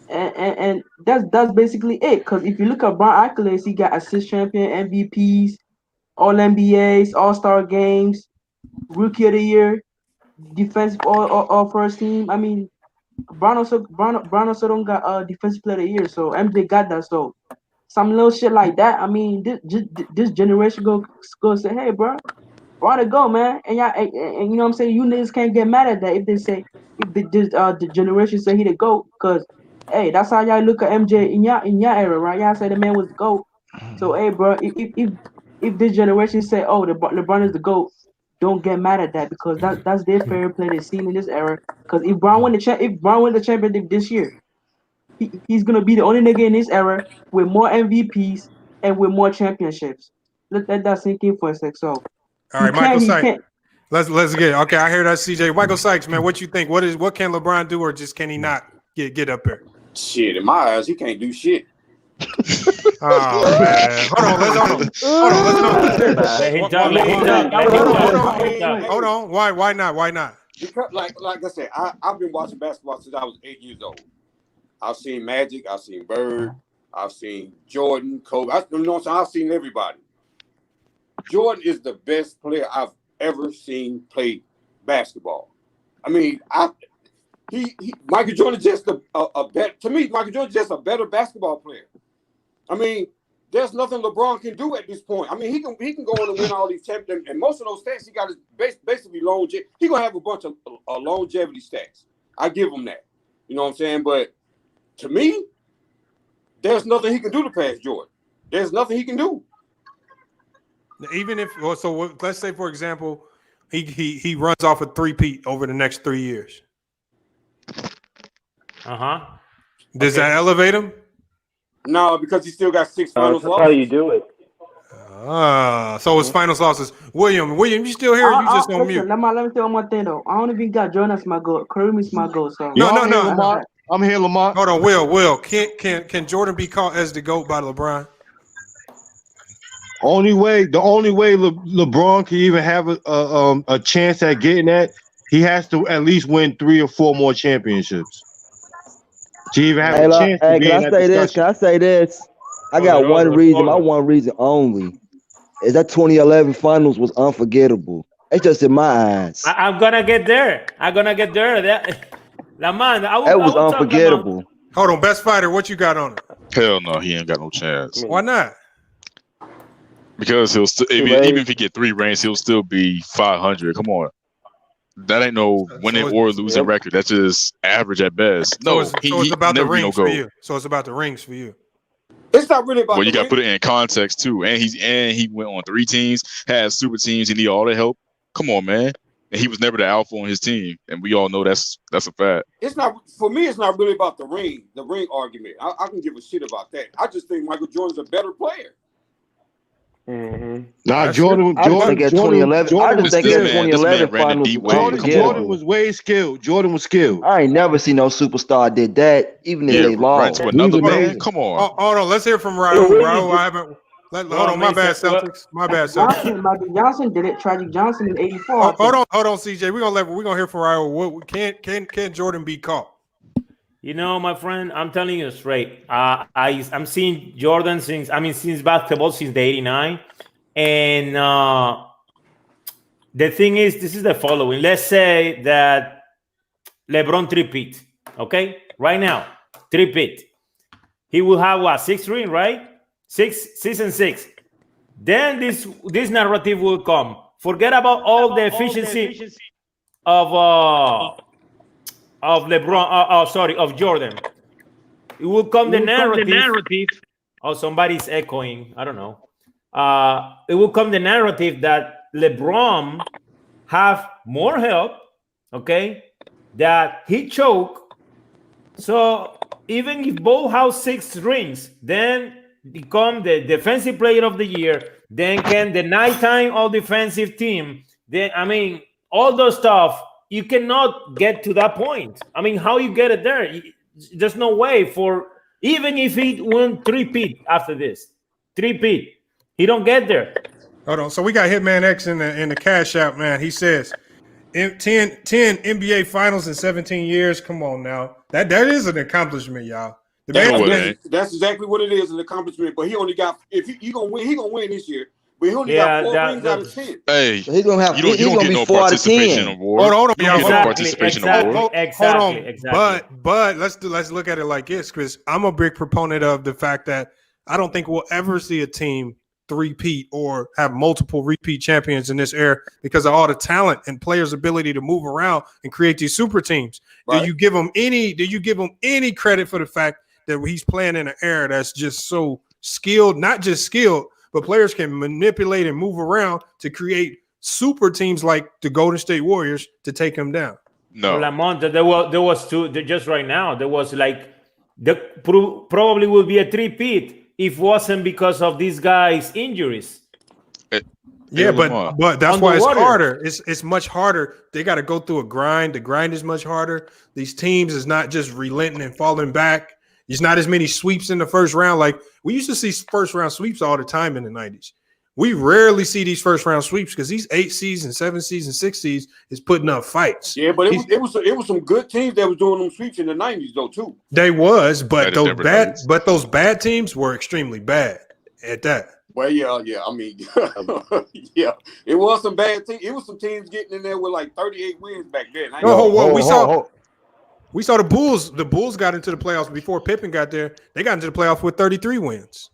And that's basically it. Cause if you look at Bron accolades, he got assist champion, MVPs, All NBAs, All Star games, Rookie of the Year, defensive all first team. I mean, Bron also don't got defensive player of the year. So MJ got that. So some little shit like that. I mean, this generation go say, hey, bro, Bron to go, man. And y'all, and you know what I'm saying? You niggas can't get mad at that if they say the generation say he the GOAT, cause hey, that's how y'all look at MJ in your era, right? Y'all say the man was the GOAT. So hey, bro, if this generation say, oh, LeBron is the GOAT, don't get mad at that, because that's their favorite play they've seen in this era. Because if Bron win the championship this year, he's gonna be the only nigga in this era with more MVPs and with more championships. Let that sink in for a sec. So All right, Michael Sykes. Let's get it. Okay, I hear that, CJ. Michael Sykes, man, what you think? What can LeBron do, or just can he not get up there? Shit, in my eyes, he can't do shit. Oh man, hold on. Why not? Because, like I said, I've been watching basketball since I was 8 years old. I've seen Magic, I've seen Bird, I've seen Jordan, Kobe. I've seen everybody. Jordan is the best player I've ever seen play basketball. I mean, Michael Jordan is just a better. To me, Michael Jordan is just a better basketball player. I mean, there's nothing LeBron can do at this point. I mean, he can go on and win all these championships, and most of those stats he got is basically longevity. He's gonna have a bunch of longevity stats. I give him that. You know what I'm saying? But to me, there's nothing he can do to pass Jordan. There's nothing he can do. Even if let's say, for example, he runs off a three-peat over the next 3 years. Does that elevate him? No, because he still got 6 finals losses. That's how you do it. So his finals losses. William, you still here? You just on mute. Let me tell you one more thing though. I don't even got Jordan as my goal. Kareem is my goal. So No. I'm here, Lamar. Hold on, Will. Can Jordan be called as the GOAT by LeBron? The only way LeBron can even have a chance at getting that, he has to at least win 3 or 4 more championships to even have a chance to be in that discussion. Can I say this? I got one reason. My one reason only is that 2011 finals was unforgettable. It's just in my eyes. I'm gonna get there. That was unforgettable. Hold on, best fighter. What you got on it? Hell no, he ain't got no chance. Why not? Because he'll still, even if he get 3 rings, he'll still be 500. Come on, that ain't no winning or losing record. That's just average at best. No, it's about the rings for you. So it's about the rings for you. It's not really about. Well, you got to put it in context too. And he went on 3 teams, had super teams. He need all the help. Come on, man. And he was never the alpha on his team, and we all know that's a fact. It's not for me. It's not really about the ring argument. I can give a shit about that. I just think Michael Jordan's a better player. Jordan. I just think at 2011 finals. Jordan was way skilled. Jordan was skilled. I ain't never seen no superstar did that, even if they lost. Right to another man. Come on. Hold on. Let's hear from Raul. Raul, I haven't. Hold on. My bad, Celtics. Magic Johnson did it. Tragic Johnson in '84. Hold on, CJ. We're gonna hear from Raul. Can Jordan be caught? You know, my friend, I'm telling you straight. I'm seeing Jordan since basketball since the '89, and the thing is, this is the following. Let's say that LeBron three-peat, okay? Right now, three-peat. He will have what, 6 rings, right? 6 and 6. Then this narrative will come. Forget about all the efficiency of LeBron. Of Jordan. It will come the narrative. Oh, somebody's echoing. I don't know. It will come the narrative that LeBron have more help, okay, that he choke. So even if Bo has 6 rings, then become the defensive player of the year, then can the nighttime all defensive team, then I mean all those stuff, you cannot get to that point. I mean, how you get it there? There's no way for, even if he won 3-peat after this, 3-peat, he don't get there. Hold on. So we got Hitman X in the cash out, man. He says 10 NBA finals in 17 years. Come on now. That is an accomplishment, y'all. That's exactly what it is, an accomplishment. But he only got, if he gonna win this year. But he only got 4 rings out of 10. Hey, so he's gonna have. You don't get no participation award. Hold on, Exactly. But let's look at it like this, Chris. I'm a big proponent of the fact that I don't think we'll ever see a team 3-peat or have multiple repeat champions in this era because of all the talent and players' ability to move around and create these super teams. Right. Do you give him any credit for the fact that he's playing in an era that's just so skilled, not just skilled, but players can manipulate and move around to create super teams like the Golden State Warriors to take him down? No. Lamont, there was 2 just right now. There was like probably will be a 3-peat if it wasn't because of these guys' injuries. Yeah, but that's why it's harder. It's much harder. They got to go through a grind. The grind is much harder. These teams is not just relenting and falling back. There's not as many sweeps in the first round. Like we used to see first round sweeps all the time in the 90s. We rarely see these first round sweeps because these 8 seeds and 7 seeds and 6 seeds is putting up fights. Yeah, but it was some good teams that was doing them sweeps in the 90s though too. They was, but those bad teams were extremely bad at that. Well, yeah. I mean, yeah, it was some bad teams. It was some teams getting in there with like 38 wins back then. We saw the Bulls. The Bulls got into the playoffs before Pippen got there. They got into the playoffs with 33 wins.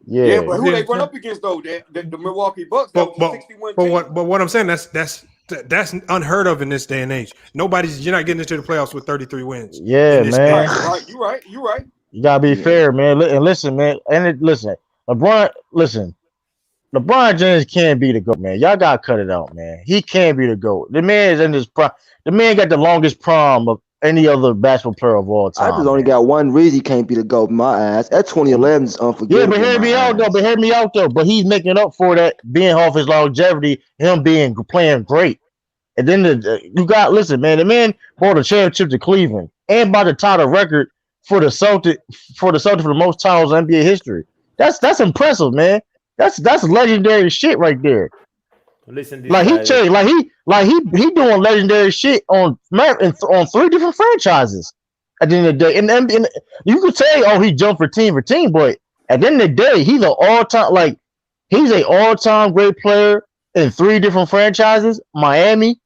Yeah, but who they run up against though? The Milwaukee Bucks. But what I'm saying, that's unheard of in this day and age. You're not getting into the playoffs with 33 wins. Yeah, man. Right. You're right. You gotta be fair, man. And listen, man. LeBron James can't be the GOAT, man. Y'all gotta cut it out, man. He can't be the GOAT. The man is in his prime. The man got the longest prime of any other basketball player of all time. I just only got one reason he can't be the GOAT in my eyes. That 2011 is unforgivable. Yeah, but hear me out though. But he's making up for that, being off his longevity, him playing great. And then listen, man. The man brought a championship to Cleveland and by the title record for the Celtics for the most titles in NBA history. That's impressive, man. That's legendary shit right there. Listen, like he changed, he doing legendary shit on 3 different franchises. At the end of the day, and you could say, he jumped for team, but at the end of the day, he's an all-time great player in 3 different franchises: Miami,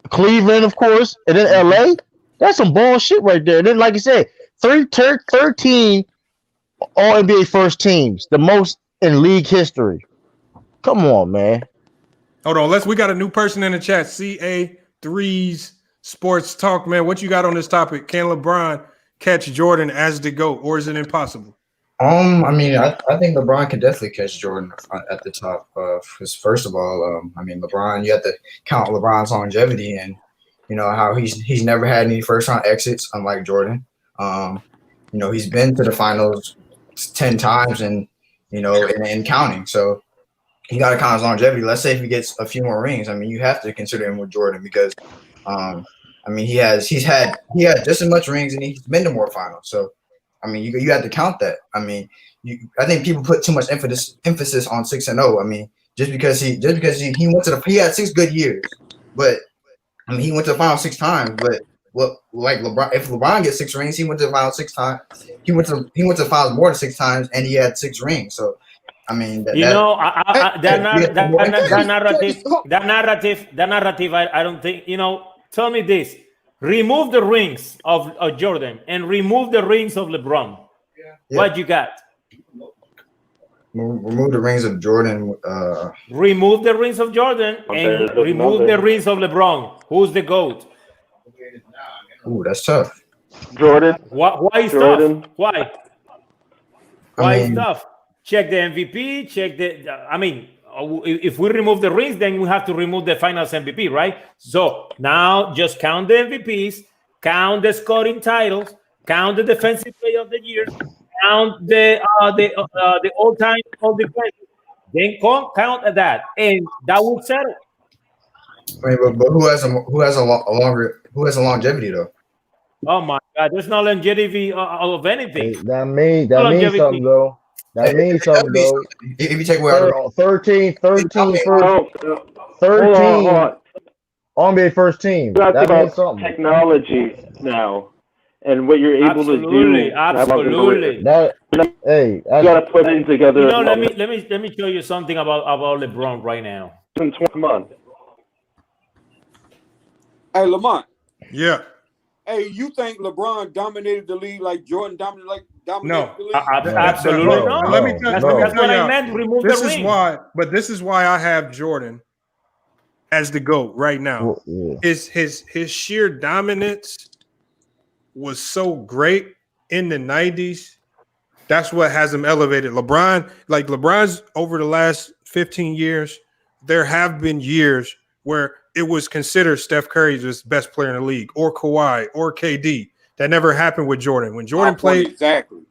Cleveland, of course, and then LA. That's some bullshit right there. And then, like you said, 13 All-NBA first teams, the most in league history. Come on, man. Hold on. We got a new person in the chat. CA3's Sports Talk, man. What you got on this topic? Can LeBron catch Jordan as the GOAT, or is it impossible? I mean, I think LeBron can definitely catch Jordan at the top. Because first of all, LeBron, you have to count LeBron's longevity and how he's never had any first round exits, unlike Jordan. He's been to the finals 10 times and counting. So he got to count his longevity. Let's say if he gets a few more rings, you have to consider him with Jordan because, he had just as much rings and he's been to more finals. So, you have to count that. I think people put too much emphasis on 6-0. Just because he went to he had 6 good years, but he went to the final 6 times. But LeBron, if LeBron gets 6 rings, he went to the final 6 times. He went to the finals more than 6 times, and he had 6 rings. So. That narrative. I don't think. Tell me this: remove the rings of Jordan and remove the rings of LeBron. Yeah. What you got? Remove the rings of Jordan. Remove the rings of Jordan and remove the rings of LeBron. Who's the GOAT? Ooh, that's tough. Jordan. Why is tough? Why? Why is tough? Check the MVP. Check the. if we remove the rings, then we have to remove the Finals MVP, right? So now just count the MVPs, count the scoring titles, count the Defensive Player of the Year, count the all-time all defense, then count that, and that will settle. I mean, but who has a longevity though? Oh my God, there's no longevity of anything. That means longevity. something though. That means something though. If you take away 13 first, Hold on. NBA first team. That's That means about something. technology now, and what you're able to do. Absolutely. You gotta put it together. You know, let me show you something about LeBron right now. Come on. Hey, Lamont. Yeah. Hey, you think LeBron dominated the league like Jordan dominated the league? Absolutely not. Let me tell That's what I y'all, meant. Remove this the is ring. why, but this is why I have Jordan as the GOAT right now. His sheer dominance was so great in the 90s. That's what has him elevated. LeBron's over the last 15 years, there have been years where it was considered Steph Curry's the best player in the league, or Kawhi, or KD. That never happened with Jordan. When Jordan played,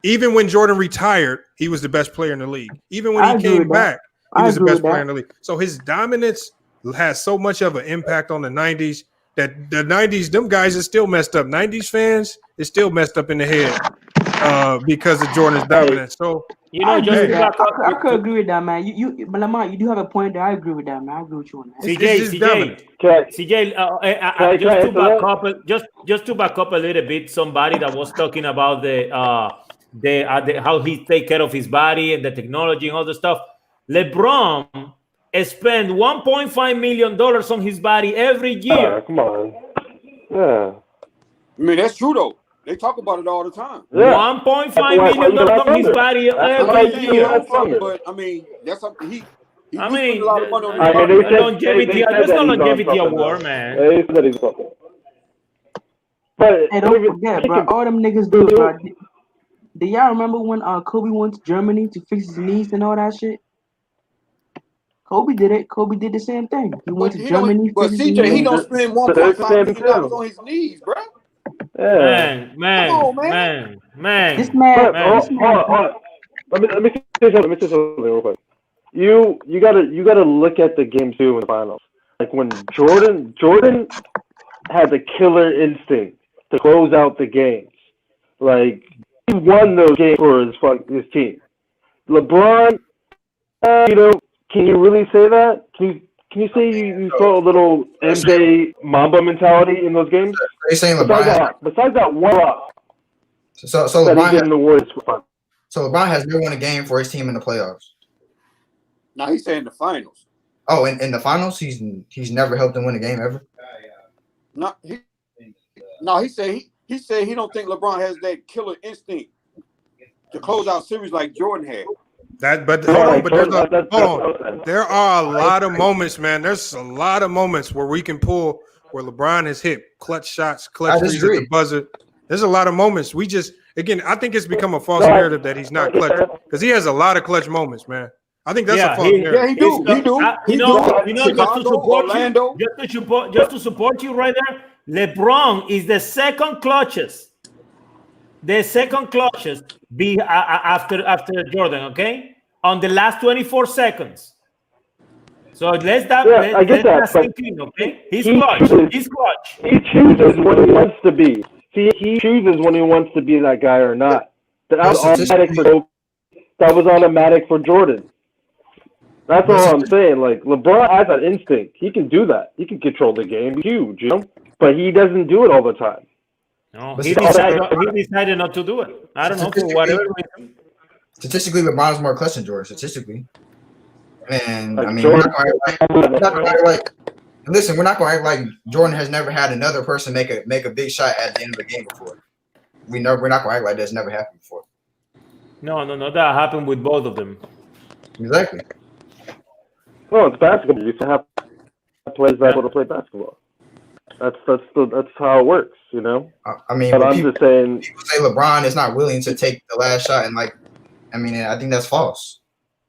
even when Jordan retired, he was the best player in the league. Even when he came back, he was the best player in the league. So his dominance has so much of an impact on the 90s that the 90s, them guys are still messed up. 90s fans is still messed up in the head because of Jordan's dominance. So I could agree with that, man. But Lamont, you do have a point there. I agree with that, man. I agree with you on that. CJ, just to back up a little bit, somebody that was talking about the how he take care of his body and the technology and all the stuff. LeBron spent $1.5 million on his body every year. Come on. Yeah. I mean, that's true though. They talk about it all the time. Yeah. $1.5 million on his body every year. But I mean, that's something he I mean, a lot of money on longevity. There's no longevity award, man. But hey, don't forget, bro. All them niggas do, bro. Do y'all remember when Kobe went to Germany to fix his knees and all that shit? Kobe did it. Kobe did the same thing. He went to Germany. But CJ, he don't spend $1.5 million on his knees, bro. Yeah. Man. This man. Let me say something real quick. You gotta look at the game too in the finals. Like when Jordan had the killer instinct to close out the games. Like he won those games for his team. LeBron, can you really say that? Can you say you saw a little MJ Mamba mentality in those games? Are you saying LeBron? Besides that one loss. So LeBron has never won a game for his team in the playoffs. No, he's saying the finals. Oh, in the finals, he's never helped them win a game ever. He said he don't think LeBron has that killer instinct to close out series like Jordan had. Hold on. There are a lot of moments, man. There's a lot of moments where we can pull where LeBron has hit clutch shots, clutch threes at the buzzer. There's a lot of moments. I think it's become a false narrative that he's not clutch because he has a lot of clutch moments, man. I think that's a false narrative. Yeah, he do. Just to support you right there, LeBron is the second clutchest. After Jordan, okay? On the last 24 seconds. So I get that. Sink in, okay? He's clutch. He chooses when he wants to be. He chooses when he wants to be that guy or not. That was automatic for Jordan. That's all I'm saying. Like LeBron has that instinct. He can do that. He can control the game. He's huge, but he doesn't do it all the time. No, he decided not to do it. I don't know for whatever reason. Statistically, LeBron's more clutch than Jordan. Statistically, and I mean, we're not going to act like. Listen, we're not going to act like Jordan has never had another person make a big shot at the end of the game before. We're not going to act like that's never happened before. No, that happened with both of them. Exactly. Well, it's basketball. You can have players that able to play basketball. That's how it works, I mean, but I'm just saying. People say LeBron is not willing to take the last shot, and I think that's false.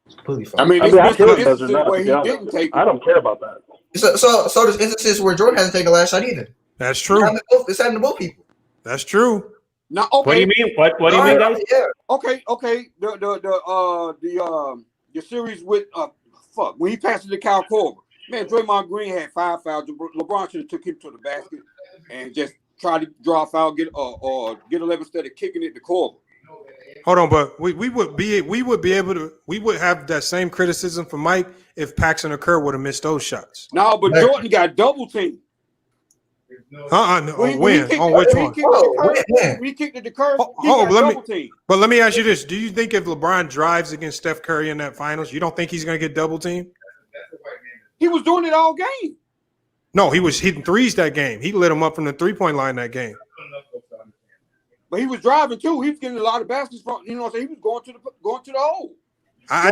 Completely I fine. mean, I it's mean, I been care some if it does or instances not. where To be he honest, didn't take I it. don't care about that. So there's instances where Jordan hasn't taken the last shot either. That's true. It's happened to both people. That's true. Now, What do okay, you mean? What do you mean, guys? Yeah. okay. The series with when he passed it to Kyle Korver. Man, Draymond Green had 5 fouls. LeBron should have took him to the basket and just tried to draw a foul, get 11 instead of kicking it to Korver. Hold on, but we would have that same criticism for Mike if Paxson or Kerr would have missed those shots. No, but Jordan got double teamed. No, on which one? When he kicked it to Curry, he Oh, got double teamed. But let me ask you this: do you think if LeBron drives against Steph Curry in that finals, you don't think he's going to get double teamed? He was doing it all game. No, he was hitting threes that game. He lit him up from the 3-point line that game. But he was driving too. He was getting a lot of baskets from. You know what I'm saying? He was going to the hole. I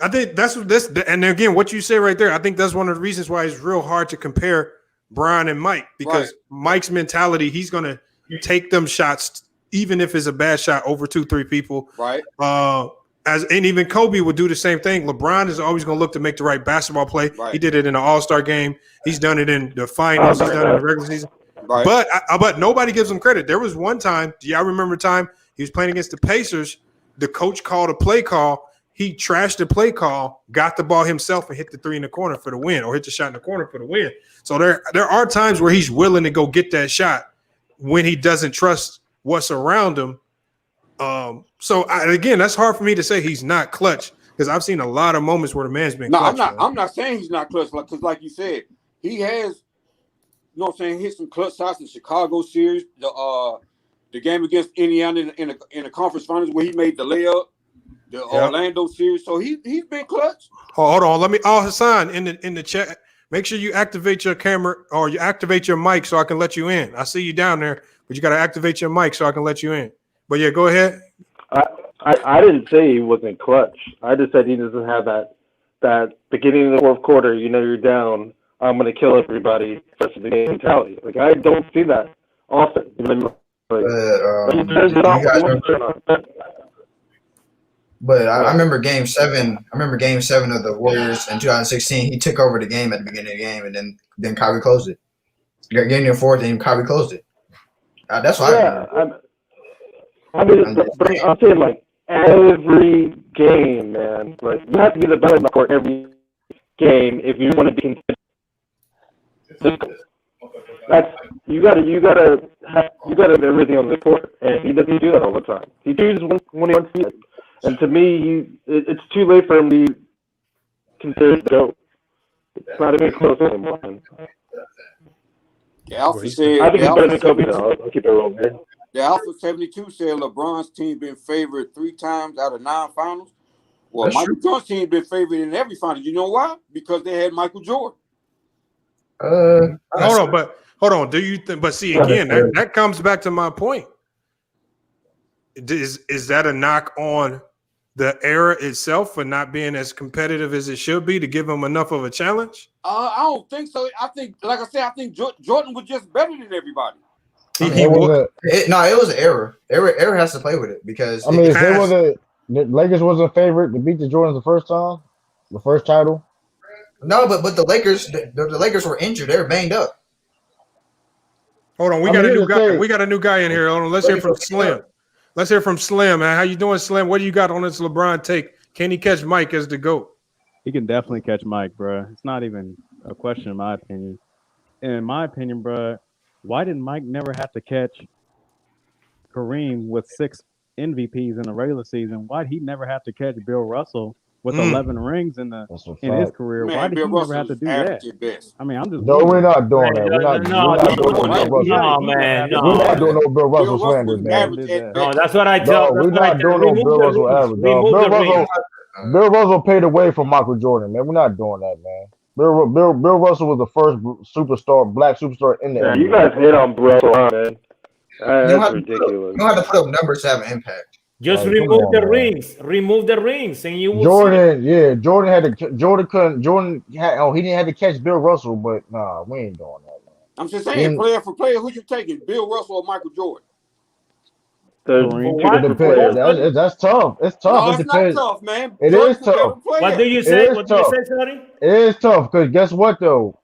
think that's what this. And again, what you say right there, I think that's one of the reasons why it's real hard to compare Brian and Mike, because Mike's mentality, he's going to take them shots, even if it's a bad shot, over 2-3 people. Right. And even Kobe would do the same thing. LeBron is always going to look to make the right basketball play. Right. He did it in the All-Star game. He's done it in the finals. He's done it in the regular season. Right. But nobody gives him credit. There was one time, do y'all remember a time he was playing against the Pacers? The coach called a play call. He trashed the play call, got the ball himself, and hit the 3 in the corner for the win, or hit the shot in the corner for the win. So there are times where he's willing to go get that shot when he doesn't trust what's around him. Again, that's hard for me to say he's not clutch, because I've seen a lot of moments where the man's been clutch. I'm not saying he's not clutch, because like you said, he has, you know what I'm saying, hit some clutch shots in the Chicago series, the game against Indiana in the conference finals where he made the layup, the Orlando series. So he's been clutch. Hold on, let me. Hassan in the chat. Make sure you activate your camera or you activate your mic so I can let you in. I see you down there, but you got to activate your mic so I can let you in. But yeah, go ahead. I didn't say he wasn't clutch. I just said he doesn't have that beginning of the fourth quarter. You know, you're down. I'm gonna kill everybody. Rest of the game mentality. Like, I don't see that often. You know what I mean? But I remember Game 7. I remember Game 7 of the Warriors in 2016. He took over the game at the beginning of the game, and then Kyrie closed it. Getting in fourth, and Kyrie closed it. That's why. I mean, but I'm saying, like, every game, man. Like, you have to be the best in the court every game if you want to be consistent. You gotta have everything on the court, and he doesn't do that all the time. He chooses when he wants to. And to me, it's too late for him to be considered the GOAT. It's not even close anymore. The Alpha said, I think he's better than Kobe, though. I'll keep it rolling here. The Alpha 72 said LeBron's team been favored 3 times out of 9 finals. Well, That's Michael true. Jordan's team been favored in every final. You know why? Because they had Michael Jordan. Hold on. Do you think? But see, again, that comes back to my point. Is that a knock on the era itself for not being as competitive as it should be to give them enough of a challenge? I don't think so. I think, like I said, I think Jordan was just better than everybody. It was an error. Error has to play with it because I mean, if they wasn't, the Lakers wasn't favored to beat the Jordans the first time, the first title. No, but the Lakers, the Lakers were injured. They were banged up. Hold on, we got a new guy. We got a new guy in here. Hold on, let's hear from Slim. Let's hear from Slim, man. How you doing, Slim? What do you got on this LeBron take? Can he catch Mike as the GOAT? He can definitely catch Mike, bro. It's not even a question, in my opinion. In my opinion, bro, why did Mike never have to catch Kareem with 6 MVPs in the regular season? Why did he never have to catch Bill Russell with 11 rings in his career? Man, Why did Bill he never Russell have to is do that? average at best. I mean, I'm just No, we're not doing that. We're not doing no Bill Russell. man. We're not doing no Bill Russell slanders, man. No, that's what I tell. No, we're not doing no Bill Russell average. Bill Russell paid away from Michael Jordan, man. We're not doing that, man. Bill Russell was the first black superstar in the Yeah, NBA. you guys hate on Russell, man. That's ridiculous. You don't have to put up numbers to have an impact. Just Like, remove come the on, man. rings. Remove the rings, and you will Jordan, yeah, Jordan had to. He didn't have to catch Bill Russell, but nah, we ain't doing that, man. I'm just saying, player for player, who you taking, Bill Russell or Michael Jordan? There's Kareem. two different players. That's tough. It's tough. No, It it's not depends. tough, man. It Jordan's is a better tough. player. What do you It say? is What do you tough. say, sorry? It is tough because guess what though?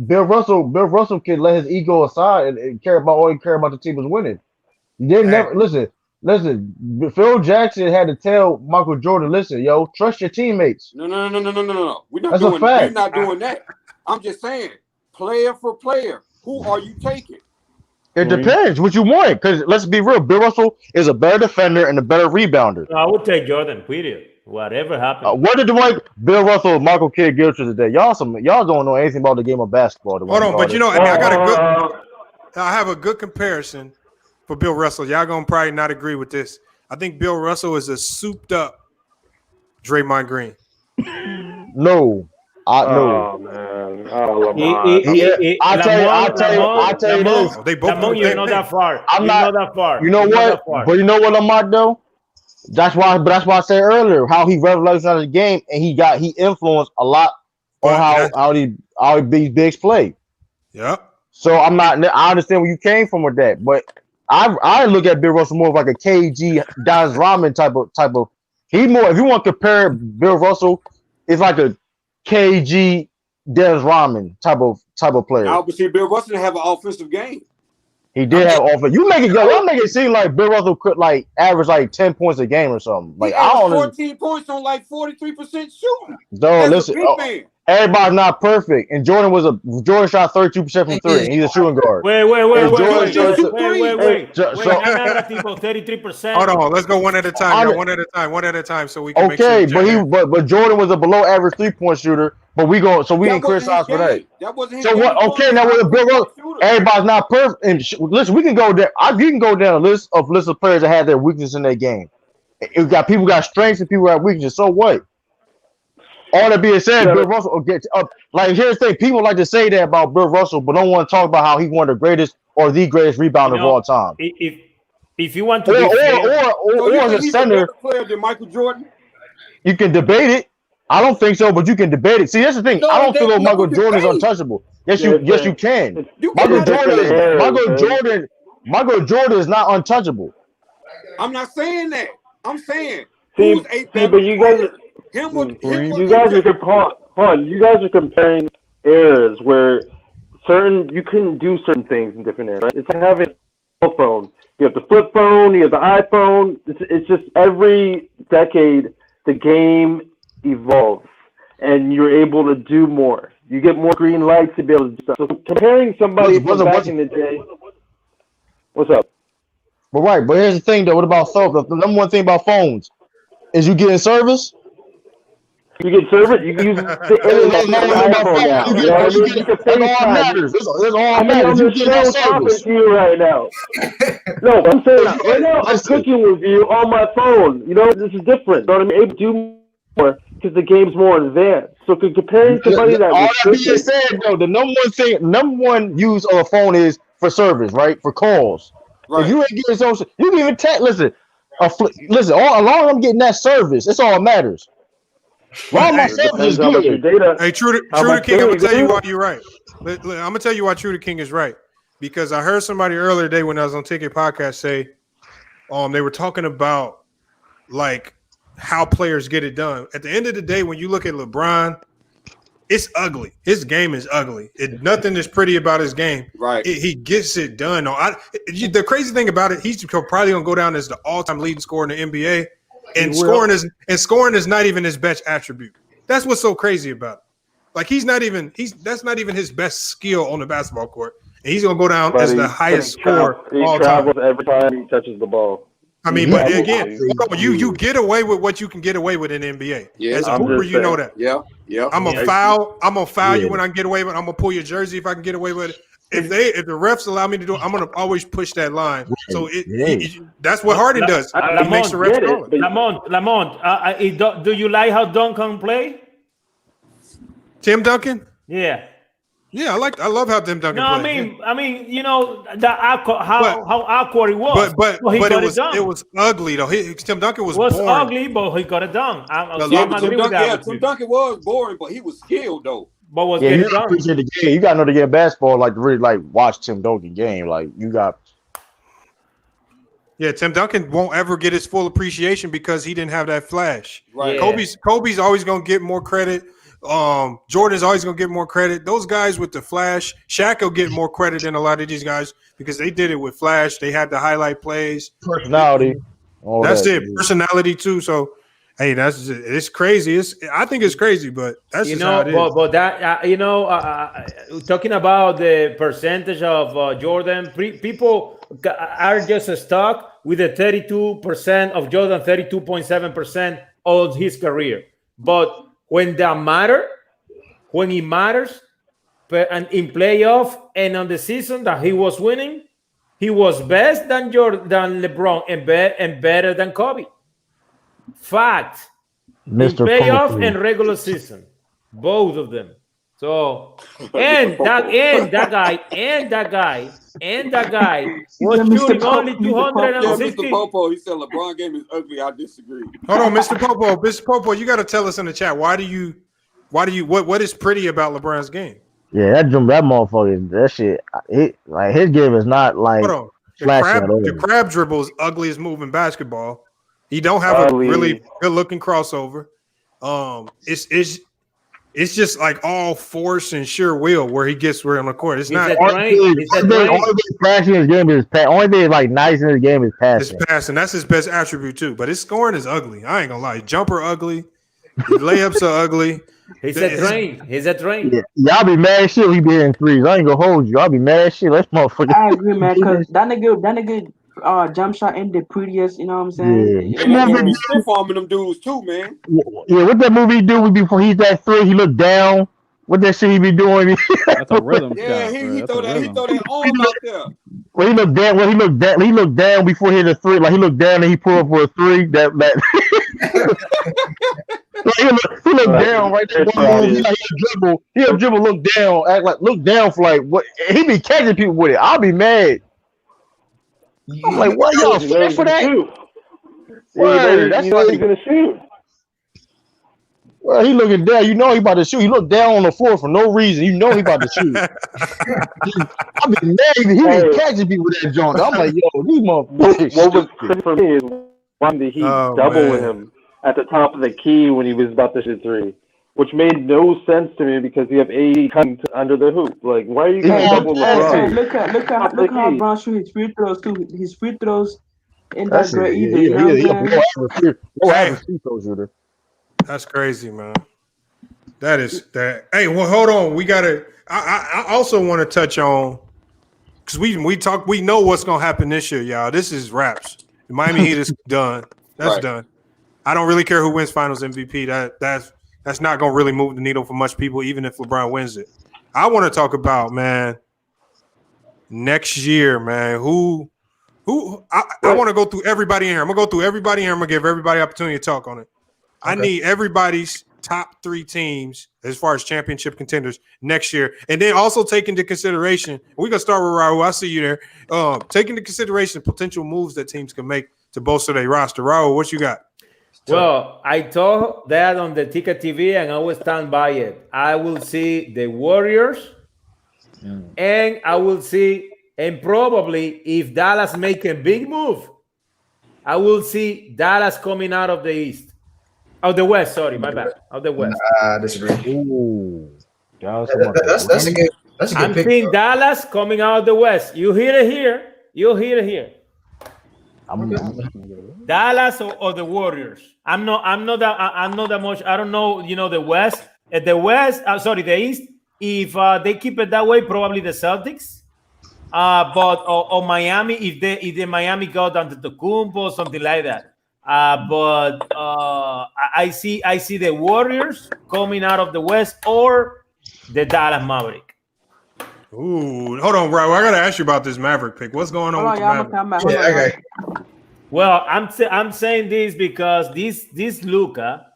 Bill Russell can let his ego aside and care about all he care about the team is winning. They never listen. Phil Jackson had to tell Michael Jordan, listen, yo, trust your teammates. No. We're not That's a doing. fact. We're not doing that. I'm just saying, player for player, who are you taking? It depends what you want. Because let's be real, Bill Russell is a better defender and a better rebounder. No, I would take Jordan. Period. Whatever happened. What did Bill Russell and Michael Kidd give to today? Y'all don't know anything about the game of basketball. Hold on, but you know, I have a good comparison for Bill Russell. Y'all gonna probably not agree with this. I think Bill Russell is a souped up Draymond Green. No. Oh man! Oh, I'll tell you this. They both. You're not that far. I'm not that far. You know what? But you know what, Lamont though. That's why I said earlier how he revolutionized the game and he influenced a lot on how these bigs play. Yeah. So I understand where you came from with that, but I look at Bill Russell more of like a KG Dennis Rodman type of. He more if you want to compare Bill Russell, it's like a KG Dennis Rodman type of player. Now, but see, Bill Russell didn't have an offensive game. He did have offense. Y'all make it seem like Bill Russell could like average like 10 points a game or something. Like He I don't know. 14 points on like 43% shooting. No, listen. Everybody's not perfect, and Jordan shot 32% from three. And he's a shooting guard. Wait. So, 33%. Hold on, let's go one at a time. One at a time, so we can. Okay, make sure but Jordan was a below average 3-point shooter. But we didn't criticize for that. That wasn't his So what? game. Okay, now with Bill Russell, everybody's not perfect. And listen, we can go there. You can go down a list of players that had their weaknesses in their game. It got people got strengths and people got weaknesses. So what? All that being said, Bill Russell will get up. Like here's the thing: people like to say that about Bill Russell, but don't want to talk about how he's one of the greatest or the greatest rebounder of all time. If you want to, or as a center, a better player than Michael Jordan. You can debate it. I don't think so, but you can debate it. See, that's the thing. I don't feel like Michael Jordan is untouchable. Yes, you can. Michael Jordan is not untouchable. I'm not saying that. I'm saying but you guys. You guys are comparing eras where you couldn't do certain things in different eras. Right? It's like having a cell phone. You have the flip phone, you have the iPhone. It's just every decade the game evolves and you're able to do more. You get more green lights to be able to do stuff. So comparing somebody from back in the day. What's up? But here's the thing though. What about phones? The number one thing about phones is you getting service. You get service. You can use the internet on the iPhone now. You know what I mean? You can FaceTime. That's all matters. You get that service. To you right now. No, I'm saying right now I'm cooking with you on my phone. You know this is different. You know what I mean? Able to do more because the game's more advanced. So comparing somebody that all that being said though, the number one use of a phone is for service, right? For calls. Right. If you ain't getting social, you can even text. Listen, as long as I'm getting that service, that's all that matters. Well, my service is good. Hey, True to King, I'm gonna tell you why you're right. I'm gonna tell you why True to King is right. Because I heard somebody earlier today when I was on Ticket Podcast say, they were talking about like how players get it done. At the end of the day, when you look at LeBron, it's ugly. His game is ugly. Nothing is pretty about his game. Right. He gets it done. The crazy thing about it, he's probably gonna go down as the all-time leading scorer in the NBA. And scoring is not even his best attribute. That's what's so crazy about it. Like that's not even his best skill on the basketball court. And he's gonna go down as the highest scorer all time. Every time he touches the ball. I mean, but again, you get away with what you can get away with in the NBA. Yeah, as a hooper, you know that. Yeah. I'm gonna foul you when I can get away with it. I'm gonna pull your jersey if I can get away with it. If the refs allow me to do it, I'm gonna always push that line. So that's what Harden does. He makes the refs call it. Lamont, do you like how Duncan play? Tim Duncan? Yeah. Yeah, I love how Tim Duncan played. I mean, you know how awkward it was. But it was ugly though. Tim Duncan was boring. Ugly, but he got it done. Tim Duncan was boring, but he was skilled though. But was you appreciate the game. You gotta know the game of basketball, like to really like watch Tim Duncan game. Like you got. Yeah, Tim Duncan won't ever get his full appreciation because he didn't have that flash. Right. Yeah. Kobe's always gonna get more credit. Jordan's always gonna get more credit. Those guys with the flash, Shaq will get more credit than a lot of these guys because they did it with flash. They had the highlight plays, personality. All That's that, it, personality too. So, hey, it's crazy. I think it's crazy, but that's just how it is. But that talking about the percentage of Jordan, people are just stuck with the 32% of Jordan, 32.7% of his career. But when when it matters, and in playoff and on the season that he was winning, he was best than LeBron and better than Kobe. Fact. Mr. In playoff Poetry. and regular season, both of them. So and that guy was shooting only Yeah, 260. Mr. Popo, he said LeBron game is ugly. I disagree. Hold on, Mr. Popo. Mr. Popo, you got to tell us in the chat what is pretty about LeBron's game? Yeah, that motherfucker, that shit. His game is not like Hold on. flashy at all. The crab dribble is ugliest move in basketball. He don't have a really good looking crossover. It's just like all force and sure will where he gets where on the court. It's not. Only thing flashy in his game is only thing like nice in his game is passing. It's passing. That's his best attribute too. But his scoring is ugly. I ain't gonna lie. Jumper ugly. His layups are ugly. He's a train. Yeah, y'all be mad as shit when he be in threes. I ain't gonna hold you. I'll be mad as shit. Let's motherfucker. I agree, man, because that nigga jump shot ended prettiest, you know what I'm saying? Yeah. And he be stiff arming them dudes too, man. Yeah, what that movie do before he's that three? He looked down. What that shit he be doing? That's a rhythm Yeah, shot. he throw that arm out there. Well, he looked down. He looked down before he hit a three. Like he looked down and he pulled up for a three. That. Like he looked down right there. He'll dribble, look down, look down for like what? He be catching people with it. I'll be mad. I'm like, what y'all scared for that? Word, that's why he's gonna shoot. Well, he looking down. You know he about to shoot. He looked down on the floor for no reason. You know he about to shoot. I be mad. He be catching people with that joint. I'm like, yo, these motherfuckers. What was crazy for me is when did he double him at the top of the key when he was about to shoot three, which made no sense to me because you have AD coming under the hoop. Like, why are you guys double LeBron? Look how LeBron shoot his free throws too. His free throws ain't that great either. You know what I'm saying? That's crazy, man. That is that. Hey, well, hold on. We gotta. I also want to touch on because we know what's gonna happen this year, y'all. This is wraps. The Miami Heat is done. That's done. I don't really care who wins Finals MVP. That's not gonna really move the needle for much people, even if LeBron wins it. I want to talk about, man, next year, man. Who I want to go through everybody in here. I'm gonna go through everybody in here. I'm gonna give everybody opportunity to talk on it. I need everybody's top 3 teams as far as championship contenders next year. And then also take into consideration, we're going to start with Raul. I see you there. Take into consideration potential moves that teams can make to bolster their roster. Raul, what you got? Well, I told that on the Ticket TV and I will stand by it. I will see the Warriors and I will see, and probably if Dallas make a big move, I will see Dallas coming out of the East. Of the West, sorry, my bad. Of the West. I disagree. Ooh, that's a good. That's a good I'm pick. seeing Dallas coming out of the West. You hear it here. You hear it here. Dallas or the Warriors. I'm not that much. I don't know. You know the West. The East. If they keep it that way, probably the Celtics. But Miami, if the Miami got down to Tocumpo, something like that. But I see the Warriors coming out of the West or the Dallas Maverick. Ooh, hold on, Raul. I gotta ask you about this Maverick pick. What's going on with the Maverick? Well, I'm saying this because this Luka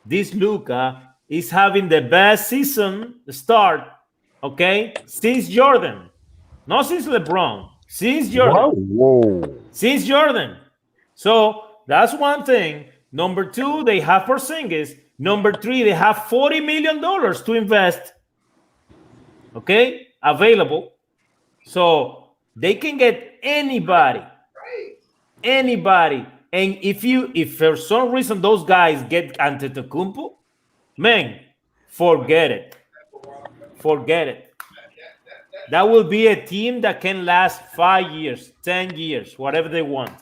is having the best season start, okay, since Jordan, not since LeBron, since Jordan. Whoa. Since Jordan. So that's one thing. Number 2, they have Porzingis. Number 3, they have $40 million to invest. Okay, available. So they can get anybody anybody. And if for some reason those guys get Antetokounmpo, man, forget it. Forget it. That will be a team that can last 5 years, 10 years, whatever they want.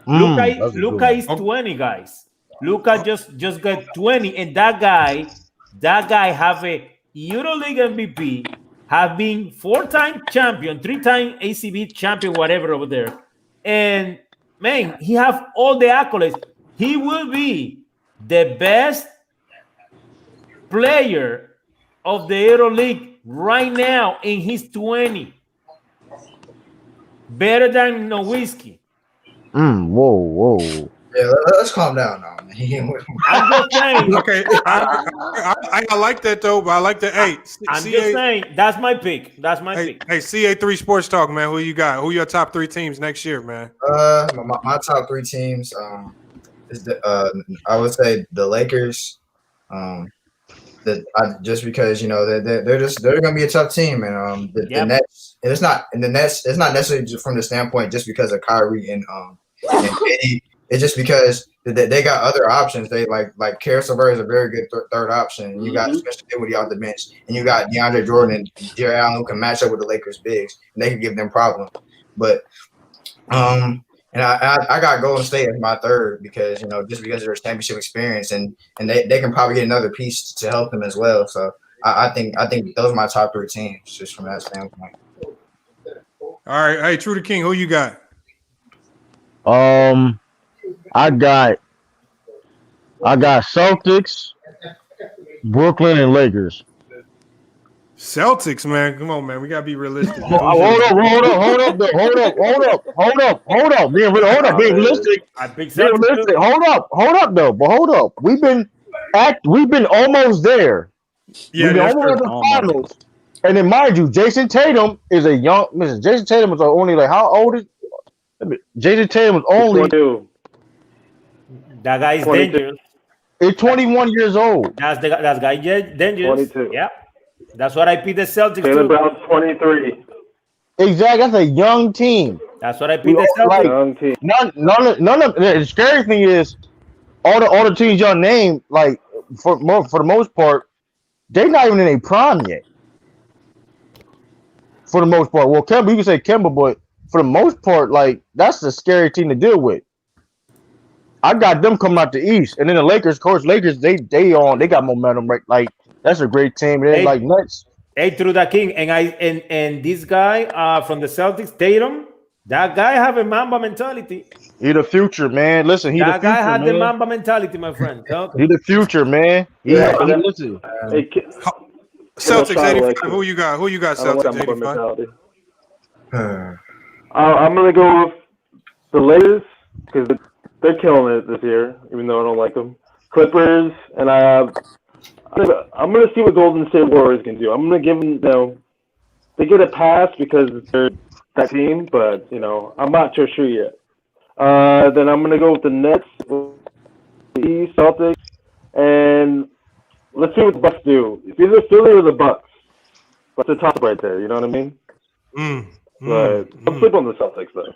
Luka is 20, guys. Luka just got 20, and that guy have a EuroLeague MVP, have been 4-time champion, 3-time ACB champion, whatever over there. And man, he have all the accolades. He will be the best player of the EuroLeague right now in his 20. Better than Nowitzki. Whoa. Yeah, let's calm down now, man. I'm just saying. Okay, I like that though, but I like the eight. I'm just saying that's my pick. That's my pick. Hey, CA3 Sports Talk, man. Who you got? Who your top 3 teams next year, man? My top 3 teams is I would say the Lakers. Just because they're gonna be a tough team, and the Nets. And it's not necessarily just from the standpoint just because of Kyrie and KD. It's just because they got other options. They like Karis LeVert is a very good third option. You got Spencer Dinwiddie off the bench, and you got DeAndre Jordan and Jared Allen who can match up with the Lakers bigs, and they can give them problems. But and I got Golden State as my third because just because of their championship experience, and they can probably get another piece to help them as well. So I think those are my top 3 teams just from that standpoint. All right, hey, True to King, who you got? I got Celtics, Brooklyn, and Lakers. Celtics, man. Come on, man. We gotta be realistic. Hold up. Being realistic. Hold up, though. But hold up. We've been almost there. Yeah, we've been almost in the finals. And then, mind you, Jason Tatum is a young. Listen, Jason Tatum is only how old is? Jason Tatum is only. 22. That guy is dangerous. He's 21 years old. That guy dangerous. 22. Yeah, that's what I picked the Celtics. Jaylen Brown's 23. Exactly, that's a young team. That's what I picked the Celtics. Young team. None of the scary thing is all the teams y'all named, like for the most part, they're not even in a prime yet. For the most part, well, Kemba, you can say Kemba, but for the most part, like that's a scary team to deal with. I got them coming out the East, and then the Lakers. Of course, Lakers they got momentum, right? Like that's a great team. They like nuts. Hey, through the King, and this guy from the Celtics, Tatum. That guy have a Mamba mentality. He the future, man. Listen, he that the future, guy had man. the Mamba mentality, my friend. He the future, man. Listen. Celtics 85. Who you got? Who you got? Celtics 85. I'm gonna go with the Lakers because they're killing it this year, even though I don't like them. Clippers, and I'm gonna see what Golden State Warriors can do. I'm gonna give them, they get a pass because they're that team, but I'm not sure yet. Then I'm gonna go with the Nets, the East, Celtics, and let's see what the Bucks do. It's either Philly or the Bucks. But the top right there, you know what I mean? But don't sleep on the Celtics though.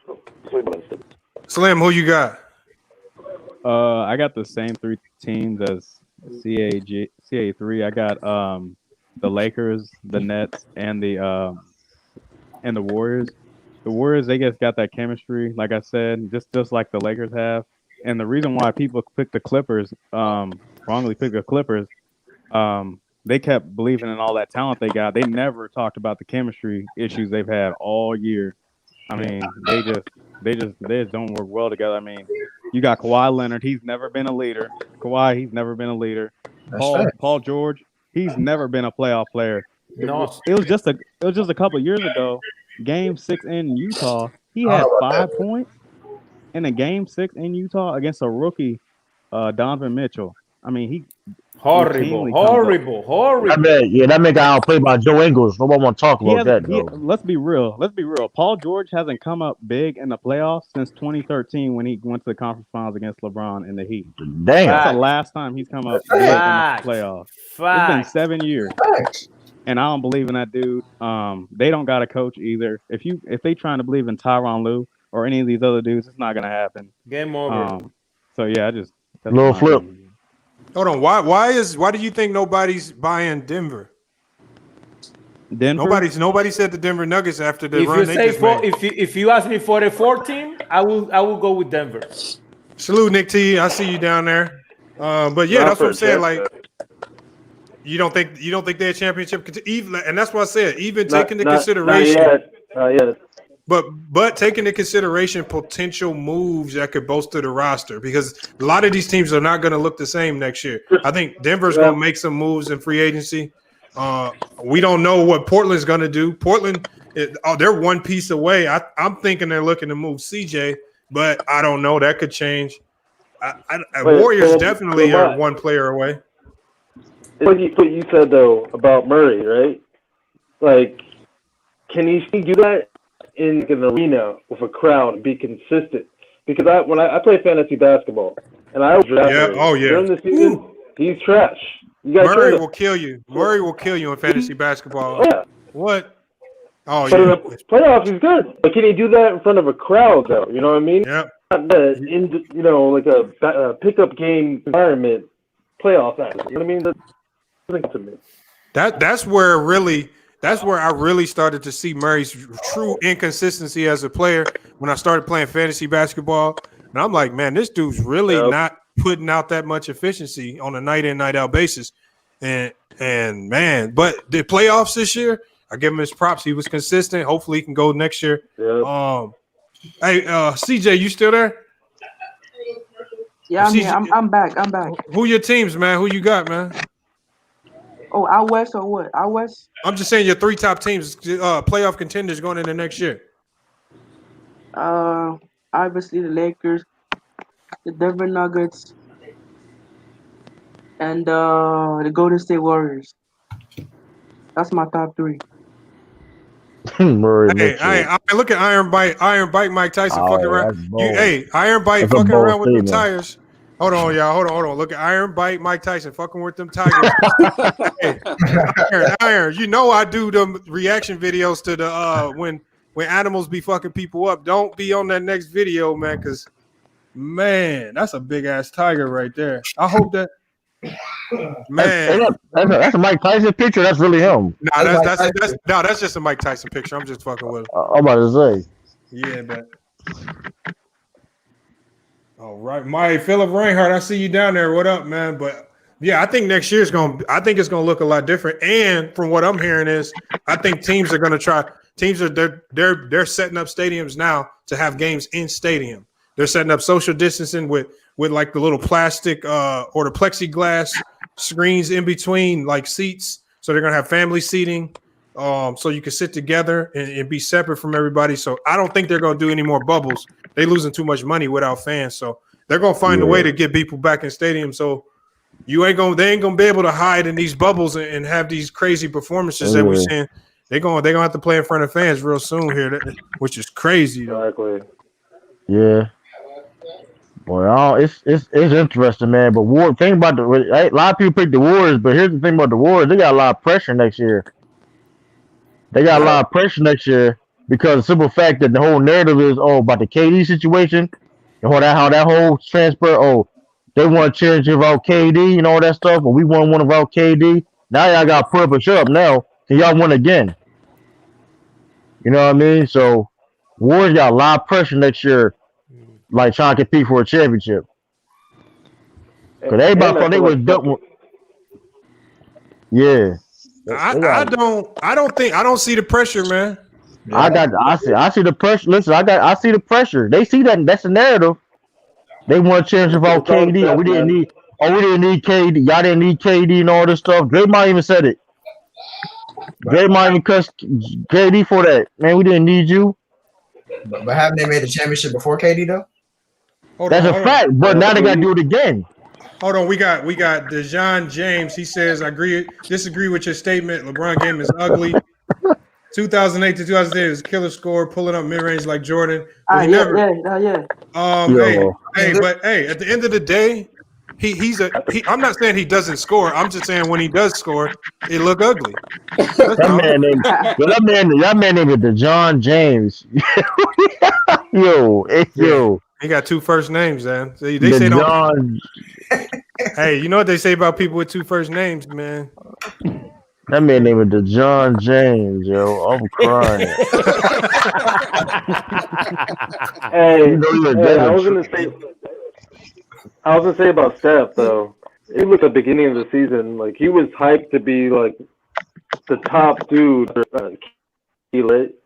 Sleep on them. Slim, who you got? I got the same 3 teams as CA3. I got the Lakers, the Nets, and the Warriors. The Warriors, they just got that chemistry, like I said, just like the Lakers have. And the reason why people pick the Clippers, wrongly pick the Clippers, they kept believing in all that talent they got. They never talked about the chemistry issues they've had all year. I mean, they just don't work well together. I mean, you got Kawhi Leonard. He's never been a leader. He's never been a leader. Paul George. He's never been a playoff player. No. It was just a couple of years ago. Game 6 in Utah, he had 5 points in a game 6 in Utah against a rookie, Donovan Mitchell. I mean, he horrible. That make out played by Joe Ingles. Nobody want to talk about that. Let's be real. Paul George hasn't come up big in the playoffs since 2013 when he went to the conference finals against LeBron in the Heat. Damn, that's the last time he's come up big in the playoffs. It's been 7 years. And I don't believe in that dude. They don't got a coach either. If they trying to believe in Tyronn Lue, or any of these other dudes, it's not gonna happen. Game over. So yeah, that's Little my flip. opinion. Hold on. Why do you think nobody's buying Denver? Denver? Nobody said the Denver Nuggets after the If run you they say just for, made. if you ask me for the 14, I will go with Denver. Salute, Nick T. I see you down there. But yeah, Not that's for what I'm saying. Jets, Like, though. you don't think they're a championship, even, and that's what I said. Even Not, taking into not consideration, yet. Not yet. but taking into consideration potential moves that could bolster the roster, because a lot of these teams are not going to look the same next year. I think Denver's going to make some moves in free agency. We don't know what Portland's going to do. Portland, they're one piece away. I'm thinking they're looking to move CJ, but I don't know. That could change. Warriors definitely are one player away. It's what you said though about Murray, right? Like, can he do that in an arena with a crowd and be consistent? Because when I play fantasy basketball and I draft Murray, during the season, he's trash. Murray will kill you. Murray will kill you in fantasy basketball. Oh, yeah. What? Oh, but yeah. in the playoffs, he's good. But can he do that in front of a crowd, though? You know what I mean? Yeah. In like a pickup game environment, playoff action. You know what I mean? That's to me. That's where I really started to see Murray's true inconsistency as a player when I started playing fantasy basketball. And I'm like, man, this dude's really not putting out that much efficiency on a night in, night out basis. And man, but the playoffs this year, I give him his props. He was consistent. Hopefully he can go next year. Yeah. Hey, CJ, you still there? Yeah, I'm CJ, here. I'm back. Who your teams, man? Who you got, man? Oh, out west or what? Out west? I'm just saying your three top teams, playoff contenders going into next year. Obviously the Lakers, the Denver Nuggets, and the Golden State Warriors. That's my top three. Murray I look at Iron Bike Mike Tyson fucking around. Iron Bike That's a fucking bold around with them statement. tires. Hold on, y'all. Hold on. Look at Iron Bike Mike Tyson fucking with them tigers. Hey, Iron, you know I do them reaction videos to the when animals be fucking people up. Don't be on that next video, man, because man, that's a big ass tiger right there. I hope that man. That's a Mike Tyson picture. That's really him. That's just a Mike Tyson picture. I'm just fucking with him. I'm about to say. Yeah, but all right, my Philip Reinhardt, I see you down there. What up, man? But yeah, I think next year's I think it's gonna look a lot different. And from what I'm hearing is, I think teams are gonna try. Teams are they're setting up stadiums now to have games in stadium. They're setting up social distancing with like the little plastic or the plexiglass screens in between like seats. So they're gonna have family seating, so you can sit together and be separate from everybody. So I don't think they're gonna do any more bubbles. They're losing too much money without fans. So they're gonna find a way to get people back in stadiums. So they ain't gonna be able to hide in these bubbles and have these crazy performances that we're seeing. They're gonna have to play in front of fans real soon here, which is crazy though. Exactly. Yeah. Boy, it's interesting, man. But think about a lot of people pick the Warriors, but here's the thing about the Warriors: they got a lot of pressure next year. They got a lot of pressure next year because the simple fact that the whole narrative is about the KD situation and how that whole transfer. They won a championship without KD and all that stuff, but we won one without KD. Now y'all got to put up a shut up now, and y'all won again. You know what I mean? So Warriors got a lot of pressure next year, like trying to compete for a championship. Because everybody thought they was done. Yeah. I don't see the pressure, man. I see the pressure. Listen, I see the pressure. They see that. That's the narrative. They won a championship without KD, and we didn't need KD. Y'all didn't need KD and all this stuff. Draymond even said it. Draymond even cussed KD for that. Man, we didn't need you. But haven't they made the championship before KD though? That's a fact. But now they got to do it again. Hold on, we got DeJohn James. He says, disagree with your statement. LeBron game is ugly. 2008 to 2010 is a killer score, pulling up mid range like Jordan. But Hey, but at the end of the day, I'm not saying he doesn't score. I'm just saying when he does score, it look ugly. That man named DeJohn James. Yo, hey, yo. He got 2 first names, man. They say don't. Hey, you know what they say about people with 2 first names, man? That man named it the John James, yo. I'm crying. Hey, You know you're hey, dead. I was gonna say about Steph though. He looked at the beginning of the season like he was hyped to be like the top dude, he lit,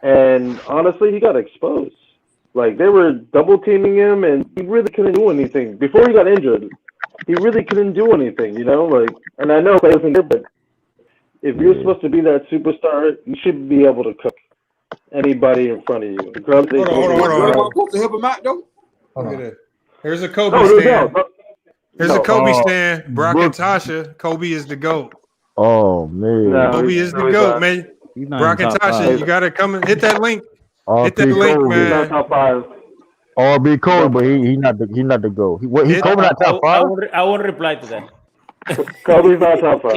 and honestly, he got exposed. Like they were double teaming him, and he really couldn't do anything before he got injured. He really couldn't do anything, you know. Like, and I know it wasn't there, but if you're supposed to be that superstar, you should be able to cook anybody in front of you. Hold on. Supposed to help him out though. Look at it. Here's a Kobe stand. Here's a Kobe stand. Brock and Tasha. Kobe is the GOAT. Oh man. Kobe is the GOAT, man. Brock and Tasha, you gotta come and hit that link. Hit that link, man. Top 5. RB Kobe, but he not the GOAT. He Kobe not top 5. I won't reply to that. Kobe's not top 5.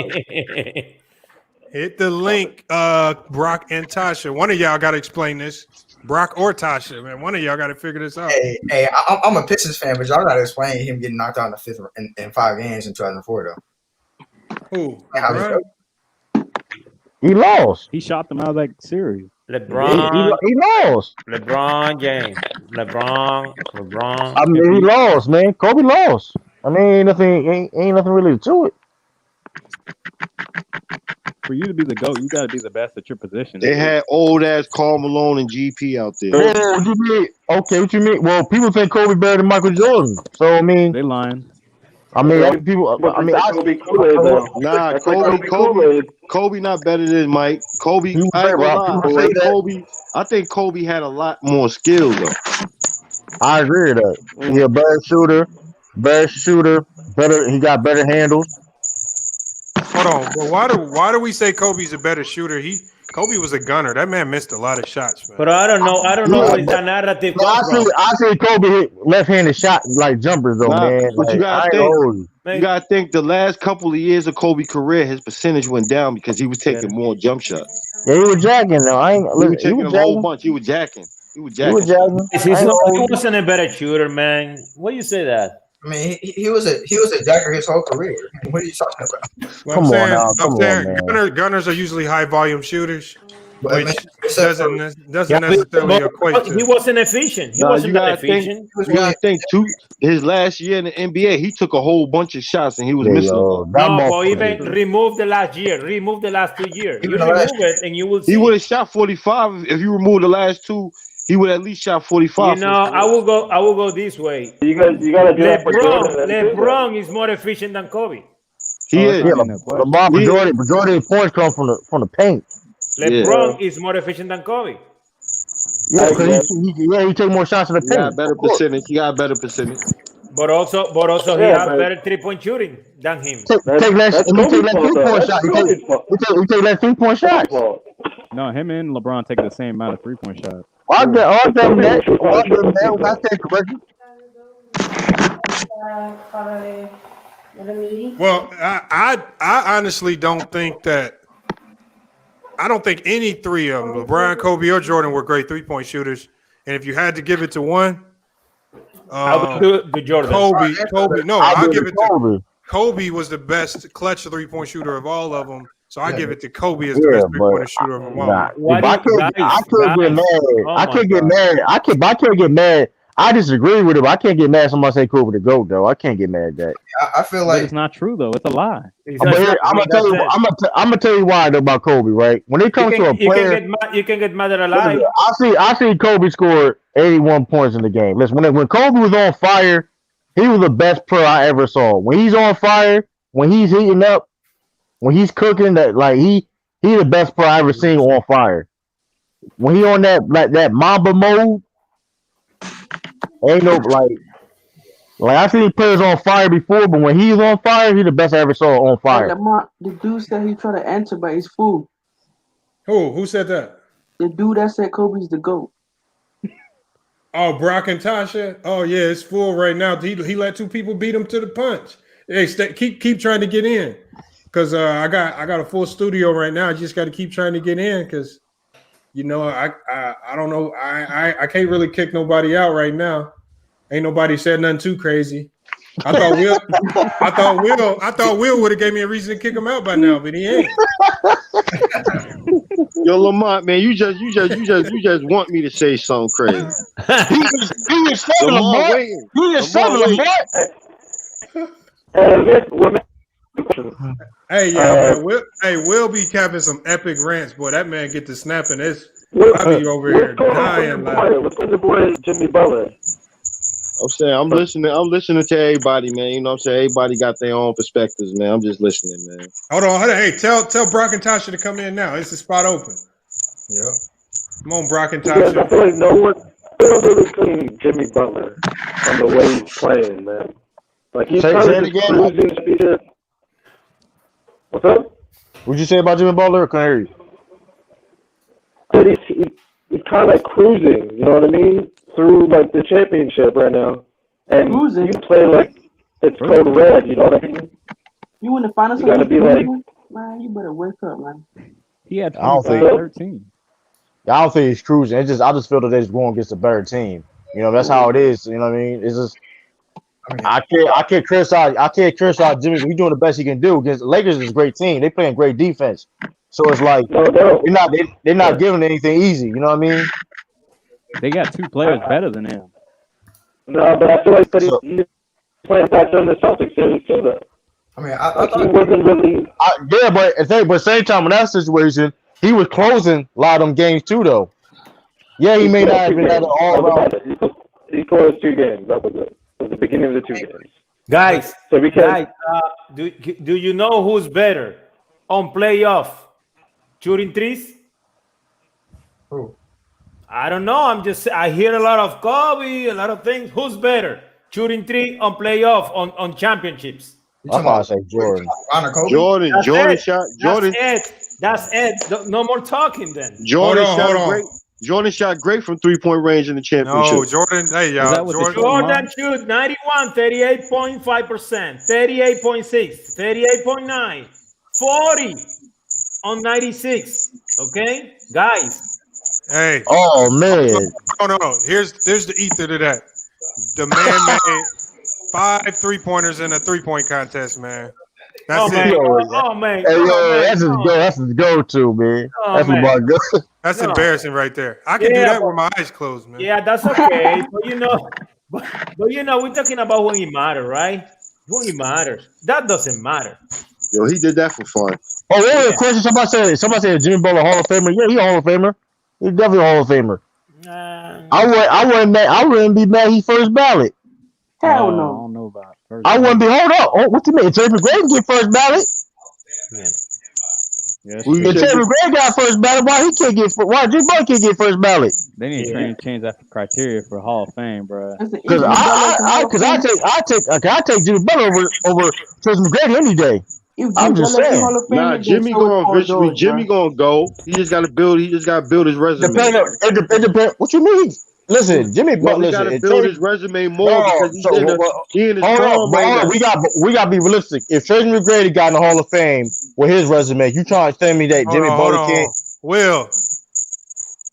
Hit the link, Brock and Tasha. One of y'all got to explain this. Brock or Tasha, man. One of y'all got to figure this out. Hey, I'm a Pistons fan, but y'all got to explain him getting knocked out in the 5th in 5 games in 2004, though. Who? Right. He lost. He shot them out of that series. LeBron. He lost. LeBron James. LeBron. I mean, he lost, man. Kobe lost. I mean, ain't nothing really to it. For you to be the GOAT, you got to be the best at your position. They had old ass Karl Malone and GP out there. Oh, what you mean? Okay, what you mean? Well, people think Kobe better than Michael Jordan. So I mean, they lying. I mean, people. I mean, Nah, Kobe not better than Mike. Kobe, I think Kobe had a lot more skill though. I agree with that. He a better shooter, better. He got better handles. Hold on, but why do we say Kobe's a better shooter? Kobe was a gunner. That man missed a lot of shots, man. But I don't know where that narrative comes from. I see Kobe hit left-handed shot like jumpers though, man. But Like, you gotta think the last couple of years of Kobe's career, his percentage went down because he was taking more jump shots. Yeah, he was jacking though. He was taking a whole bunch. He was jacking. He wasn't a better shooter, man. Why you say that? I mean, he was a jacker his whole career. What are you talking about? Well, I'm saying gunners are usually high volume shooters, which doesn't necessarily equate to. He wasn't efficient. He wasn't that efficient. You gotta think too. His last year in the NBA, he took a whole bunch of shots and he was missing. No, but even remove the last year, remove the last 2 years. You remove it and you will see. He would have shot 45 if you remove the last 2. He would at least shot 45. You know, I will go this way. You gotta do that for Jordan. LeBron is more efficient than Kobe. He is. LeBron, majority of points come from the paint. LeBron is more efficient than Kobe. Yeah, because he take more shots in the paint. He got better percentage. He got better percentage. But also he has better 3-point shooting than him. Take less 3-point shot. He take less 3-point shots. No, him and LeBron take the same amount of 3-point shots. I'll give them that. I take correction. Well, I honestly don't think that. I don't think any 3 of them, LeBron, Kobe, or Jordan, were great 3-point shooters. And if you had to give it to one, I would do the Jordan. Kobe. No, I'll give it to Kobe. Kobe was the best clutch 3-point shooter of all of them. So I give it to Kobe as the best 3-point shooter of them all. I can't get mad. I disagree with it, but I can't get mad if somebody say Kobe the GOAT, though. I can't get mad at that. I feel like it's not true, though. It's a lie. I'm gonna tell you why though, about Kobe, right? When it comes to a player, you can get mad at a lie. I see Kobe scored 81 points in the game. Listen, when Kobe was on fire, he was the best player I ever saw. When he's on fire, when he's heating up, when he's cooking, that like he the best player I ever seen on fire. When he on that Mamba mode, ain't no like I seen players on fire before, but when he's on fire, he the best I ever saw on fire. The dude said he tried to answer, but he's fool. Who said that? The dude that said Kobe's the GOAT. Oh, Brock and Tasha. Oh yeah, it's full right now. He let 2 people beat him to the punch. Hey, keep trying to get in, cause I got a full studio right now. I just got to keep trying to get in, cause You know, I don't know. I can't really kick nobody out right now. Ain't nobody said nothing too crazy. I thought Will would have gave me a reason to kick him out by now, but he ain't. Yo, Lamont, man, you just want me to say something crazy. He was saying Lamont Lamont. waiting. He was saying Lamont Lamont. Hey, yeah, man. Will be having some epic rants, boy. That man get to snapping this. I be over here dying. What's the boy Jimmy Butler? I'm saying I'm listening to everybody, man. You know what I'm saying? Everybody got their own perspectives, man. I'm just listening, man. Hold on. Hey, tell Brock and Tasha to come in now. It's the spot open. Yep. Come on, Brock and Because I Tasha. feel like no one really clean Jimmy Butler on the way he's playing, man. Like he's Say trying it to again. cruising speed. What's up? What'd you say about Jimmy Butler? Can I hear you? Dude, he's kind of like cruising, you know what I mean? Through like the championship right now. And Cruising? you play like it's code red, you know what I mean? You in the finals? You gotta be like, man, you better wake up, man. He had I don't 25, think- 13. I don't think he's cruising. I just feel that they're just going against a better team. You know, that's how it is. You know what I mean? It's just I can't criticize Jimmy. He's doing the best he can do against the Lakers is a great team. They playing great defense. So it's like they're not giving anything easy. You know what I mean? They got two players better than him. no, but I feel like he's playing back on the Celtics series too, though. I mean, Like, he wasn't really. But same time in that situation, he was closing a lot of them games too, though. Yeah, he may not have been at all around. He closed 2 games. That was it. It was the beginning of the 2 games. Guys, So because do you know who's better on playoff shooting threes? Who? I don't know. I hear a lot of Kobe, a lot of things. Who's better shooting three on playoff on championships? I thought I said Jordan. Jordan shot. Jordan. That's it. No more talking then. Jordan Hold shot on. great. Jordan shot great from 3-point range in the championship. No, Jordan. Hey, y'all. Jordan shoot 91, 38.5%, 38.6, 38.9, 40 on 96. Okay, guys. Hey. Oh man. No. There's the ether to that. The man made 5 3-pointers in a 3-point contest, man. That's it. Oh man. Hey, that's his go-to, man. That's man. my go. That's embarrassing right there. I can do that with my eyes closed, man. Yeah, that's okay. but we're talking about when it matters, right? When it matters. That doesn't matter. Yo, he did that for fun. Oh, what was the question? Somebody said Jimmy Butler Hall of Famer. Yeah, he's a Hall of Famer. He's definitely a Hall of Famer. I wouldn't be mad he first ballot. Hell I no. don't know about first. I wouldn't be. Hold up. Oh, what you mean? Terry McGrady get first ballot. Yes, If Terry McGrady got first ballot, why he can't get? Why Jimmy Butler can't get first ballot? They need to change that criteria for Hall of Fame, bro. Because I take Jimmy Butler over Terry McGrady any day. I'm just saying. Nah, Jimmy gonna go. He just gotta build his resume. It depends. What you mean? Listen, Jimmy Butler. He gotta build his resume more because he in his prime right now. We gotta be realistic. If Tracy McGrady got in the Hall of Fame with his resume, you trying to tell me that Jimmy Butler can't? Will.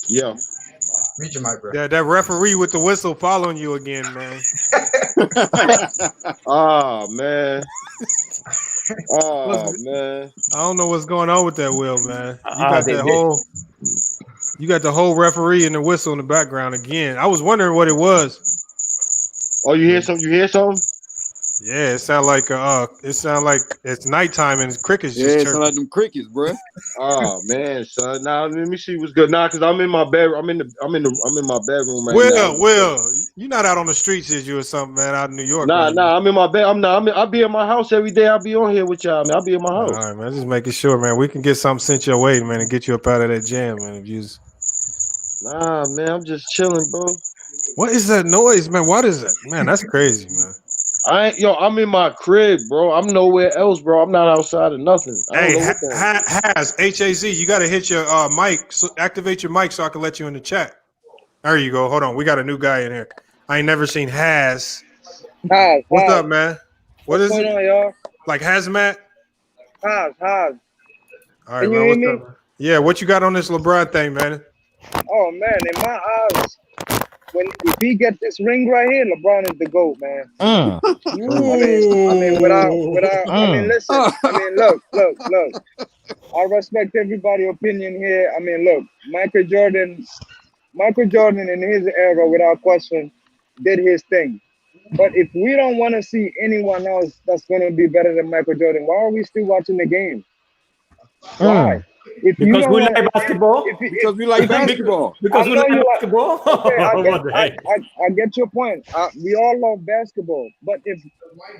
Yeah. Read your mic, bro. That referee with the whistle following you again, man. Oh man. Oh man. I don't know what's going on with that, Will, man. You got the whole referee and the whistle in the background again. I was wondering what it was. Oh, you hear something? Yeah, it sound like it's nighttime and crickets just Yeah, it chirping. sound like them crickets, bro. Oh man, son. Now let me see what's good. Now, cause I'm in my bed. I'm in my bedroom right now. Will, you not out on the streets, is you or something, man? Out in New York? Nah. I'm in my bed. I'll be in my house every day. I'll be on here with y'all, man. I'll be in my house. All right, man. Just making sure, man. We can get something sent your way, man, and get you up out of that jam, man. If you Nah, man. I'm just chilling, bro. What is that noise, man? What is that, man? That's crazy, man. I'm in my crib, bro. I'm nowhere else, bro. I'm not outside of nothing. Hey, Haz, H-A-Z, you got to hit your mic, activate your mic so I can let you in the chat. There you go. Hold on. We got a new guy in here. I ain't never seen Haz. What's up, man? What's going on, y'all? Like hazmat? Haz. All right, Can you man. hear What's me? up? Yeah, what you got on this LeBron thing, man? Oh man, in my eyes, if he get this ring right here, LeBron is the GOAT, man. Mm. Listen. Look. I respect everybody's opinion here. I mean, look, Michael Jordan in his era, without question, did his thing. But if we don't want to see anyone else that's going to be better than Michael Jordan, why are we still watching the game? Why? If you Because don't we want like basketball. Because we like basketball. Because I we know like you like basketball. okay, What the heck? I get your point. We all love basketball, but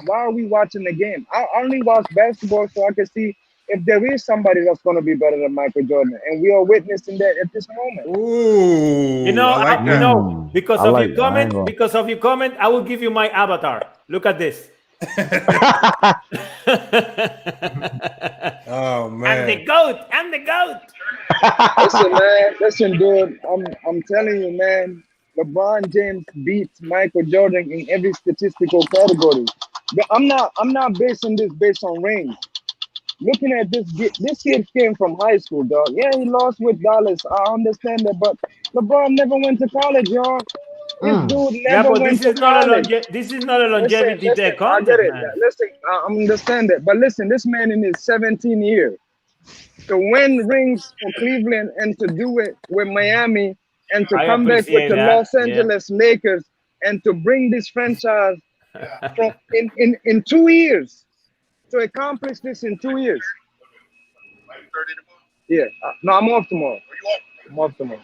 why are we watching the game? I only watch basketball so I can see if there is somebody that's going to be better than Michael Jordan, and we are witnessing that at this moment. Ooh, You know, I like that. because of your comment, I will give you my avatar. Look at this. Oh man, I'm the GOAT. I'm the GOAT. Listen, man. Listen, dude. I'm telling you, man. LeBron James beats Michael Jordan in every statistical category. But I'm not basing this based on rings. Looking at this kid came from high school, dog. Yeah, he lost with Dallas. I understand that, but LeBron never went to college, y'all. This dude never went to college. This is not a longevity Listen, I get it. Listen, I understand that. But listen, this man in his 17th year to win rings for Cleveland and to do it with Miami and to come back with the Los Angeles Lakers and to bring this franchise from in 2 years. To accomplish this in 2 years. Yeah. No, I'm off tomorrow. I'm off tomorrow.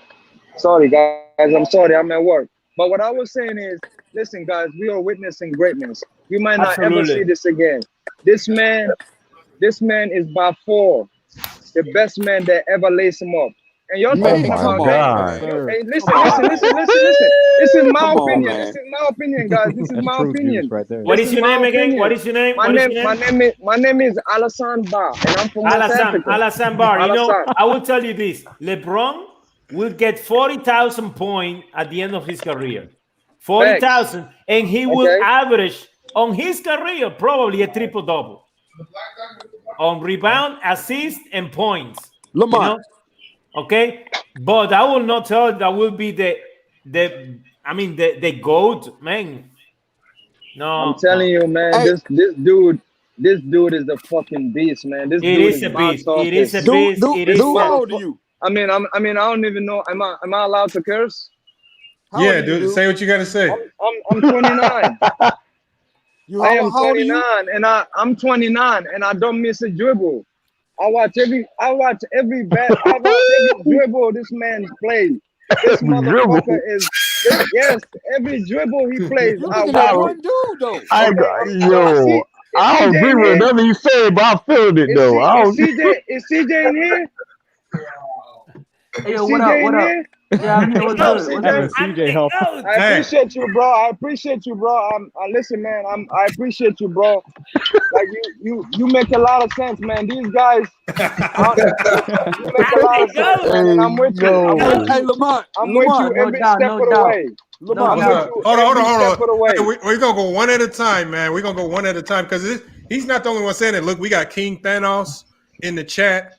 Sorry, guys. I'm sorry. I'm at work. But what I was saying is, listen, guys, we are witnessing greatness. We might not ever see this again. This man is by far the best man that ever laced him up. And y'all talking about God. Hey, listen. This is my opinion. This is my opinion, guys. This is my opinion. Right there. What is your name again? What is your name? My name is Alassane Ba, and I'm from West Africa. Alassane Bar. You know, I will tell you this: LeBron will get 40,000 points at the end of his career. 40,000, and he will average on his career probably a triple double on rebound, assist, and points. Lamar. You know? Okay, but I will not tell you that will be the GOAT, man. No, I'm telling you, man, this dude is a fucking beast, man. This dude is a beast. It is a beast. How old are you? I mean, I don't even know. Am I allowed to curse? Yeah, dude, say what you gotta say. I'm 29. I am 29, and I'm 29, and I don't miss a dribble. I watch every dribble this man plays. This motherfucker is every dribble he plays. You're looking at one dude though. I don't agree with nothing you said, but I feel it though. Is CJ in here? Hey, what up? Yeah, I'm here. What's up? CJ help. I appreciate you, bro. Listen, man. I appreciate you, bro. Like you make a lot of sense, man. These guys, you make a lot of sense, man. And I'm with you. Hey, Lamar. I'm with you every step of the way. Hold on. Hey, we're gonna go one at a time, man. We're gonna go one at a time because he's not the only one saying it. Look, we got King Thanos in the chat.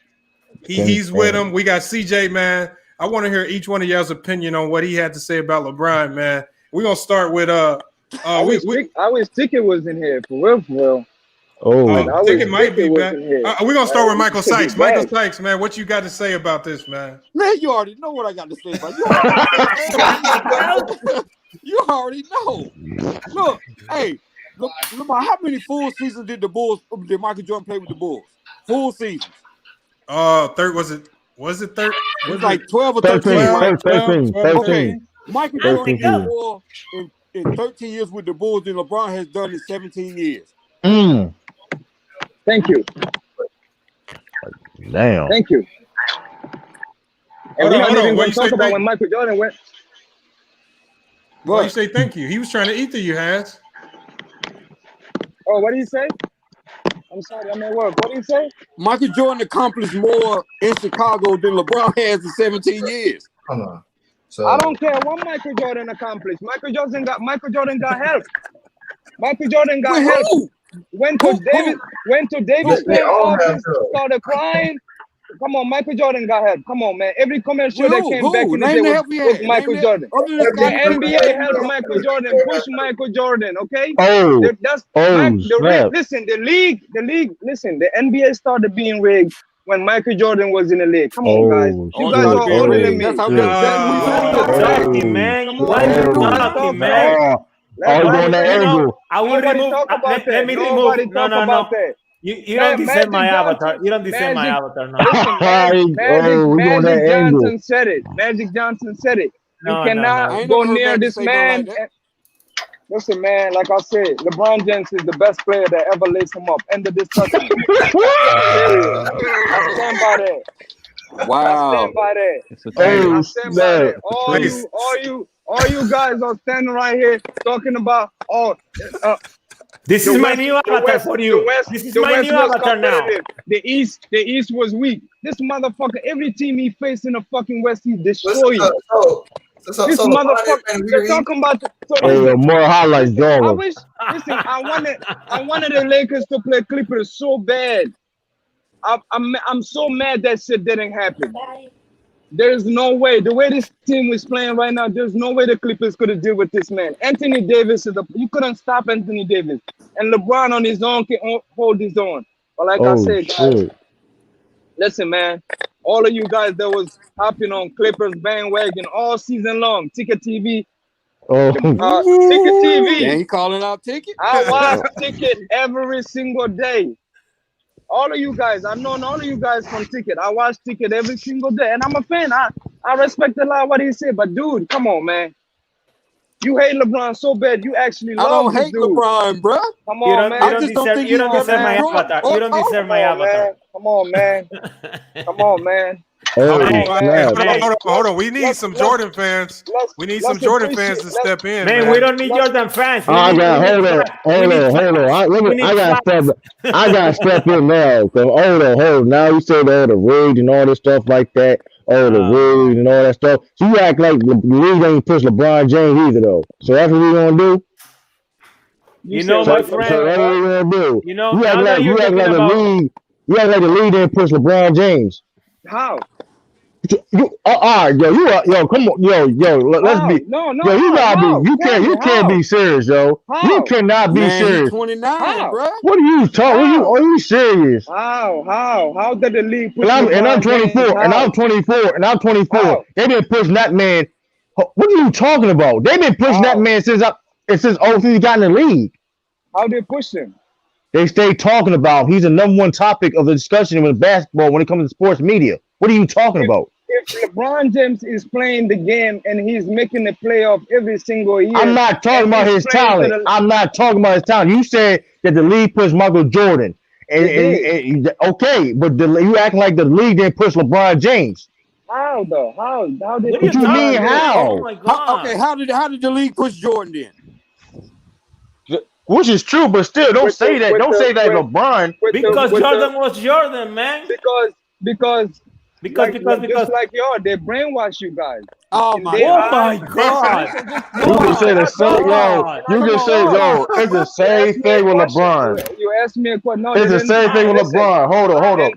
He's with him. We got CJ, man. I want to hear each one of y'all's opinion on what he had to say about LeBron, man. We're gonna start with I wish Ticket was in here for real. Oh, Ticket might be back. We're gonna start with Michael Sykes. Michael Sykes, man, what you got to say about this, man? Man, you already know what I got to say about you. You already know. Look, hey, Lamar, how many full seasons did Michael Jordan play with the Bulls? Full seasons. Was it 13? It was like 12 or 13. 13. Okay. Michael Jordan did more in 13 years with the Bulls than LeBron has done in 17 years. Thank you. Damn. Thank you. And we're not even going to talk about when Michael Jordan went. Why you say thank you? He was trying to eat you, Has. Oh, what did he say? I'm sorry, I'm at work. What did he say? Michael Jordan accomplished more in Chicago than LeBron has in 17 years. Come on. So I don't care what Michael Jordan accomplished. Michael Jordan got help. Michael Jordan got help. Went to Davis' office, started crying. Come on, Michael Jordan got help. Come on, man. Every commercial that came back in the day Name the help he was had. Michael Name Jordan. other than The Scottie Pippen. NBA helped Michael Jordan push Michael Jordan. Okay, Oh, that's oh, snap. listen. The league. Listen, the NBA started being rigged when Michael Jordan was in the league. Come on, guys. Oh, You Oh, guys started are being older than rigged. me. That's how shit. good. That's Why what are you you doing now. talking, man? Come Why on, are you What you doing nobody now. talk talking, about man? it. Oh, Let's you Why? doing go, that You man. know, angle. I will Nobody remove. talk about Let that. me Nobody remove. No, talk no, about no. that. You don't deserve my Magic avatar. Johnson, You don't deserve my Magic. avatar. No, Listen, Oh, we doing that Magic angle. Johnson said it. Magic Johnson said it. You no, no, cannot I no. ain't go never heard near Magic this say nothing like man. that. Listen, man, like I said, LeBron James is the best player that ever laced him up. End of discussion. Period. I stand by that. I Wow. stand by that. It's a Hey, truth. I Oh, stand by snap. that. It's a truth. All you guys are standing right here talking about This is my new avatar for you. This is The my West new was avatar now. competitive. The East was weak. This motherfucker, every team he faced in the fucking West, he destroyed. This motherfucker, they're talking about. Hey, more highlights, I dog. wish. Listen, I wanted the Lakers to play Clippers so bad. I'm so mad that shit didn't happen. There's no way. The way this team was playing right now, there's no way the Clippers could have dealt with this man. Anthony Davis you couldn't stop Anthony Davis, and LeBron on his own can hold his own. But like I Oh, said, guys, shit. listen, man. All of you guys that was hopping on Clippers bandwagon all season long, Ticket TV, Oh, Ticket TV. Dang, he calling out Ticket. I watch Ticket every single day. All of you guys, I've known all of you guys from Ticket. I watch Ticket every single day, and I'm a fan. I respect a lot what he said, but dude, come on, man. You hate LeBron so bad, you actually I love don't this hate dude. LeBron, bruh. Come You on, don't. You man. I don't just don't deserve. think You he's don't better deserve my than Jordan avatar. or You don't deserve Kobe. my avatar. Come on, man. Come on, man. oh, Come on, Man, man. snap. man, hold on. We need some Jordan fans. We need some Jordan fans to step in, man, we man. don't need Jordan fans. I We got need facts. We need hold on. facts. We need I got facts. step in now. Cause hold on. Now you say the rigged and all this stuff like that. Oh, the rigged and all that stuff. So you act like the league ain't push LeBron James either though. So that's what we gonna do. You know, my friend. So that's what we gonna do. You know, now that you're talking the about, league. You act like the league didn't push LeBron James. How? All right, yo, come on, let's How? be, No, yo, you gotta how? be, you Tell me, can't how? be serious, yo. How? You cannot be Man, he's serious. 29, How? bruh. What are you talking? How? Are you serious? How did the league push And I'm LeBron James? 24, and How? I'm 24, and I'm 24. How? They been pushing that man. What are you talking about? They've been pushing that How? man since he got in the league. How they push him? They stay talking about him. He's the number one topic of the discussion with basketball when it comes to sports media. What are you talking about? If LeBron James is playing the game and he's making the playoff every single year, I'm not talking about his talent. I'm not talking about his talent. You said that the league pushed Michael Jordan. And okay, but you acting like the league didn't push LeBron James. How though? How did? What you mean how? Oh my God. Okay, how did the league push Jordan then? Which is true, but still, don't say that. Don't say that LeBron. Because Jordan was Jordan, man. Because Because just like y'all, they brainwash you guys. Oh my God. You can say the same, yo. You can say, yo, it's the same thing with LeBron. You asked me a question. No, It's the same thing with LeBron. Hold on.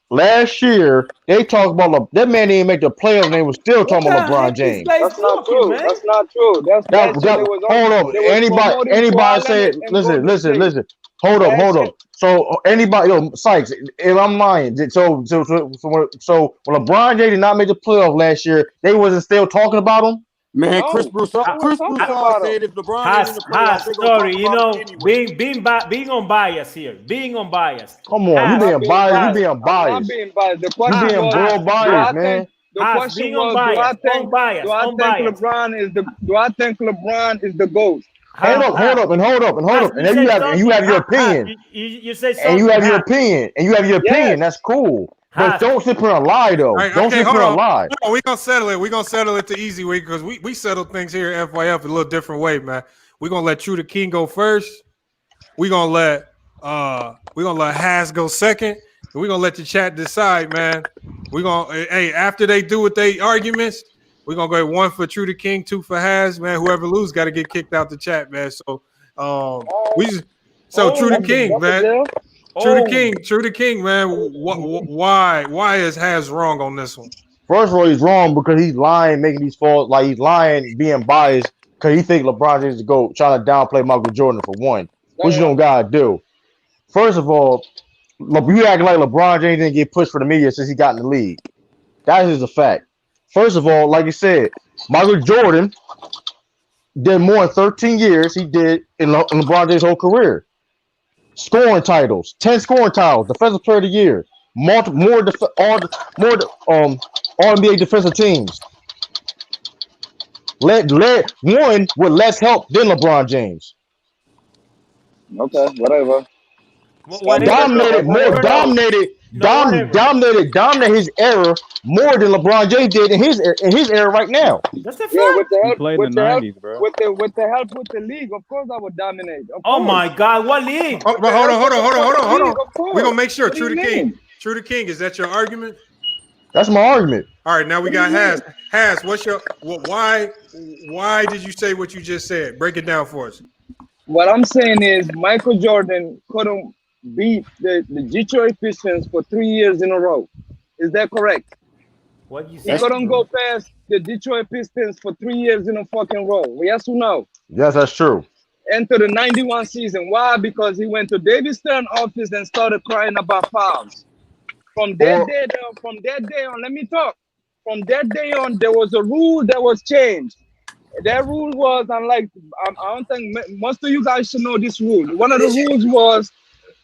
Last year, they talked about that man didn't make the playoffs, and they were still talking about LeBron James. That's not true. That's not true. Hold up. Anybody say it? Listen. Hold up. So anybody, Sykes, if I'm lying, so when LeBron James did not make the playoff last year, they wasn't still talking about him. Man, Chris Broussard said if LeBron ain't in the playoffs, they gonna sorry, talk about him anyway. being unbiased here. Being unbiased. Come on, you being biased. I'm not being biased. The question you being was, real biased, man. The question was, do I think LeBron is the GOAT? Hold up, and then you have your opinion. You say something. And you have your opinion. That's cool. But don't sit here and lie, though. Don't sit here and lie. No, we're gonna settle it. We're gonna settle it the easy way because we settle things here at FYF a little different way, man. We're gonna let True the King go first. We're gonna let Has go second. And we're gonna let the chat decide, man. After they do with their arguments, we're gonna go 1 for True the King, 2 for Has, man. Whoever loses got to get kicked out the chat, man. So True the King, man. Oh, True to King, man. Why is Has wrong on this one? First of all, he's wrong because he's lying, making these false, like he's lying, being biased because he think LeBron James is to go trying to downplay Michael Jordan for one, which you don't gotta do. First of all, you acting like LeBron James didn't get pushed for the media since he got in the league. That is a fact. First of all, like you said, Michael Jordan did more in 13 years he did in LeBron James' whole career. Scoring titles, 10 scoring titles, Defensive Player of the Year, more All-NBA defensive teams. Led one with less help than LeBron James. Okay, whatever. Dominated his era more than LeBron James did in his era right now. That's a fact. Yeah, with the help, played with in the the help, 90s, bro. with the help with the league, of course I would dominate. Of Oh course. my God, what league? Oh, but hold on. Of course. We're gonna make sure. What do True you to King. mean? True to King. Is that your argument? That's my argument. All right, now we What do got you Has. Has, what's your why did you say what you just said? Break it down for us. What I'm saying is Michael Jordan couldn't beat the Detroit Pistons for 3 years in a row. Is that correct? What you He say? couldn't go past the Detroit Pistons for 3 years in a fucking row. Yes or no? Yes, that's true. Enter the 91 season. Why? Because he went to David Stern office and started crying about fouls. From that day on, let me talk. From that day on, there was a rule that was changed. That rule was, I don't think most of you guys should know this rule. One of the rules was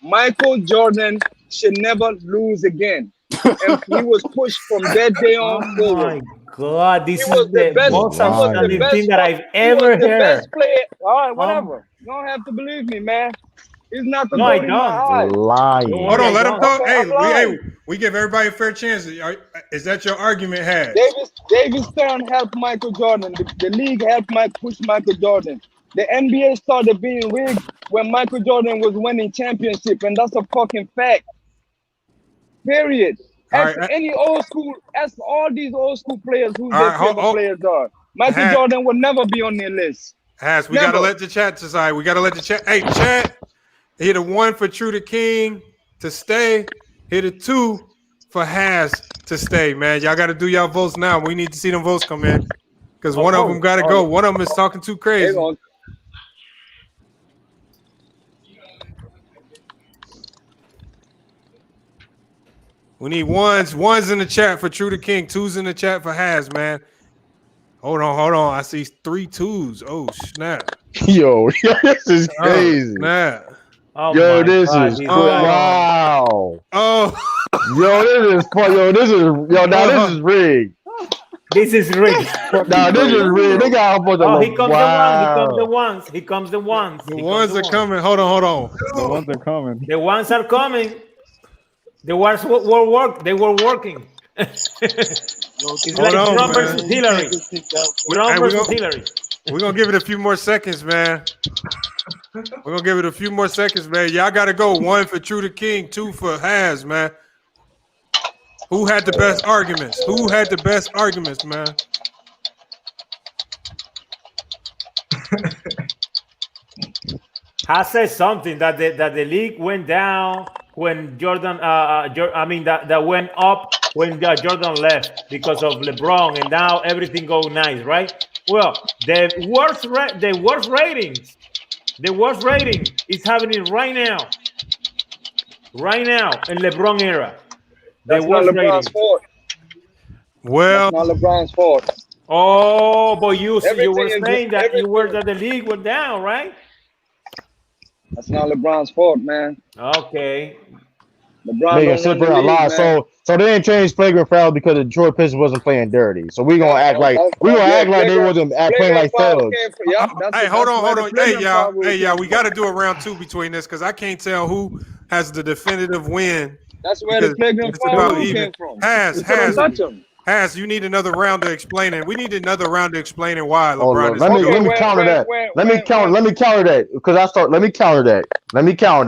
Michael Jordan should never lose again. And he was pushed from that day on forward. God, this He is was the the best, most he was the outstanding best thing that I've he was ever the heard. best player. All right, whatever. You don't have to believe me, man. He's not the No, I goat in my don't. eyes. Lying. Hold on, let him talk. Okay, I'm Hey, lying. we give everybody a fair chance. Is that your argument, Has? David Stern helped Michael Jordan. The league helped push Michael Jordan. The NBA started being rigged when Michael Jordan was winning championship, and that's a fucking fact. Period. Ask all these old school players who their favorite players are. Michael Jordan would never be on their list. Has, we gotta let the chat decide. We gotta let the chat. Hey, chat, hit a 1 for True to King to stay. Hit a 2 for Has to stay, man. Y'all gotta do y'all votes now. We need to see them votes come in. Because one of them gotta go. One of them is talking too crazy. We need ones in the chat for True to King, 2s in the chat for Has, man. Hold on. I see 3 2s. Oh, snap. Yo, this is crazy. Snap. Oh yo, this God, is wow. Oh, yo, this is fun. This is rigged. This is rigged. Nah, this is rigged. They got a bunch of Here comes the ones. Here comes the ones. The ones are coming. Hold on. The ones are coming. The ones are coming. The ones were work. They were working. It's like Trump versus Hillary. Trump versus Hillary. We're gonna give it a few more seconds, man. Y'all gotta go. 1 for True to King, 2 for Has, man. Who had the best arguments? Man? Has said something that the league went down when Jordan. That went up when Jordan left because of LeBron, and now everything goes nice, right? Well, the worst rating is happening right now in LeBron era. That's not LeBron's fault. Well, that's not LeBron's fault. Oh, but you were saying that that the league went down, right? That's not LeBron's fault, man. Okay. LeBron don't sit run the there a league, lot. man. So they didn't change flagrant foul because the Detroit Pistons wasn't playing dirty. So we gonna act like they wasn't playing like thugs. Hey, hold on. Hey, y'all. We got to do a round 2 between this because I can't tell who has the definitive win. That's where the flagrant foul came from. Has, you need another round to explain it. We need another round to explaining why LeBron is. Let me counter that. Let me counter that because let me counter that. Let me go.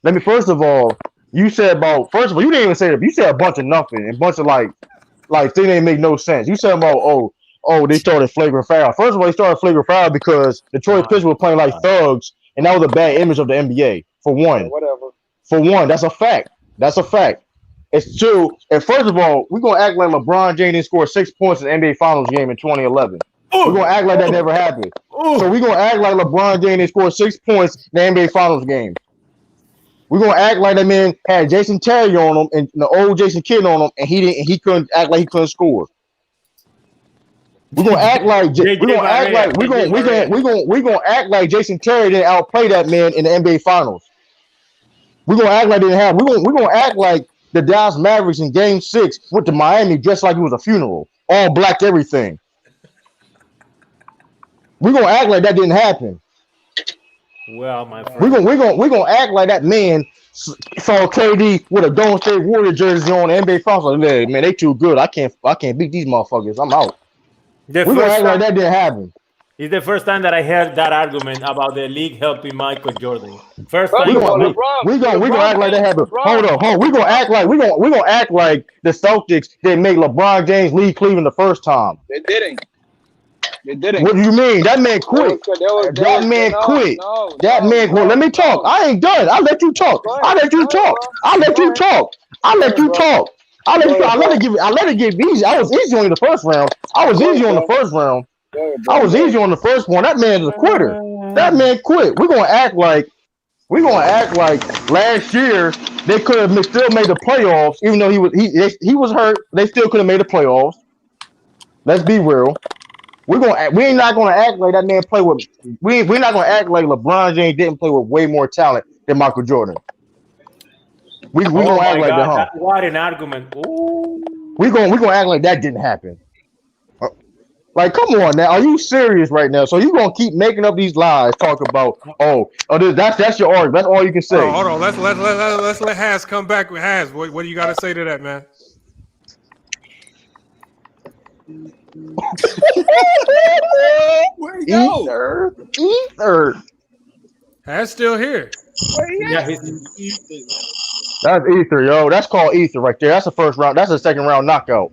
Let me first of all. You said you didn't even say that. You said a bunch of nothing and a bunch of like things didn't make no sense. You said about they started flagrant foul. First of all, they started flagrant foul because Detroit Pistons were playing like thugs, and that was a bad image of the NBA for one. Whatever. For one, that's a fact. That's a fact. It's two. And first of all, we're gonna act like LeBron James didn't score 6 points in the NBA Finals game in 2011. We're gonna act like that never happened. So we're gonna act like LeBron James didn't score 6 points in the NBA Finals game. We're gonna act like that man had Jason Terry on him and the old Jason Kidd on him, and he couldn't act like he couldn't score. We're gonna act like we're gonna act like Jason Terry didn't outplay that man in the NBA Finals. We're gonna act like they didn't have. We're gonna act like the Dallas Mavericks in Game 6 went to Miami dressed like it was a funeral, all black everything. We're gonna act like that didn't happen. Well, my friend, we're gonna act like that man saw KD with a Golden State Warrior jersey on the NBA Finals. Like, hey, man, they too good. I can't beat these motherfuckers. I'm out. We're gonna act like that didn't happen. It's the first time that I heard that argument about the league helping Michael Jordan. First time. We're gonna act like that happened. Hold on. We're gonna act like the Celtics didn't make LeBron James leave Cleveland the first time. They didn't. What do you mean? That man quit. That man quit. Let me talk. I ain't done. I'll let you talk. I let it get easy. I was easy on the first round. I was easy on the first one. That man is a quitter. That man quit. We're gonna act like last year they could have still made the playoffs, even though he was hurt. They still could have made the playoffs. Let's be real. We're not gonna act like that man play with. We're not gonna act like LeBron James didn't play with way more talent than Michael Jordan. We gonna act like that, huh? What an argument! Ooh. We gonna act like that didn't happen. Like, come on now, are you serious right now? So you gonna keep making up these lies, talk about that's your argument. That's all you can say. Hold on, let's let Has come back with Has. What do you got to say to that, man? Where'd he go? Ether. Has still here. Where he at? That's Ether, yo. That's called Ether right there. That's the first round. That's a second round knockout.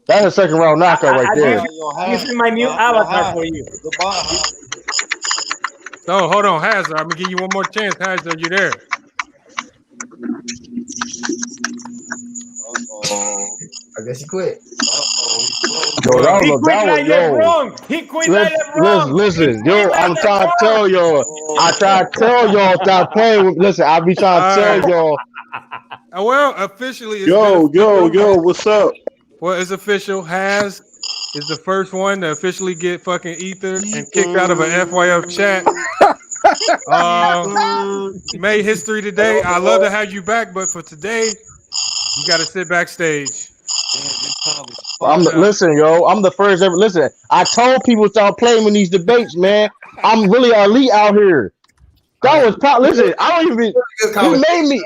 That's a second round knockout right there. This is my new avatar for you. Oh, hold on, Has. I'm gonna give you one more chance. Has, are you there? I guess he quit. He quit like LeBron. Listen, yo, I'm trying to tell y'all. Stop playing with. Listen, I be trying to tell y'all. Well, officially, Yo, what's up? Well, it's official. Has is the first one to officially get fucking Ether and kicked out of an FYF chat. Made history today. I love to have you back, but for today, you got to sit backstage. Listen, yo, I'm the first ever. Listen, I told people to start playing with these debates, man. I'm really elite out here. That was listen. I don't even.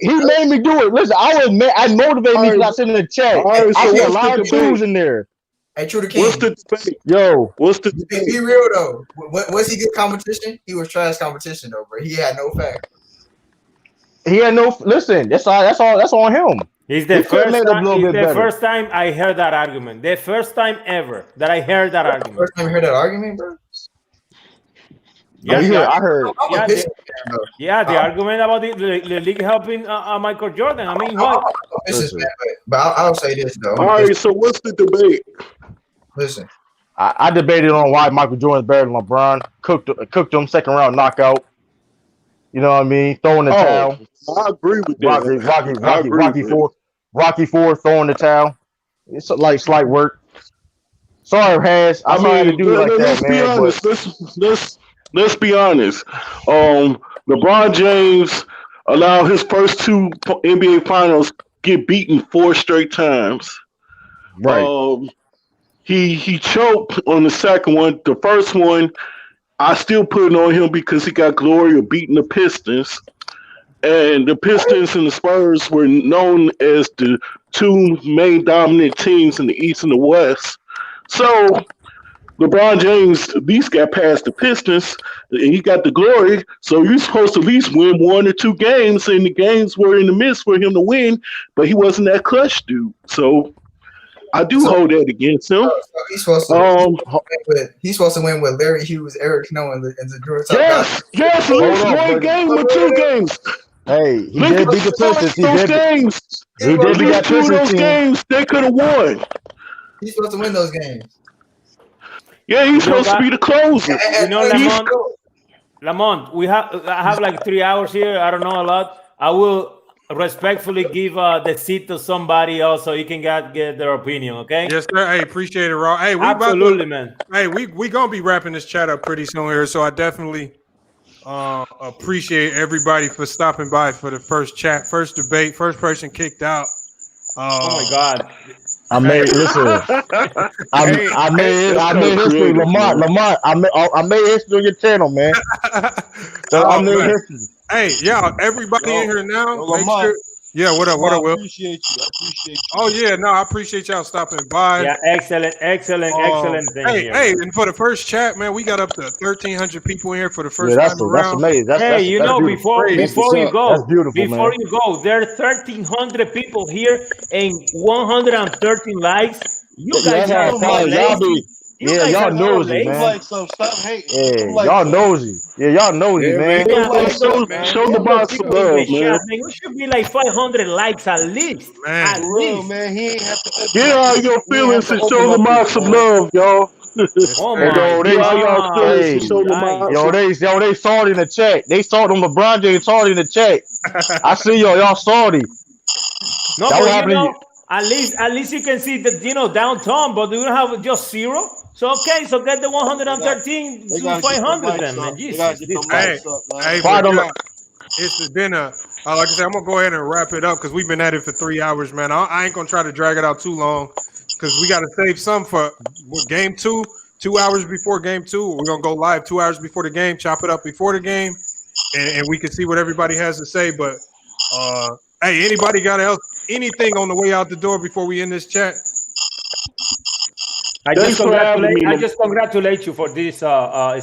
He made me do it. Listen, I motivated me because I sit in the chat. I see a lot of twos in there. Hey, True the King. What's the debate? Yo, what's the debate? Be real though. Was he good competition? He was trash competition though, bro. He had no facts. He had no. Listen, that's on him. It's the first time I heard that argument. The first time ever that I heard that argument. First time you heard that argument, bro? Yeah, I heard. The argument about the league helping Michael Jordan. I mean, what? But I'll say this though. All right, so what's the debate? Listen, I debated on why Michael Jordan's better than LeBron. Cooked him second round knockout. You know what I mean? Throwing the towel. I agree with that. Rocky Ford throwing the towell. It's like slight work. Sorry, Has. I'm sorry to do like that, man. Let's be honest. LeBron James allowed his first two NBA Finals get beaten 4 straight times. Right. He choked on the second one. The first one, I still put it on him because he got glory of beating the Pistons. And the Pistons and the Spurs were known as the two main dominant teams in the East and the West. So LeBron James at least got past the Pistons, and he got the glory. So you're supposed to at least win 1 or 2 games, and the games were in the midst for him to win, but he wasn't that clutch dude. So I do hold that against him. He's supposed to win with Larry Hughes, Eric Snow, and the Drew. Yes, at least 1 game or 2 games. Hey, he Look did at beat the Pistons. He those did. games. He did beat that Two of Pistons those team. games they could have won. He's supposed to win those games. Yeah, he's supposed to be the closer. You know, He's- Lamont, I have like 3 hours here. I don't know a lot. I will respectfully give the seat to somebody else so you can get their opinion. Okay? Yes, sir. Hey, appreciate it, Raw. Hey, we Absolutely, about to, man. Hey, we gonna be wrapping this chat up pretty soon here, so I definitely appreciate everybody for stopping by for the first chat, first debate, first person kicked out. Oh my God! I made listen. I made history, Lamont. I made history on your channel, man. So I made history. Hey, y'all, everybody in here now. Make Lamont, sure. Yeah, what up, I Will? appreciate you. I appreciate you. Oh yeah, no, I appreciate y'all stopping by. Yeah, excellent thing Hey, here. hey, and for the first chat, man, we got up to 1,300 people in here for the first Yeah, time that's around. amazing. Hey, you know, before you go, that's beautiful, before man. you go, there are 1,300 people here and 113 likes. You guys are so lazy. Y'all nosy, man. Like some stop hating. Yeah, Like y'all some- nosy. Yeah, y'all nosy, Yeah, man. man. Show the box some love, man. We should be like 500 likes at least. Man, at real, least. man. He ain't have to get all your feelings and show the up box some love, y'all. Oh Hey, my yo, they, God. hey, they saw it in the chat. They saw it on LeBron James. Saw it in the chat. I see y'all salty. No, That but what you happened to know, at least you can see that, you know, downtown, but you don't have just 0. So okay, so get the 113 They to gotta get them 500 lights then, man. up. They Jesus. gotta get them lights up, man. Hey, but it's been a like I said, I'm gonna go ahead and wrap it up because we've been at it for 3 hours, man. I ain't gonna try to drag it out too long because we gotta save some for game 2. 2 hours before game 2, we're gonna go live 2 hours before the game, chop it up before the game, and we can see what everybody has to say. But hey, anybody got else anything on the way out the door before we end this chat? I just congratulate you for this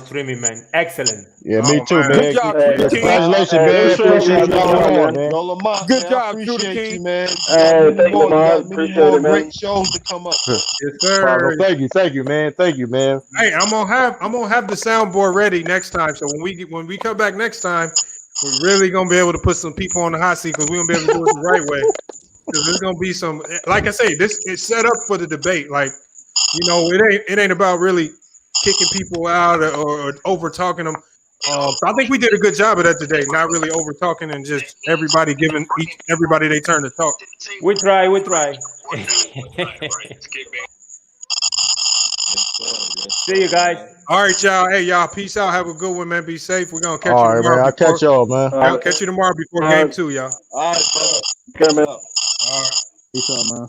streaming, man. Excellent. Yeah, me too, man. Good job, True King. Congratulations, man. Appreciate y'all, man. Yo, Lamont, Good man, job, I appreciate you, man. Hey, thank you, You Lamont. got many Appreciate more it, man. great shows to come up. Yes, sir. Thank you, man. Thank you, man. Hey, I'm gonna have the soundboard ready next time. So when we come back next time, we're really gonna be able to put some people on the hot seat because we're gonna be able to do it the right way. Because there's gonna be some, like I say, this is set up for the debate. Like, you know, it ain't about really kicking people out or over talking them. So I think we did a good job of that today. Not really over talking and just everybody giving everybody their turn to talk. We try. See you guys. All right, y'all. Hey, y'all. Peace out. Have a good one, man. Be safe. We're gonna catch All you right, tomorrow. man. I'll catch y'all, man. I'll catch you tomorrow before game 2, y'all. All right, brother. Okay, man. All right. Peace out, man.